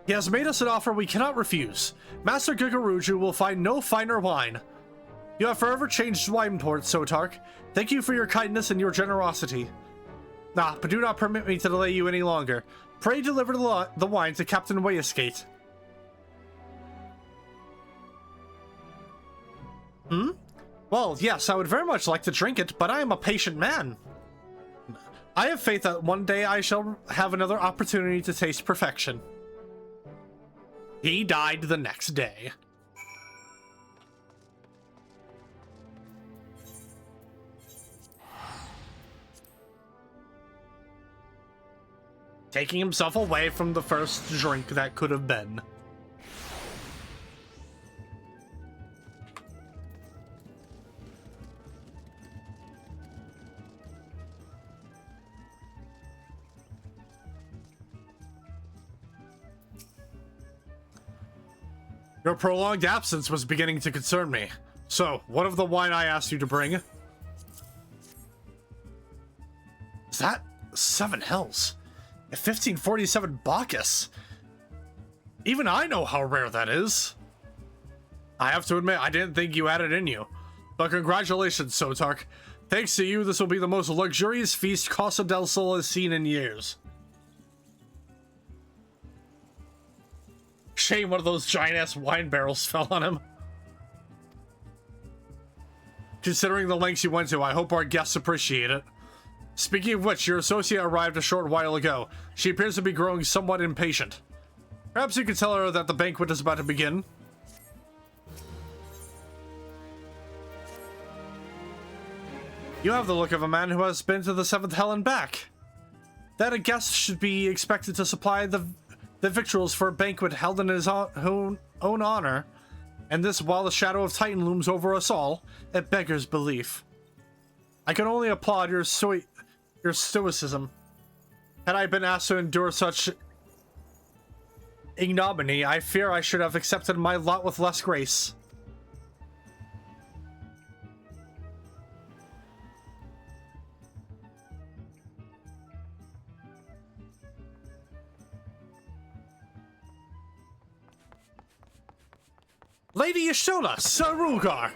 He has made us an offer we cannot refuse. Master Gugaruju will find no finer wine. You have forever changed Wineport, Sotark. Thank you for your kindness and your generosity. But do not permit me to delay you any longer. Pray deliver the wine to Captain Wayescate. Well, yes, I would very much like to drink it, but I am a patient man. I have faith that one day I shall have another opportunity to taste perfection. He died the next day. Taking himself away from the first drink that could have been. Your prolonged absence was beginning to concern me. So, what of the wine I asked you to bring? Is that 7 hells? A 1547 Bacchus? Even I know how rare that is. I have to admit, I didn't think you had it in you. But congratulations, Sotark. Thanks to you, this will be the most luxurious feast Casa del Sol has seen in years. Shame one of those giant-ass wine barrels fell on him. Considering the lengths you went to, I hope our guests appreciate it. Speaking of which, your associate arrived a short while ago. She appears to be growing somewhat impatient. Perhaps you could tell her that the banquet is about to begin. You have the look of a man who has been to the seventh hell and back. That a guest should be expected to supply the victuals for a banquet held in his own honor, and this while the shadow of Titan looms over us all, it beggars belief. I can only applaud your stoicism. Had I been asked to endure such ignominy, I fear I should have accepted my lot with less grace. Lady Y'shtola, Sir Rulgar!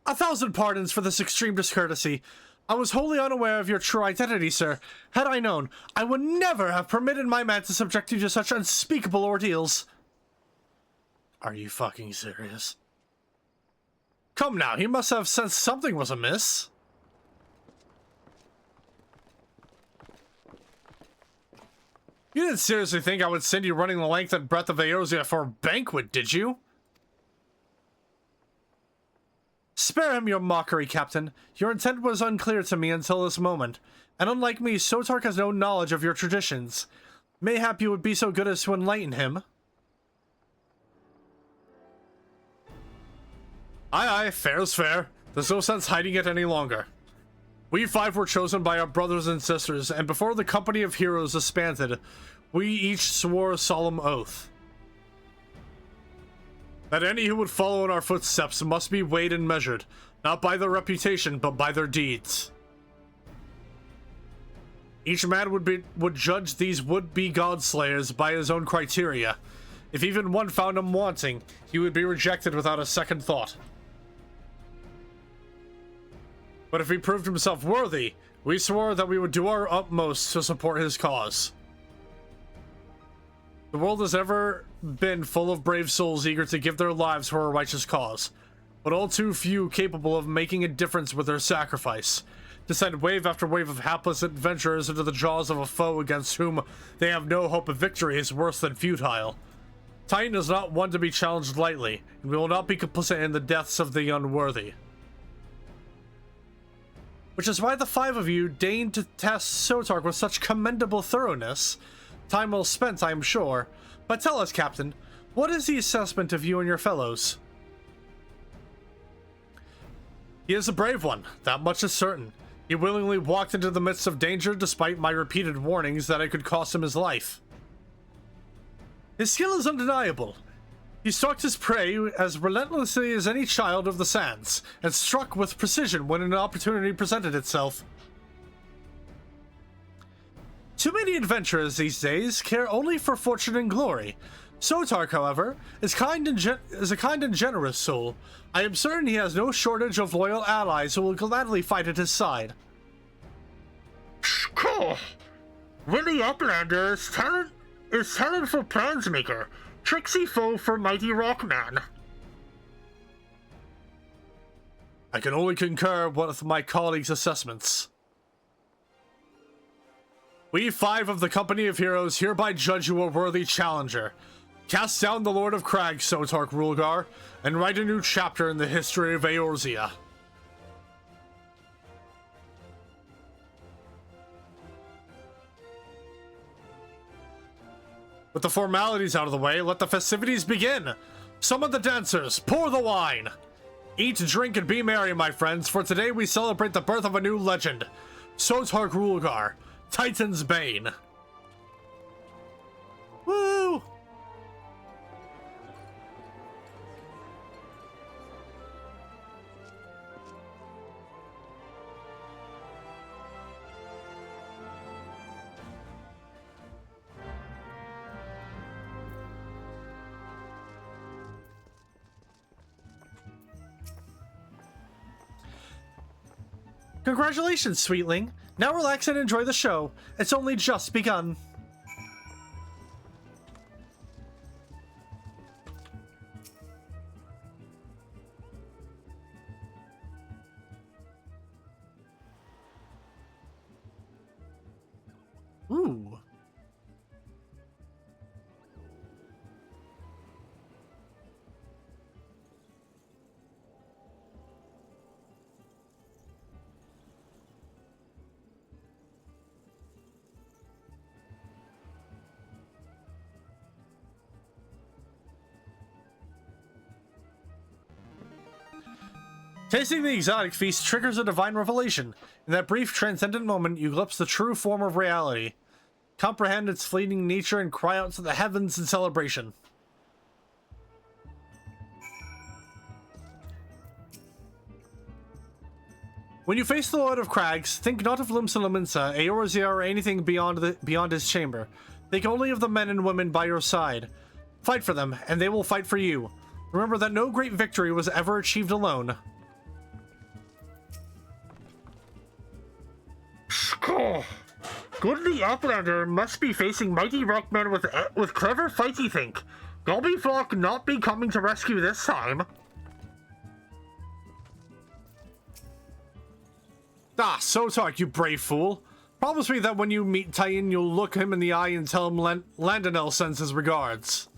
1,000 pardons for this extreme discourtesy. I was wholly unaware of your true identity, sir. Had I known, I would never have permitted my man to subject you to such unspeakable ordeals. Are you fucking serious? Come now, he must have sensed something was amiss. You didn't seriously think I would send you running the length and breadth of Eorzea for a banquet, did you? Spare him your mockery, Captain. Your intent was unclear to me until this moment, and unlike me, Sotark has no knowledge of your traditions. Mayhap you would be so good as to enlighten him. Aye, fair's fair. There's no sense hiding it any longer. We five were chosen by our brothers and sisters, and before the company of heroes disbanded, we each swore a solemn oath that any who would follow in our footsteps must be weighed and measured, not by their reputation, but by their deeds. Each man would judge these would-be godslayers by his own criteria. If even one found him wanting, he would be rejected without a second thought. But if he proved himself worthy, we swore that we would do our utmost to support his cause. The world has ever been full of brave souls eager to give their lives for a righteous cause, but all too few capable of making a difference with their sacrifice, to send wave after wave of hapless adventurers into the jaws of a foe against whom they have no hope of victory is worse than futile. Titan is not one to be challenged lightly, and we will not be complicit in the deaths of the unworthy. Which is why the five of you deigned to test Sotark with such commendable thoroughness. Time well spent, I am sure. But tell us, Captain, what is the assessment of you and your fellows? He is a brave one, that much is certain. He willingly walked into the midst of danger despite my repeated warnings that it could cost him his life. His skill is undeniable. He stalked his prey as relentlessly as any child of the sands, and struck with precision when an opportunity presented itself. Too many adventurers these days care only for fortune and glory. Sotark, however, is a kind and generous soul. I am certain he has no shortage of loyal allies who will gladly fight at his side. Cool. Willie Uplander is talent for plansmaker. Tricksy foe for mighty Rockman. I can only concur with my colleagues' assessments. We five of the Company of Heroes hereby judge you a worthy challenger. Cast down the Lord of Crag, Sotark Rulgar, and write a new chapter in the history of Eorzea. With the formalities out of the way, let the festivities begin! Summon the dancers, pour the wine! Eat, drink, and be merry, my friends, for today we celebrate the birth of a new legend. Sotark Rulgar, Titan's Bane. Woo! Congratulations, sweetling. Now relax and enjoy the show. It's only just begun. Ooh. Tasting the exotic feast triggers a divine revelation. In that brief, transcendent moment, you glimpse the true form of reality. Comprehend its fleeting nature and cry out to the heavens in celebration. When you face the Lord of Crags, think not of Limsa, Eorzea, or anything beyond his chamber. Think only of the men and women by your side. Fight for them, and they will fight for you. Remember that no great victory was ever achieved alone. Goodly Uplander must be facing mighty rockmen with clever fighty think. Gobbyflock not be coming to rescue this time. Ah, so talk, you brave fool. Promise me that when you meet Titan, you'll look him in the eye and tell him Landonel sends his regards.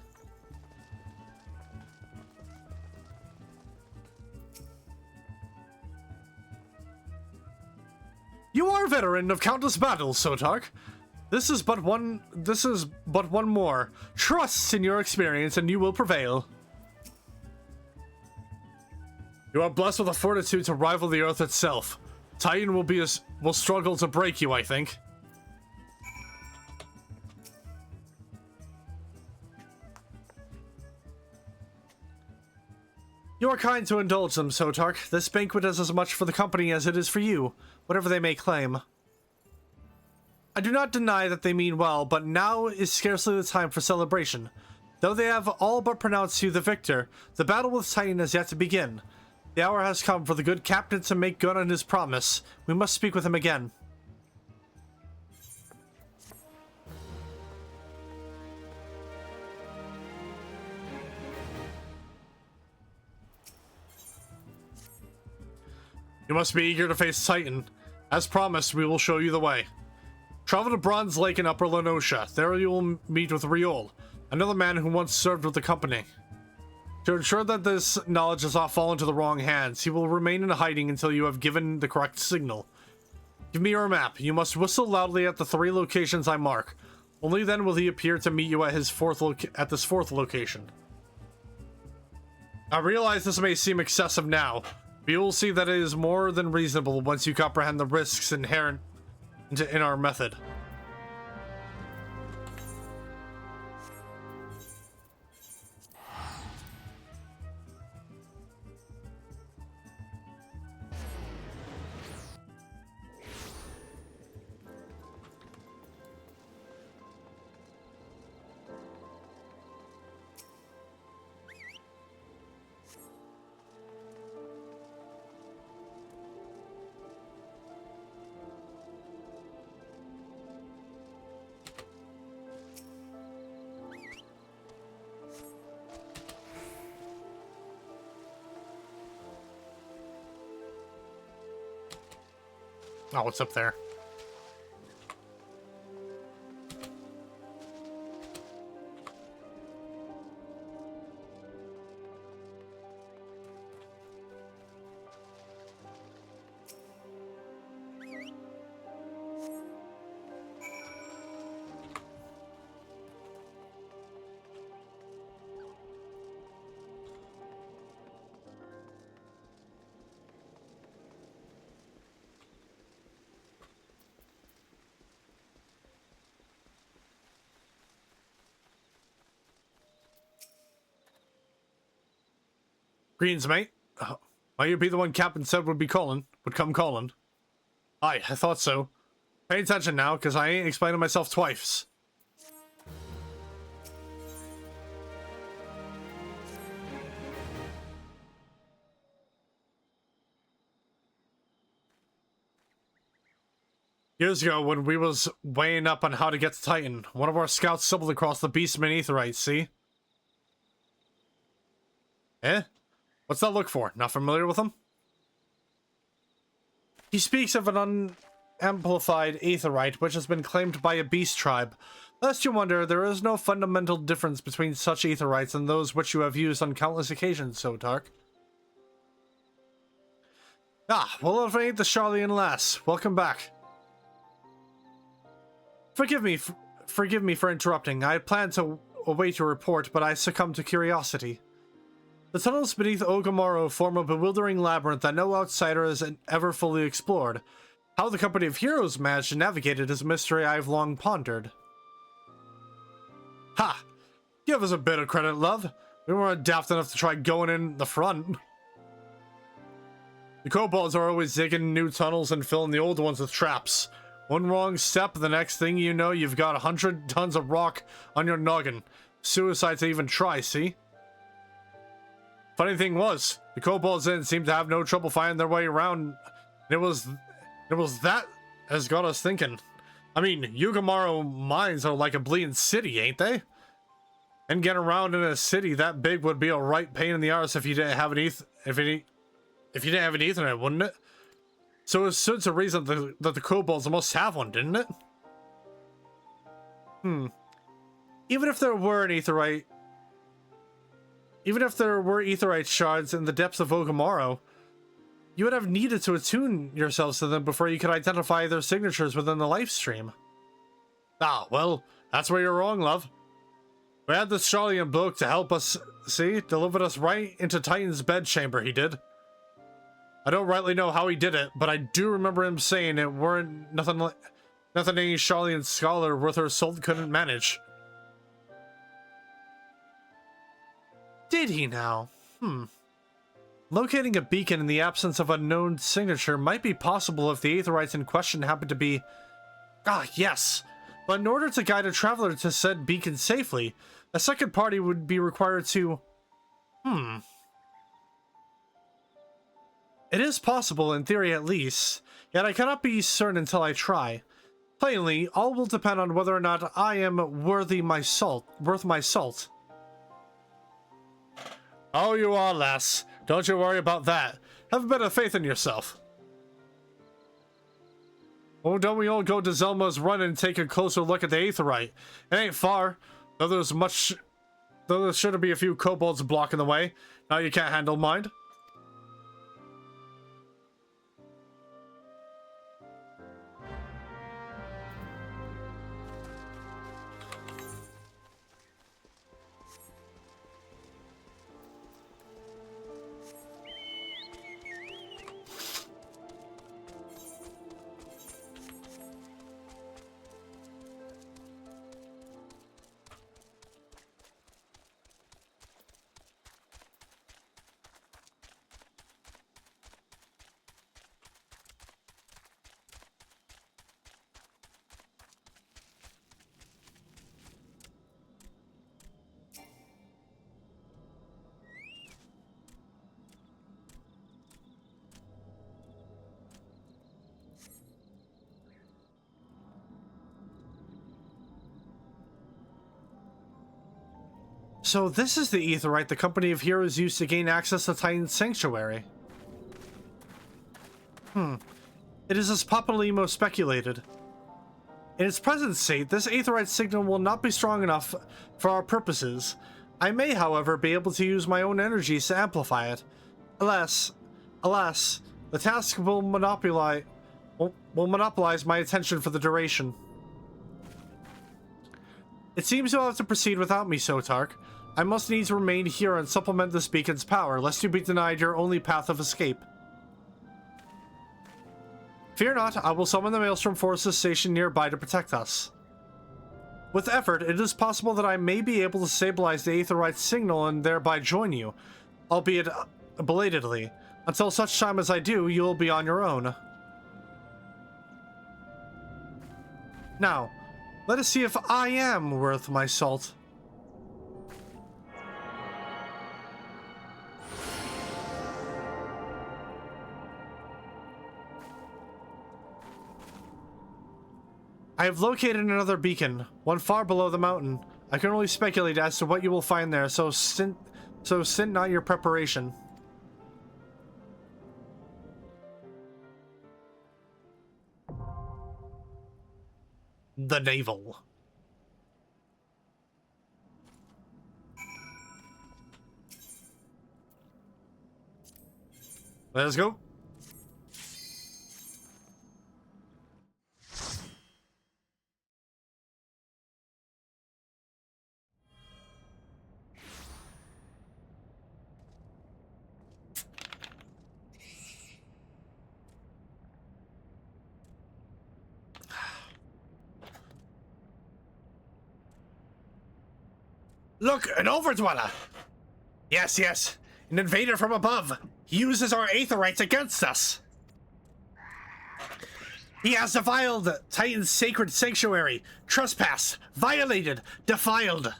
You are a veteran of countless battles, Sotark. This is but one more. Trust in your experience and you will prevail. You are blessed with a fortitude to rival the earth itself. Titan will struggle to break you, I think. You are kind to indulge them, Sotark. This banquet is as much for the company as it is for you, whatever they may claim. I do not deny that they mean well, but now is scarcely the time for celebration. Though they have all but pronounced you the victor, the battle with Titan has yet to begin. The hour has come for the good captain to make good on his promise. We must speak with him again. You must be eager to face Titan. As promised, we will show you the way. Travel to Bronze Lake in Upper Lenosha. There you will meet with Riol, another man who once served with the company. To ensure that this knowledge does not fall into the wrong hands, he will remain in hiding until you have given the correct signal. Give me your map. You must whistle loudly at the 3 locations I mark. Only then will he appear to meet you at this fourth location. I realize this may seem excessive now, but you will see that it is more than reasonable once you comprehend the risks inherent in our method. Oh, what's up there? Greens, mate. Might you be the one Captain said would come calling? Aye, I thought so. Pay attention now, because I ain't explaining myself twice. Years ago, when we was weighing up on how to get to Titan, one of our scouts stumbled across the Beastman Aetherite, see? Eh? What's that look for? Not familiar with him? He speaks of an unamplified Aetherite, which has been claimed by a beast tribe. Lest you wonder, there is no fundamental difference between such Aetherites and those which you have used on countless occasions, Sotark. Ah, well, if it ain't the Charlian lass. Welcome back. Forgive me for interrupting. I had planned to await your report, but I succumbed to curiosity. The tunnels beneath Ogamoro form a bewildering labyrinth that no outsider has ever fully explored. How the Company of Heroes managed to navigate it is a mystery I've long pondered. Ha! Give us a bit of credit, love. We weren't daft enough to try going in the front. The kobolds are always digging new tunnels and filling the old ones with traps. One wrong step, the next thing you know, you've got 100 tons of rock on your noggin. Suicide to even try, see? Funny thing was, the kobolds didn't seem to have no trouble finding their way around. It was that has got us thinking. I mean, Yugamaro mines are like a bleeding city, ain't they? And getting around in a city that big would be a right pain in the arse if you didn't have an Ethernet, wouldn't it? So it stood to reason that the kobolds must have one, didn't it? Even if there were Aetherite shards in the depths of Ogamaro, you would have needed to attune yourselves to them before you could identify their signatures within the life stream. Ah, well, that's where you're wrong, love. We had this Charlian bloke to help us, see? Delivered us right into Titan's bedchamber, he did. I don't rightly know how he did it, but I do remember him saying it weren't nothing any Charlian scholar worth her salt couldn't manage. Did he now? Locating a beacon in the absence of a known signature might be possible if the Aetherites in question happen to be... Ah, yes! But in order to guide a traveler to said beacon safely, a second party would be required to... It is possible, in theory at least, yet I cannot be certain until I try. Plainly, all will depend on whether or not I am worth my salt. Oh, you are, lass. Don't you worry about that. Have a bit of faith in yourself. Oh, don't we all go to Zelma's Run and take a closer look at the Aetherite? It ain't far, though there shouldn't be a few kobolds blocking the way. Now you can't handle mind. So this is the Aetherite the Company of Heroes used to gain access to Titan's Sanctuary. It is as Papalimo speculated. In its present state, this Aetherite signal will not be strong enough for our purposes. I may, however, be able to use my own energies to amplify it. Alas, the task will monopolize my attention for the duration. It seems you'll have to proceed without me, Sotark. I must needs remain here and supplement this beacon's power, lest you be denied your only path of escape. Fear not, I will summon the Maelstrom Forces stationed nearby to protect us. With effort, it is possible that I may be able to stabilize the Aetherite signal and thereby join you, albeit belatedly. Until such time as I do, you will be on your own. Now, let us see if I am worth my salt. I have located another beacon, one far below the mountain. I can only speculate as to what you will find there, so stint not your preparation. The navel. Let's go. Look, an overdweller! Yes, yes, an invader from above. He uses our aetherites against us. He has defiled Titan's sacred sanctuary. Trespass, violated, defiled.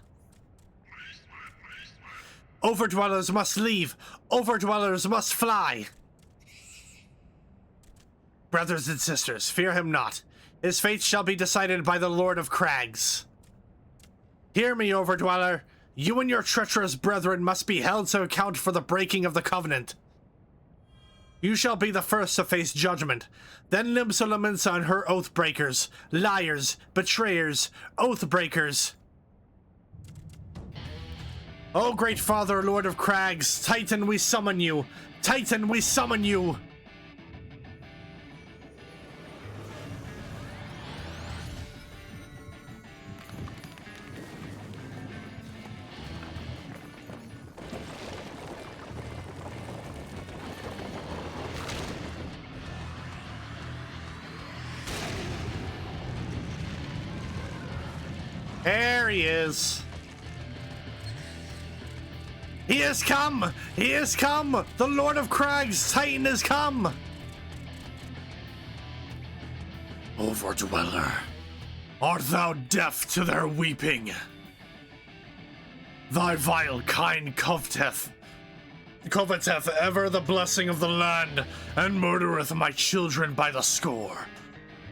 Overdwellers must leave. Overdwellers must fly. Brothers and sisters, fear him not. His fate shall be decided by the Lord of Crags. Hear me, Overdweller. You and your treacherous brethren must be held to account for the breaking of the covenant. You shall be the first to face judgment. Then Limsa and her oathbreakers, liars, betrayers, oathbreakers. O great father, Lord of Crags, Titan, we summon you. Titan, we summon you. There he is. He has come! He has come! The Lord of Crags, Titan has come! Overdweller, art thou deaf to their weeping? Thy vile kind coveteth ever the blessing of the land, and murdereth my children by the score,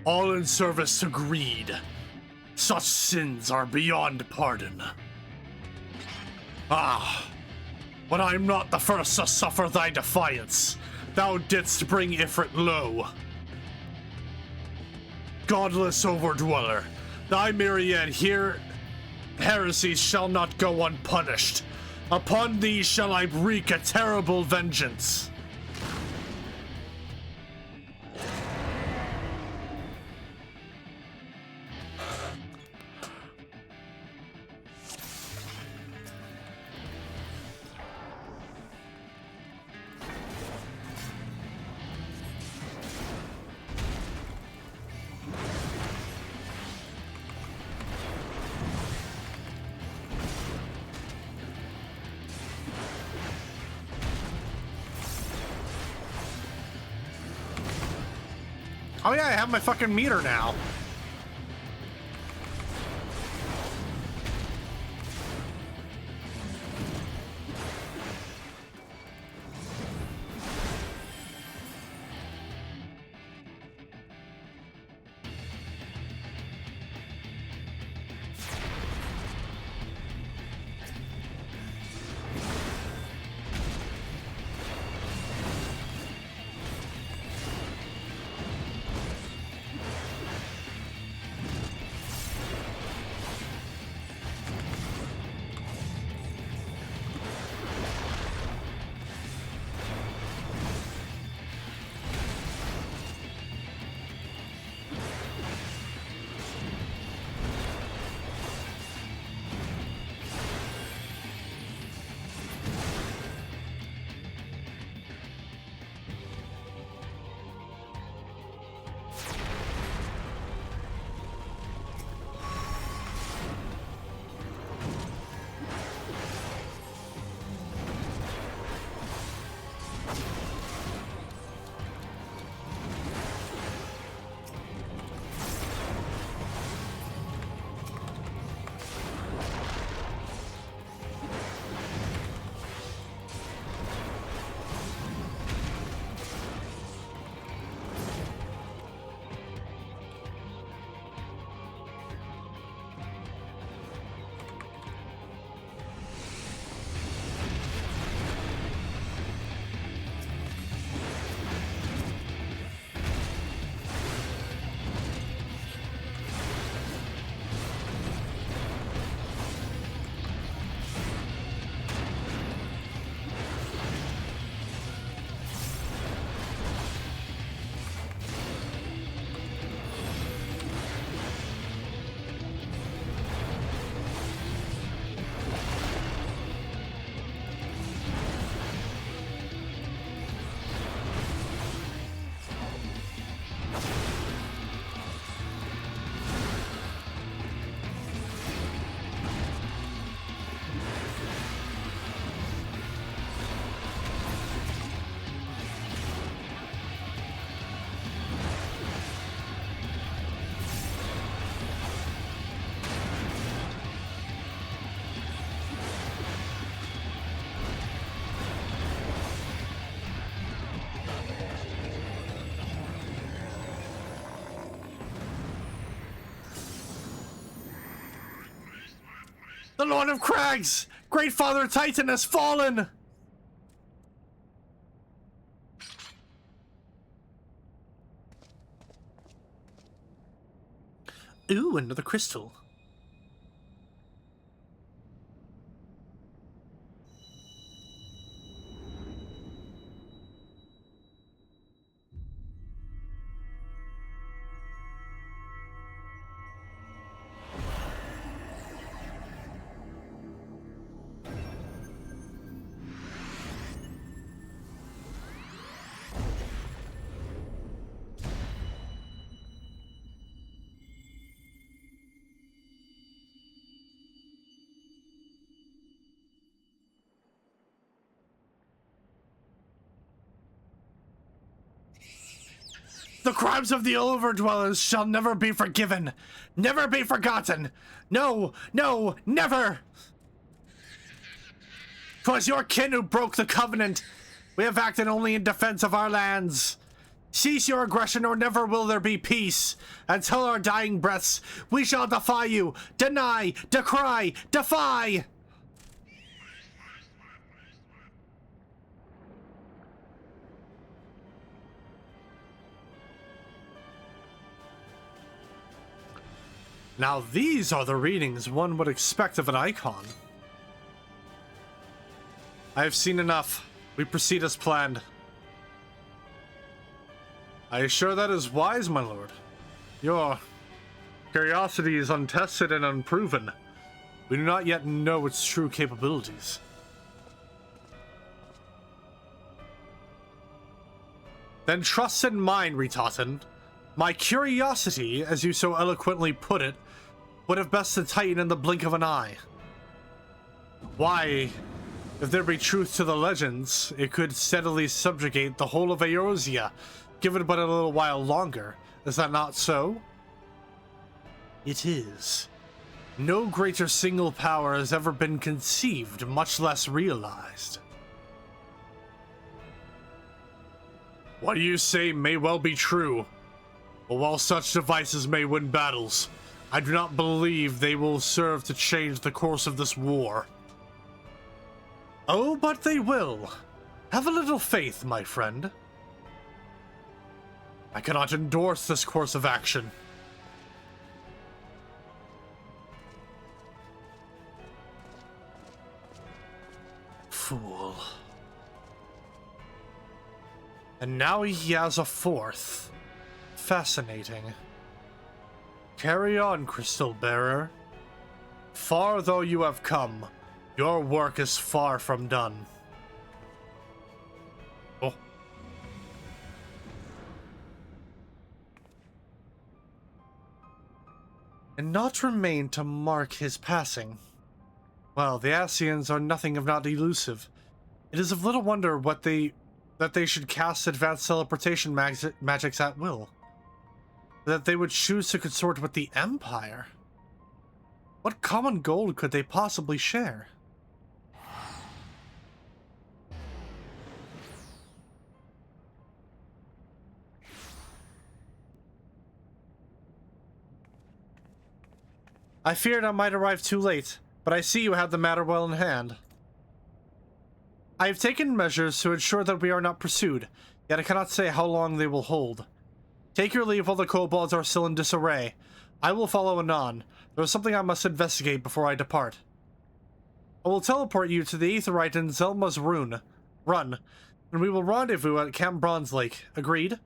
all in service to greed. Such sins are beyond pardon. Ah, but I am not the first to suffer thy defiance. Thou didst bring Ifrit low. Godless Overdweller, thy myriad heresies shall not go unpunished. Upon thee shall I wreak a terrible vengeance. Oh yeah, I have my fucking meter now. The Lord of Crags! Great Father Titan has fallen! Ooh, another crystal. The crimes of the Overdwellers shall never be forgiven, never be forgotten. No, no, never! 'Twas your kin who broke the covenant. We have acted only in defense of our lands. Cease your aggression or never will there be peace. Until our dying breaths, we shall defy you, deny, decry, defy! Now these are the readings one would expect of an icon. I have seen enough. We proceed as planned. I assure that is wise, my lord. Your curiosity is untested and unproven. We do not yet know its true capabilities. Then trust in mine, Ritaten. My curiosity, as you so eloquently put it, would have bested Titan in the blink of an eye. Why, if there be truth to the legends, it could steadily subjugate the whole of Eorzea, give it but a little while longer. Is that not so? It is. No greater single power has ever been conceived, much less realized. What you say may well be true, but while such devices may win battles, I do not believe they will serve to change the course of this war. Oh, but they will. Have a little faith, my friend. I cannot endorse this course of action. Fool. And now he has a fourth. Fascinating. Carry on, Crystal Bearer. Far though you have come, your work is far from done. Oh. And not remain to mark his passing. Well, the Asians are nothing if not elusive. It is of little wonder that they should cast advanced teleportation magics at will. That they would choose to consort with the Empire. What common goal could they possibly share? I feared I might arrive too late, but I see you have the matter well in hand. I have taken measures to ensure that we are not pursued, yet I cannot say how long they will hold. Take your leave while the kobolds are still in disarray. I will follow anon. There is something I must investigate before I depart. I will teleport you to the Aetheryte in Zelma's Run, and we will rendezvous at Camp Bronze Lake. Agreed?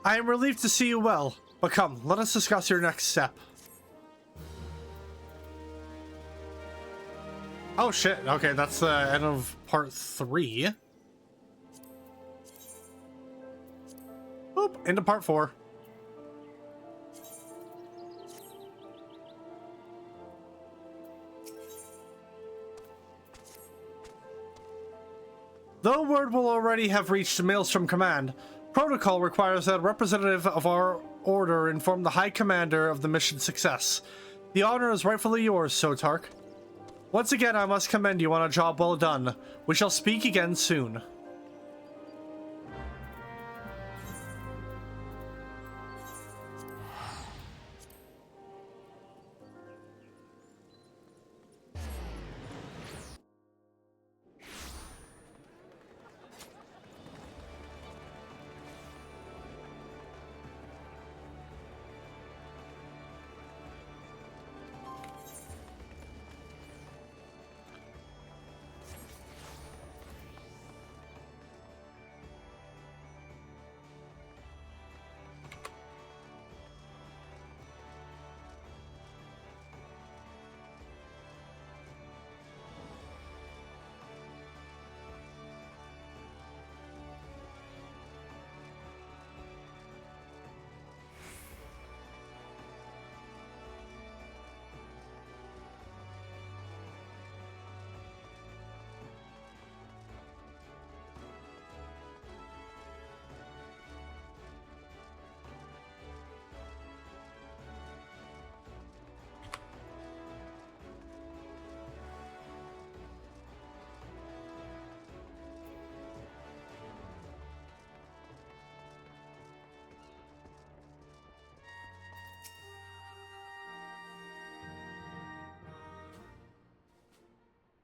I am relieved to see you well, but come, let us discuss your next step. Oh shit, okay, that's the end of part 3. Boop, into part 4. Though word will already have reached Maelstrom Command, protocol requires that a representative of our order inform the High Commander of the mission's success. The honor is rightfully yours, Sotark. Once again, I must commend you on a job well done. We shall speak again soon.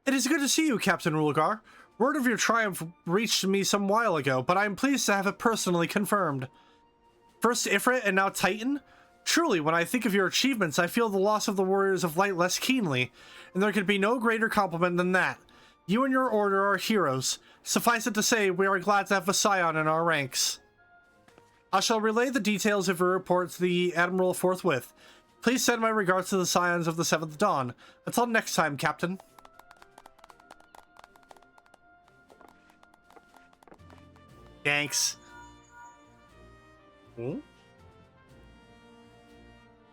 It is good to see you, Captain Rulgar. Word of your triumph reached me some while ago, but I am pleased to have it personally confirmed. First Ifrit and now Titan? Truly, when I think of your achievements, I feel the loss of the Warriors of Light less keenly, and there could be no greater compliment than that. You and your order are heroes. Suffice it to say, we are glad to have a scion in our ranks. I shall relay the details of your report to the Admiral forthwith. Please send my regards to the scions of the 7th Dawn. Until next time, Captain. Thanks.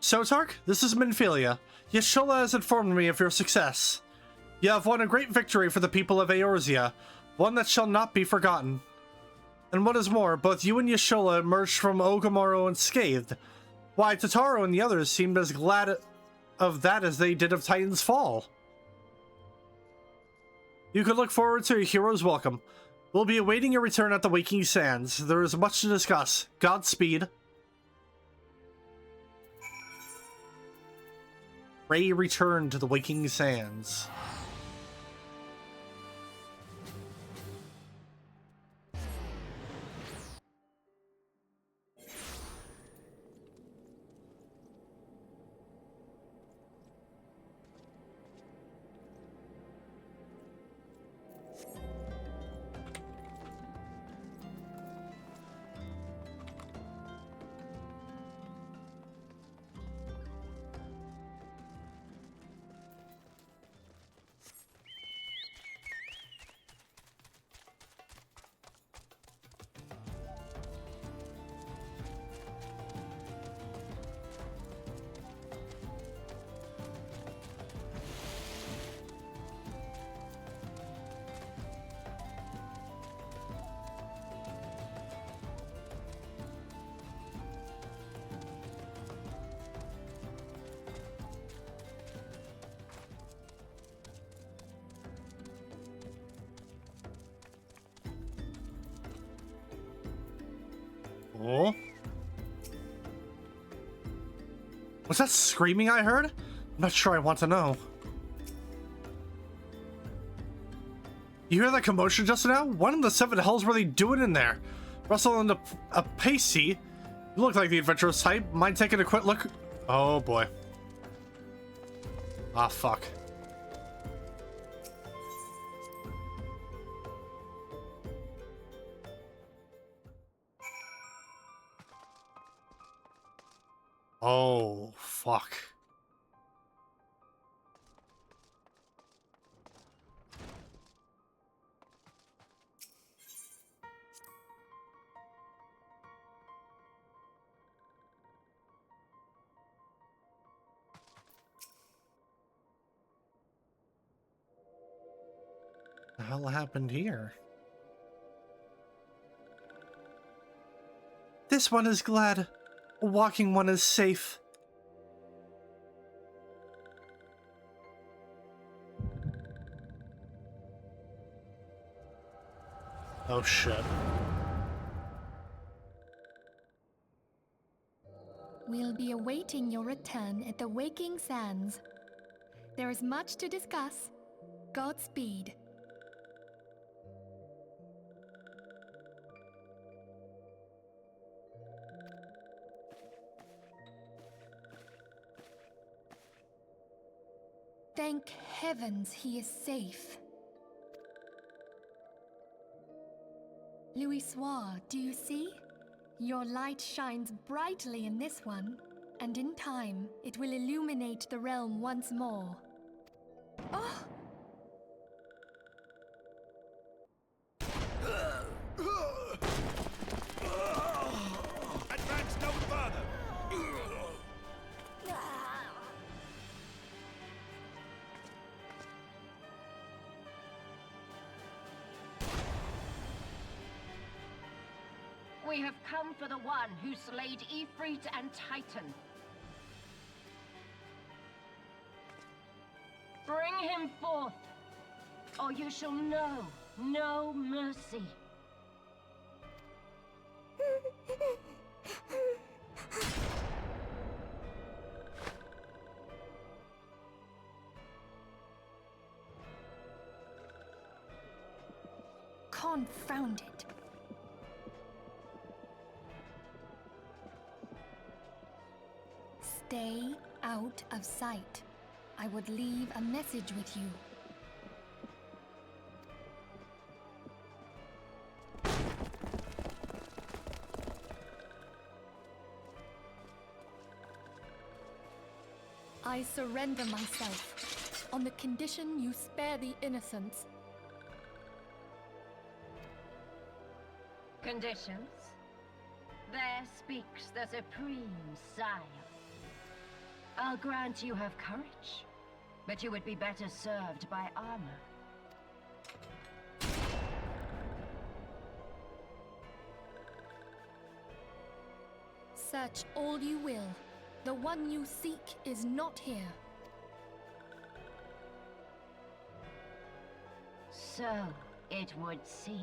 Sotark, this is Minfilia. Yashola has informed me of your success. You have won a great victory for the people of Eorzea, one that shall not be forgotten. And what is more, both you and Yashola emerged from Ogamoro unscathed. Why, Totaro and the others seemed as glad of that as they did of Titan's fall. You could look forward to a hero's welcome. We'll be awaiting your return at the Waking Sands. There is much to discuss. Godspeed. Ray returned to the Waking Sands. Oh. Was that screaming I heard? I'm not sure I want to know. You hear that commotion just now? What in the 7 hells were they doing in there? Russell and a Pacey? You look like the adventurous type. Mind taking a quick look? Oh boy. Ah, fuck. Oh, fuck. hell happened here? This one is glad. Walking one is safe. Oh shit. We'll be awaiting your return at the Waking Sands. There is much to discuss. Godspeed. Thank heavens he is safe. Louisoire, do you see? Your light shines brightly in this one, and in time, it will illuminate the realm once more. Oh! Advance no further! We have come for the one who slayed Ifrit and Titan. Bring him forth, or you shall know no mercy. Confound it. Stay out of sight. I would leave a message with you. I surrender myself, on the condition you spare the innocents. Conditions? There speaks the Supreme Sire. I'll grant you have courage, but you would be better served by armor. Search all you will. The one you seek is not here. So it would seem.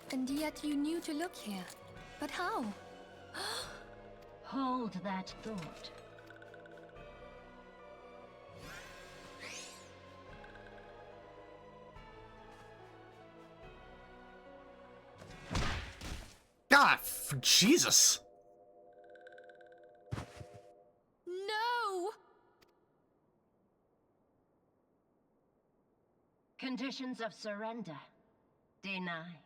And yet you knew to look here. But how? Hold that thought. God, Jesus! No! Conditions of surrender denied.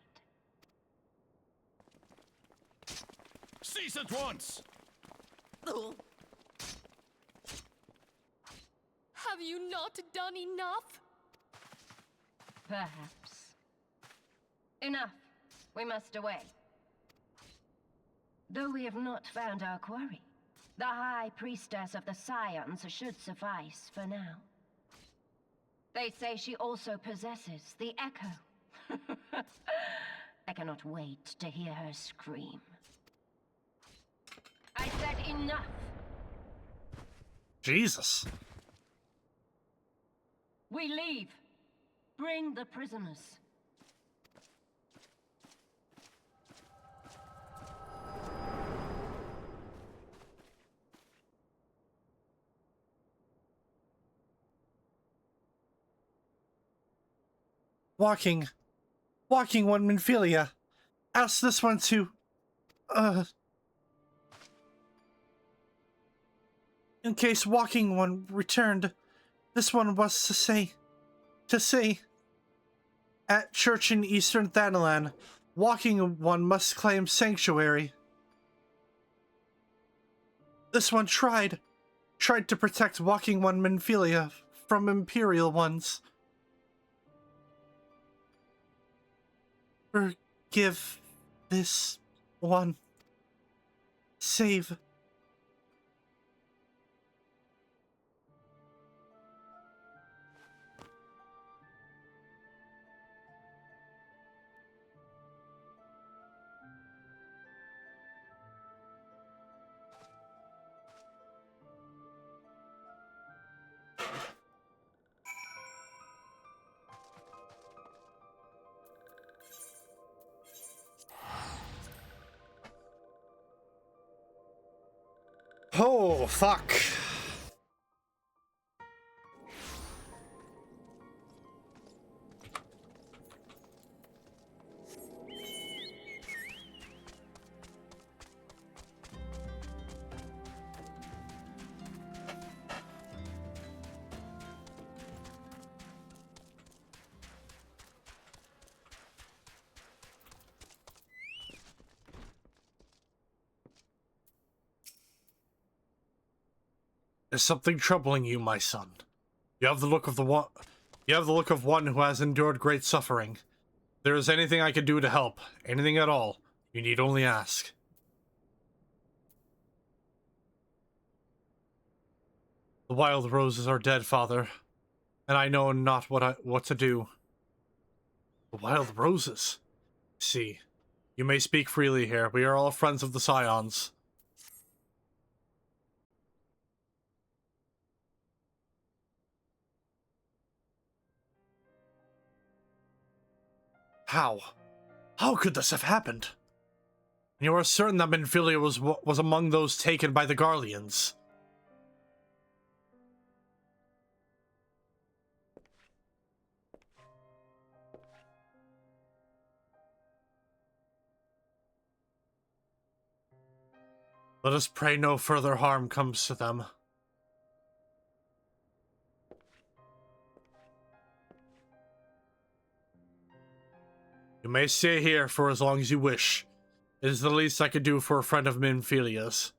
Cease at once! Have you not done enough? Perhaps. Enough. We must away. Though we have not found our quarry, the High Priestess of the Scions should suffice for now. They say she also possesses the Echo. I cannot wait to hear her scream. I said enough! Jesus. We leave. Bring the prisoners. Walking one Minfilia. Ask this one to, in case walking one returned, this one was to say, at church in Eastern Thanalan, walking one must claim sanctuary. This one tried to protect walking one Minfilia from Imperial ones. Forgive this one. Save Oh, fuck. There's something troubling you, my son. You have the look of one who has endured great suffering. If there is anything I can do to help, anything at all, you need only ask. The wild roses are dead, father, and I know not what to do. The wild roses? See, you may speak freely here. We are all friends of the Scions. How? How could this have happened? You are certain that Minfilia was among those taken by the Garleans? Let us pray no further harm comes to them. You may stay here for as long as you wish. It is the least I could do for a friend of Minfilia's.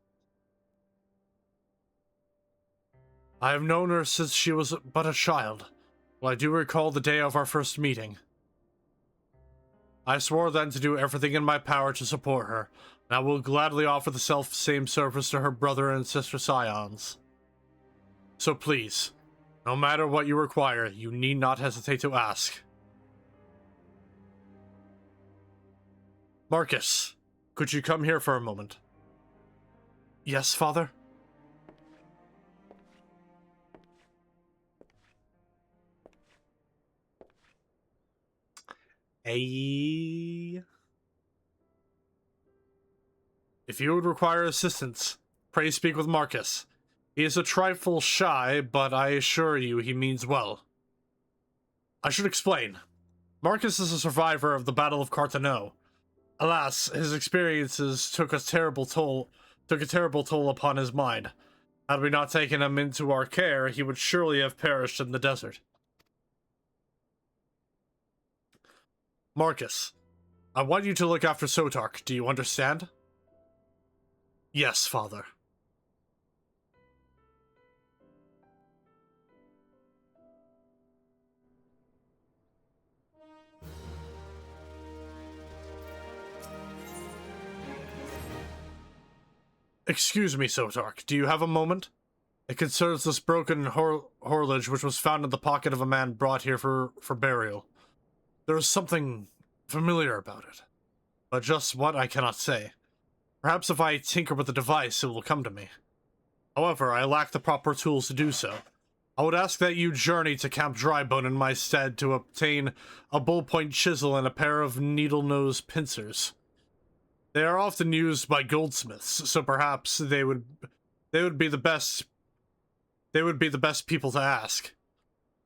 I have known her since she was but a child. Well, I do recall the day of our first meeting. I swore then to do everything in my power to support her, and I will gladly offer the self-same service to her brother and sister Scions. So please, no matter what you require, you need not hesitate to ask. Marcus, could you come here for a moment? Yes, father? Hey. If you would require assistance, pray speak with Marcus. He is a trifle shy, but I assure you he means well. I should explain. Marcus is a survivor of the Battle of Carteneau. Alas, his experiences took a terrible toll upon his mind. Had we not taken him into our care, he would surely have perished in the desert. Marcus, I want you to look after Sotark. Do you understand? Yes, father. Excuse me, Sotark. Do you have a moment? It concerns this broken horloge which was found in the pocket of a man brought here for burial. There is something familiar about it, but just what I cannot say. Perhaps if I tinker with the device, it will come to me. However, I lack the proper tools to do so. I would ask that you journey to Camp Drybone in my stead to obtain a ballpoint chisel and a pair of needle-nose pincers. They are often used by goldsmiths, so perhaps they would be the best people to ask.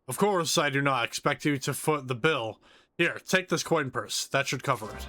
Of course, I do not expect you to foot the bill. Here, take this coin purse. That should cover it.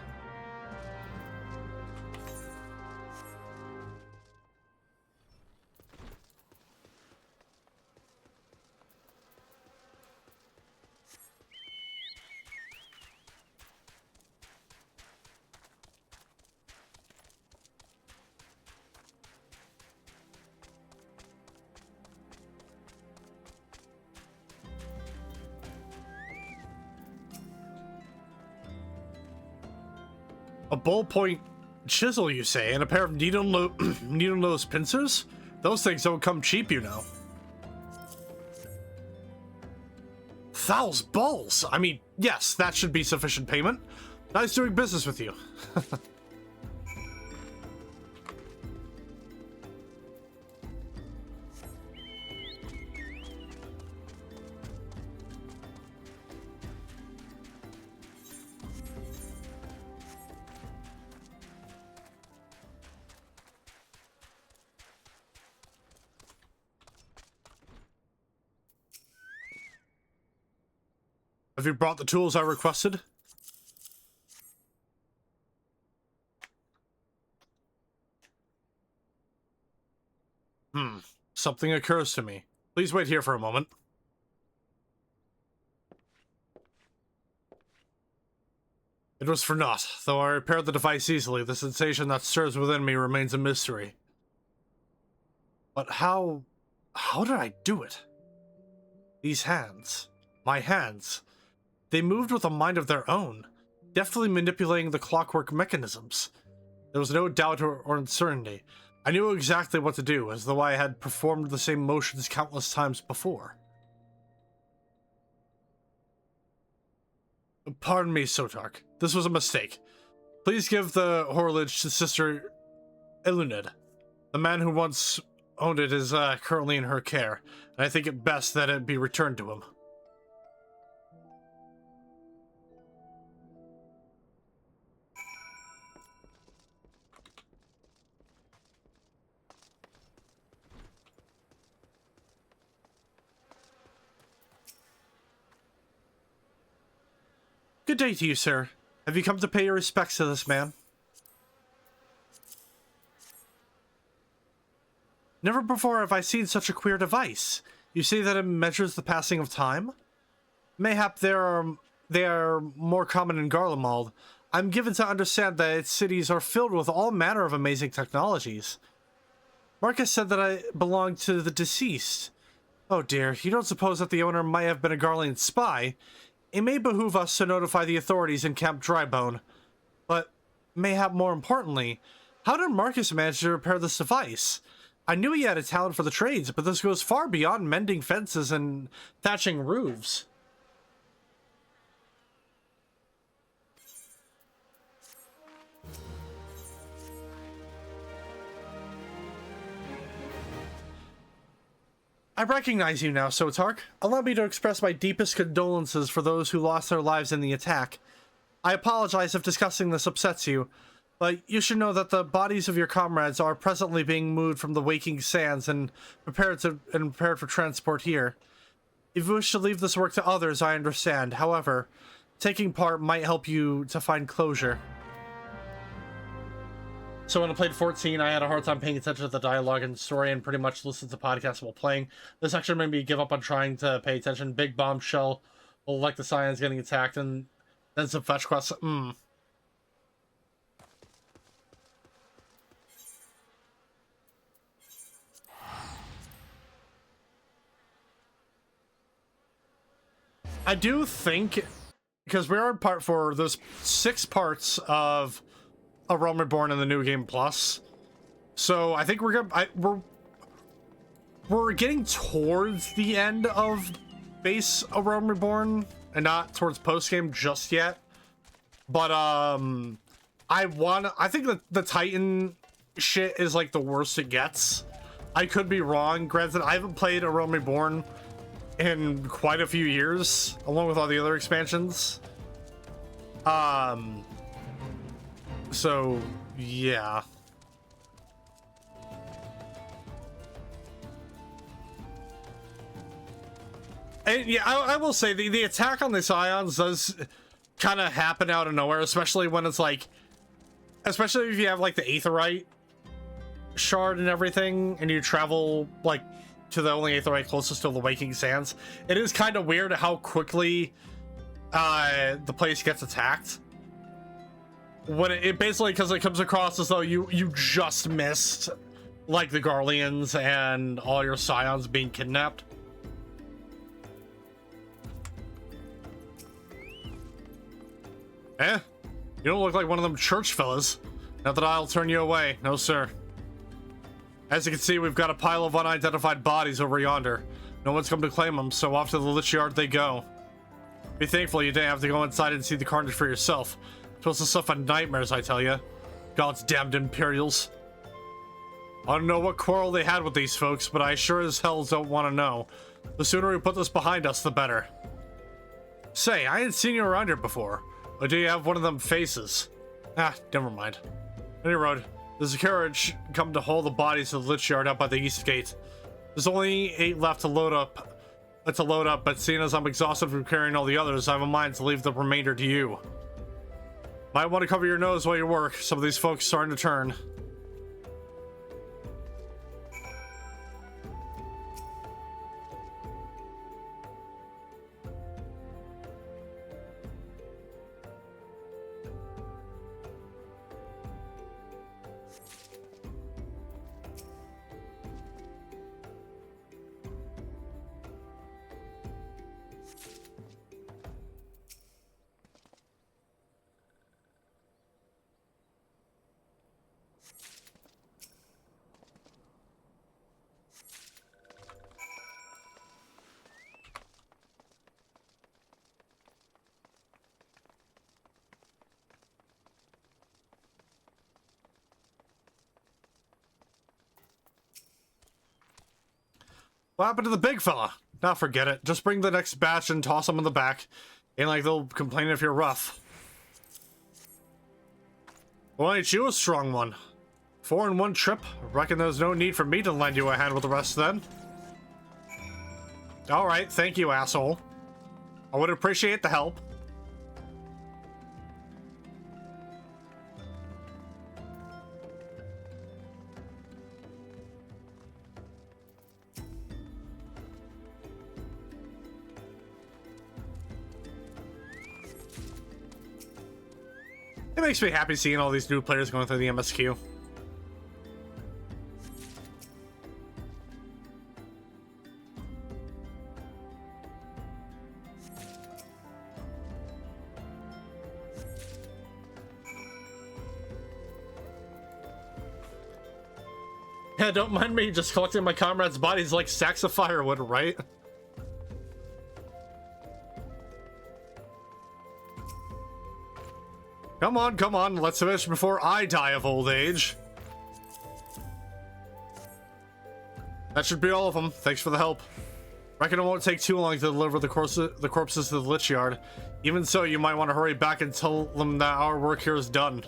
A ballpoint chisel, you say, and a pair of needle-nose pincers? Those things don't come cheap, you know. Thou's balls! I mean, yes, that should be sufficient payment. Nice doing business with you. Have you brought the tools I requested? Something occurs to me. Please wait here for a moment. It was for naught. Though I repaired the device easily, the sensation that stirs within me remains a mystery. But how did I do it? These hands, my hands, they moved with a mind of their own, deftly manipulating the clockwork mechanisms. There was no doubt or uncertainty. I knew exactly what to do, as though I had performed the same motions countless times before. Pardon me, Sotark. This was a mistake. Please give the horologe to Sister Ilunid. The man who once owned it is currently in her care, and I think it best that it be returned to him. Good day to you, sir. Have you come to pay your respects to this man? Never before have I seen such a queer device. You say that it measures the passing of time? Mayhap they are more common in Garlemald. I'm given to understand that its cities are filled with all manner of amazing technologies. Marcus said that I belonged to the deceased. Oh dear, you don't suppose that the owner might have been a Garlean spy? It may behoove us to notify the authorities in Camp Drybone. But, mayhap more importantly, how did Marcus manage to repair this device? I knew he had a talent for the trades, but this goes far beyond mending fences and thatching roofs. I recognize you now, Sotark. Allow me to express my deepest condolences for those who lost their lives in the attack. I apologize if discussing this upsets you, but you should know that the bodies of your comrades are presently being moved from the Waking Sands and prepared for transport here. If you wish to leave this work to others, I understand. However, taking part might help you to find closure. So when I played 14, I had a hard time paying attention to the dialogue and story and pretty much listened to podcasts while playing. This actually made me give up on trying to pay attention. Big bombshell, like the Scions getting attacked, and then some fetch quests. I do think, because we're in part 4, there's 6 parts of A Realm Reborn in the New Game Plus. So I think we're getting towards the end of base A Realm Reborn and not towards post game just yet. But I think that the Titan shit is like the worst it gets. I could be wrong. Granted, I haven't played A Realm Reborn in quite a few years, along with all the other expansions. So, yeah. And yeah, I will say the attack on the Scions does kind of happen out of nowhere, especially when it's like, especially if you have like the Aetherite shard and everything, and you travel like to the only Aetherite closest to the Waking Sands. It is kind of weird how quickly the place gets attacked. When it basically, because it comes across as though you just missed like the Garleans and all your Scions being kidnapped. Eh? You don't look like one of them church fellas. Not that I'll turn you away. No, sir. As you can see, we've got a pile of unidentified bodies over yonder. No one's come to claim them, so off to the Lich Yard they go. Be thankful you didn't have to go inside and see the carnage for yourself. Supposed to suffer nightmares, I tell ya. God's damned Imperials. I don't know what quarrel they had with these folks, but I sure as hell don't want to know. The sooner we put this behind us, the better. Say, I ain't seen you around here before. Or do you have one of them faces? Ah, never mind. Any road. There's a carriage come to haul the bodies to the Lich Yard up by the east gate. There's only 8 left to load up to load up, but seeing as I'm exhausted from carrying all the others, I have a mind to leave the remainder to you. Might want to cover your nose while you work. Some of these folks starting to turn. What happened to the big fella? Now forget it. Just bring the next batch and toss them in the back. Ain't like they'll complain if you're rough. Well, ain't you a strong one? 4 in one trip? Reckon there's no need for me to lend you a hand with the rest then. Alright, thank you, asshole. I would appreciate the help. It makes me happy seeing all these new players going through the MSQ. Yeah, don't mind me just collecting my comrades' bodies like sacks of firewood, right? Come on, let's finish before I die of old age. That should be all of them. Thanks for the help. Reckon it won't take too long to deliver the corpses to the Lich Yard. Even so, you might want to hurry back and tell them that our work here is done.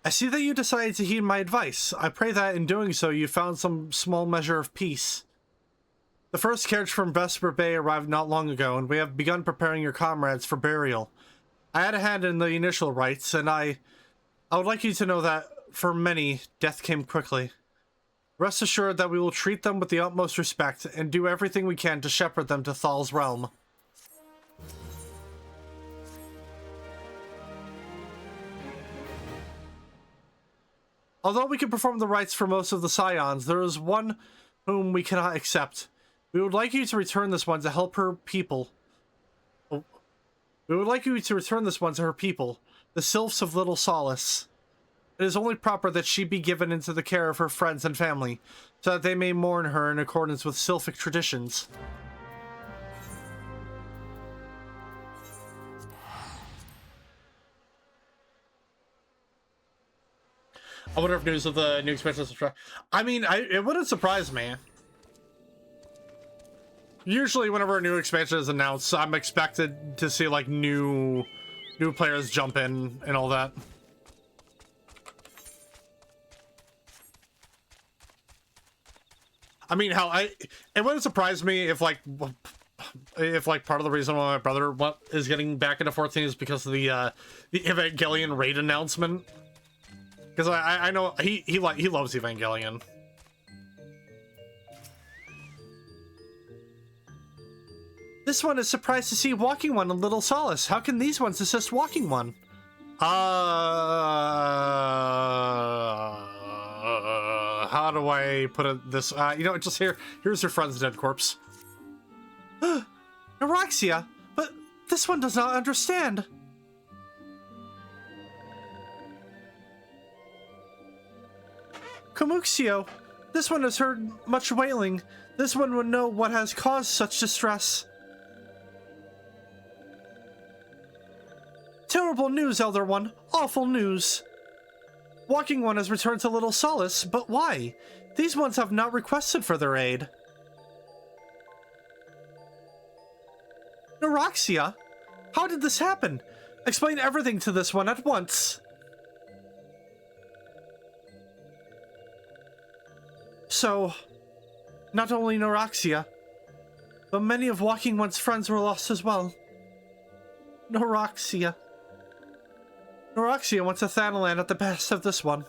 I see that you decided to heed my advice. I pray that in doing so you found some small measure of peace. The first carriage from Vesper Bay arrived not long ago, and we have begun preparing your comrades for burial. I had a hand in the initial rites, and I would like you to know that, for many, death came quickly. Rest assured that we will treat them with the utmost respect, and do everything we can to shepherd them to Thal's realm. Although we can perform the rites for most of the Scions, there is one whom we cannot accept. We would like you to return this one to help her people. We would like you to return this one to her people, the Sylphs of Little Solace. It is only proper that she be given into the care of her friends and family, so that they may mourn her in accordance with Sylphic traditions. I wonder if news of the new expansion is. I mean, it wouldn't surprise me. Usually, whenever a new expansion is announced, I'm expected to see like new players jump in and all that. I mean, it wouldn't surprise me if like part of the reason why my brother is getting back into 14 is because of the Evangelion raid announcement. Because I know he loves Evangelion. This one is surprised to see Walking One in Little Solace. How can these ones assist Walking One? How do I put it this? You know, just here's your friend's dead corpse. Neuraxia, but this one does not understand. Komuxio, this one has heard much wailing. This one would know what has caused such distress. Terrible news, Elder One. Awful news. Walking One has returned to Little Solace, but why? These ones have not requested for their aid. Neuroxia? How did this happen? Explain everything to this one at once. So, not only Neuroxia, but many of Walking One's friends were lost as well. Neuroxia. Neuroxia went to Thanalan at the best of this one.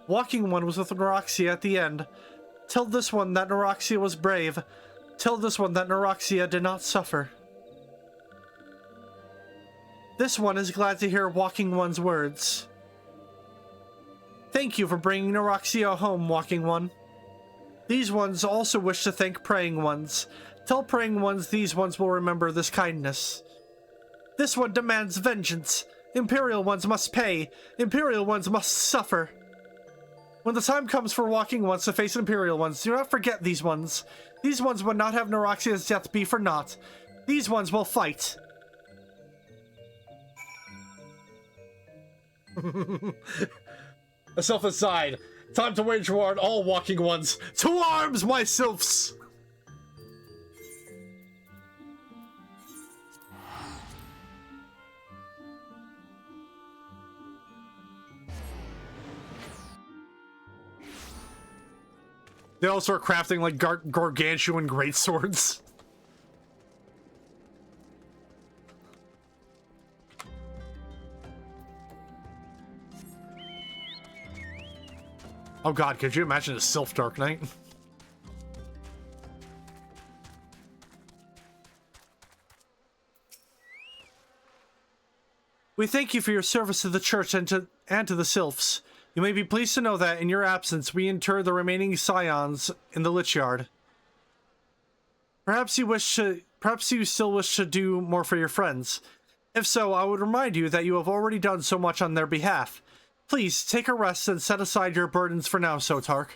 Walking One was with Neuroxia at the end. Tell this one that Neuroxia was brave. Tell this one that Neuroxia did not suffer. This one is glad to hear Walking One's words. Thank you for bringing Neuroxia home, Walking One. These ones also wish to thank Praying Ones. Tell Praying Ones these ones will remember this kindness. This one demands vengeance. Imperial Ones must pay. Imperial Ones must suffer. When the time comes for Walking Ones to face Imperial Ones, do not forget these ones. These ones would not have Neuroxia's death be for naught. These ones will fight. A self aside. Time to wage war on all Walking Ones. To arms, my sylphs! They all start crafting like gargantuan greatswords. Oh god, could you imagine a Sylph Dark Knight? We thank you for your service to the church and to the Sylphs. You may be pleased to know that in your absence we interred the remaining scions in the Lich Yard. Perhaps you still wish to do more for your friends. If so, I would remind you that you have already done so much on their behalf. Please, take a rest and set aside your burdens for now, Sotark.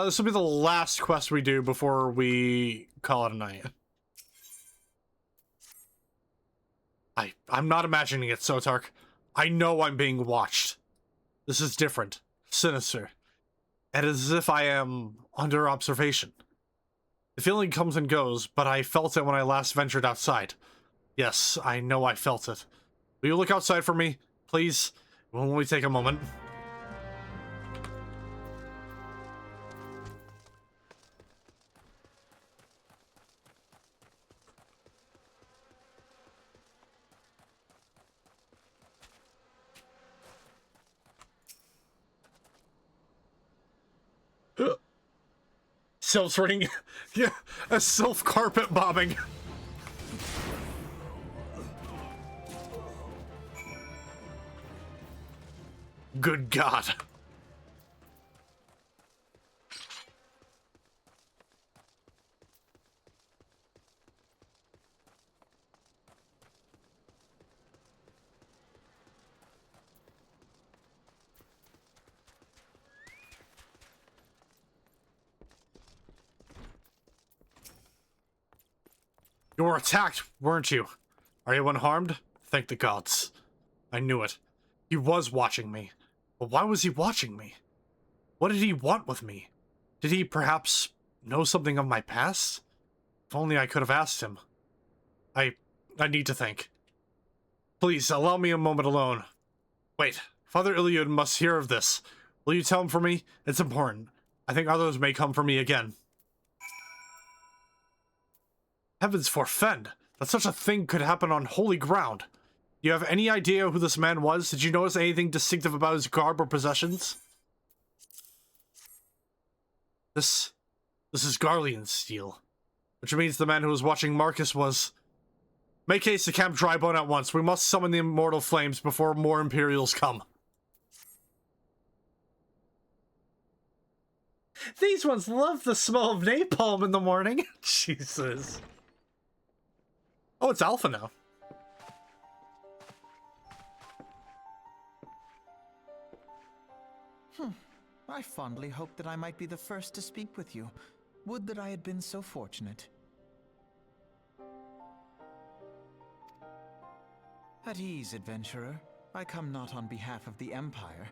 This will be the last quest we do before we call it a night. I'm not imagining it, Sotark. I know I'm being watched. This is different. Sinister. And as if I am under observation. The feeling comes and goes, but I felt it when I last ventured outside. Yes, I know I felt it. Will you look outside for me, please? It will only take a moment. Sylphs running, yeah, a Sylph carpet bombing. Good God. You were attacked, weren't you? Are you unharmed? Thank the gods. I knew it. He was watching me. But why was he watching me? What did he want with me? Did he perhaps know something of my past? If only I could have asked him. I need to think. Please, allow me a moment alone. Wait, Father Iliud must hear of this. Will you tell him for me? It's important. I think others may come for me again. Heavens forfend, that such a thing could happen on holy ground. Do you have any idea who this man was? Did you notice anything distinctive about his garb or possessions? This is Garlean's steel, which means the man who was watching Marcus was... Make haste to Camp Drybone at once. We must summon the immortal flames before more Imperials come. These ones love the smell of napalm in the morning. Jesus. Oh, it's Alpha now. I fondly hoped that I might be the first to speak with you. Would that I had been so fortunate. At ease, adventurer. I come not on behalf of the Empire.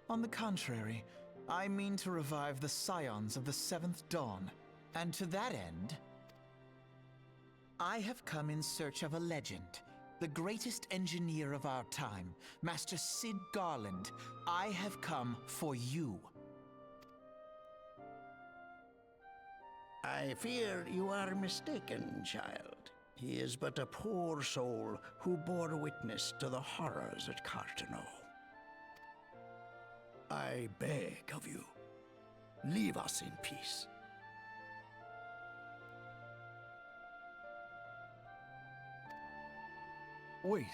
On the contrary, I mean to revive the scions of the Seventh Dawn. And to that end, I have come in search of a legend. The greatest engineer of our time, Master Sid Garland. I have come for you. I fear you are mistaken, child. He is but a poor soul who bore witness to the horrors at Cartano. I beg of you, leave us in peace. Wait,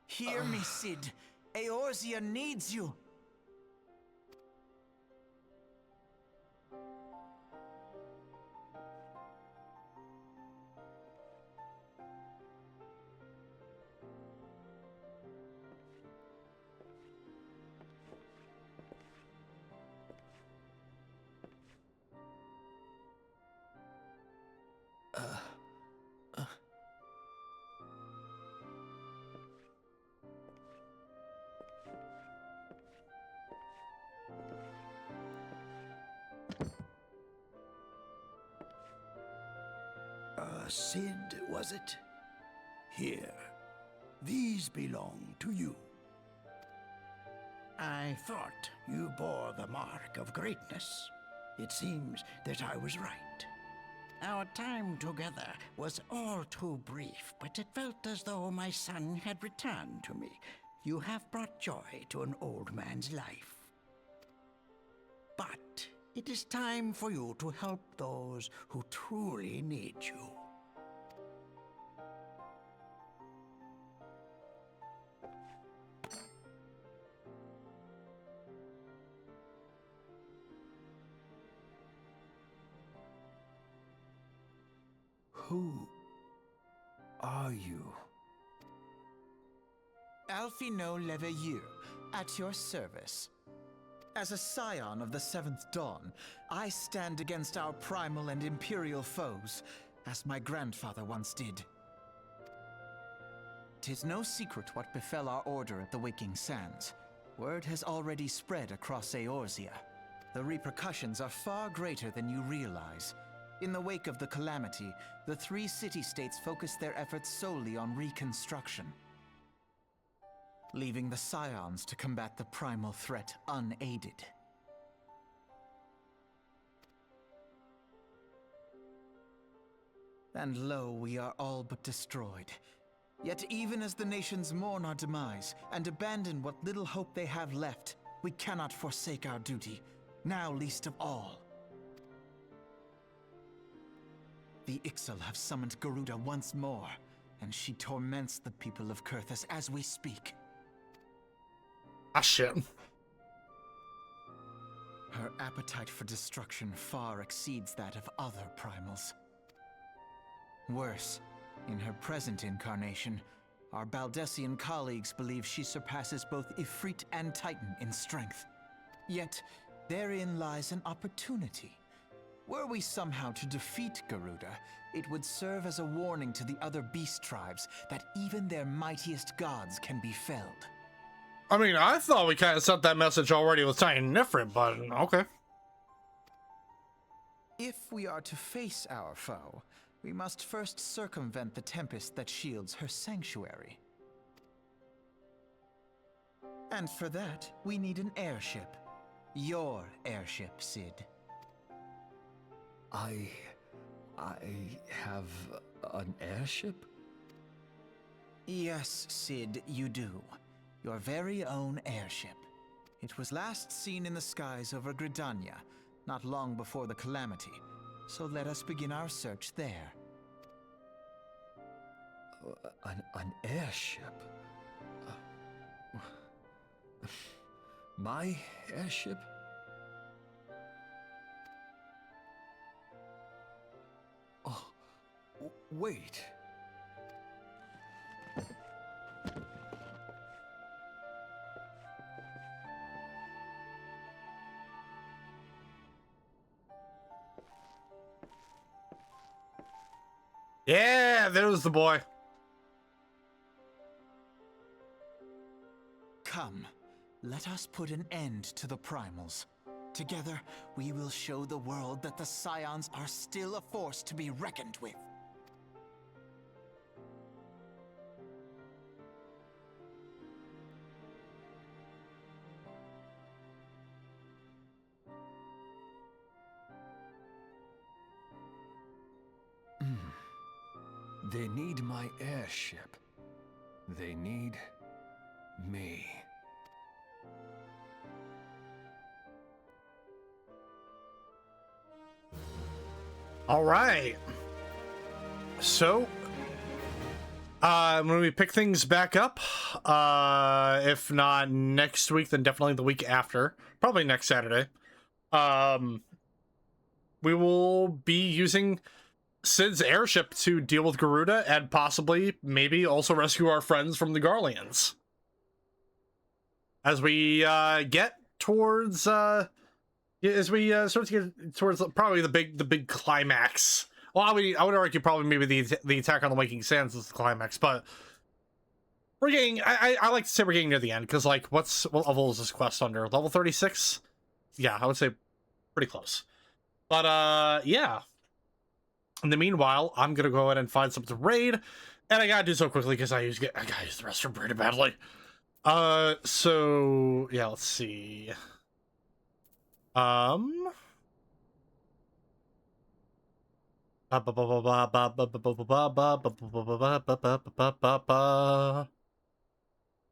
Hear me, Sid. Eorzea needs you. Sid, was it? Here. These belong to you. I thought you bore the mark of greatness. It seems that I was right. Our time together was all too brief, but it felt as though my son had returned to me. You have brought joy to an old man's life. But it is time for you to help those who truly need you. who are you? Alphino Leveilleur, at your service. As a scion of the Seventh Dawn, I stand against our primal and imperial foes, as my grandfather once did. 'Tis no secret what befell our order at the Waking Sands. Word has already spread across Eorzea. The repercussions are far greater than you realize. In the wake of the calamity, the three city-states focused their efforts solely on reconstruction, leaving the Scions to combat the primal threat unaided. And lo, we are all but destroyed. Yet even as the nations mourn our demise and abandon what little hope they have left, we cannot forsake our duty, now least of all. The Ixal have summoned Garuda once more, and she torments the people of Kurthus as we speak. Ah, shit. Her appetite for destruction far exceeds that of other primals. Worse, in her present incarnation, our Baldessian colleagues believe she surpasses both Ifrit and Titan in strength. Yet, therein lies an opportunity. Were we somehow to defeat Garuda, it would serve as a warning to the other beast tribes that even their mightiest gods can be felled. I mean, I thought we kind of sent that message already with Titan Nifrit, but okay. If we are to face our foe, we must first circumvent the tempest that shields her sanctuary. And for that, we need an airship. Your airship, Sid. I have an airship? Yes, Sid, you do. Your very own airship. It was last seen in the skies over Gridania, not long before the calamity. So let us begin our search there. An airship? My airship? Oh, Wait. Yeah, there's the boy. Come, let us put an end to the primals. Together, we will show the world that the Scions are still a force to be reckoned with. They need my airship. They need me. All right. So, when we pick things back up, if not next week, then definitely the week after, probably next Saturday, we will be using Sid's airship to deal with Garuda and possibly, maybe also rescue our friends from the Garleans. As we get towards, start to get towards probably the big climax. Well, I would argue probably maybe the attack on the Waking Sands is the climax, but we're getting, I like to say we're getting near the end, because like, what level is this quest under? Level 36? Yeah, I would say pretty close. But yeah. In the meanwhile, I'm gonna go ahead and find something to raid, and I gotta do so quickly because I gotta use the restroom pretty badly. So yeah, let's see.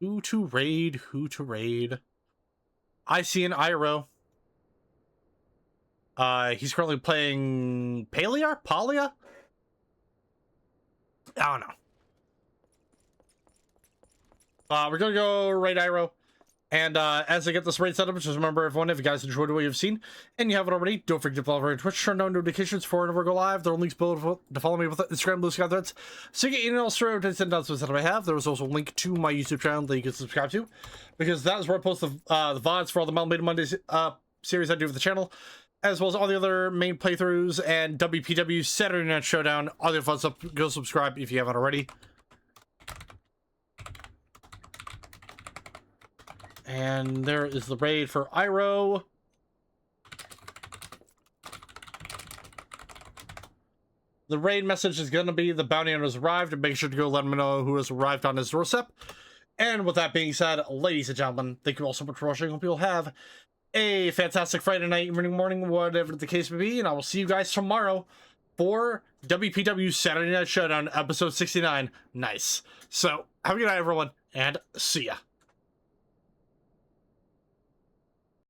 Who to raid? Who to raid? I see an Iroh. He's currently playing Palia? I don't know. We're gonna go raid Iroh. And as I get this raid set up, just remember everyone, if you guys enjoyed what you've seen, and you haven't already, don't forget to follow me on Twitch, turn on notifications for whenever I go live. There are links below to follow me with Instagram, Blue Sky Threads. So you get email straight to send announcements that I have. There was also a link to my YouTube channel that you can subscribe to, because that is where I post the VODs for all the Melon Mondays series I do for the channel, as well as all the other main playthroughs and WPW Saturday Night Showdown, all the fun stuff. Go subscribe if you haven't already. And there is the raid for Iroh. The raid message is going to be the bounty hunter has arrived, and make sure to go let him know who has arrived on his doorstep. And with that being said, ladies and gentlemen, thank you all so much for watching. Hope you'll have a fantastic Friday night, evening, morning, whatever the case may be, and I will see you guys tomorrow for WPW Saturday Night Showdown, episode 69. Nice. So, have a good night, everyone, and see ya.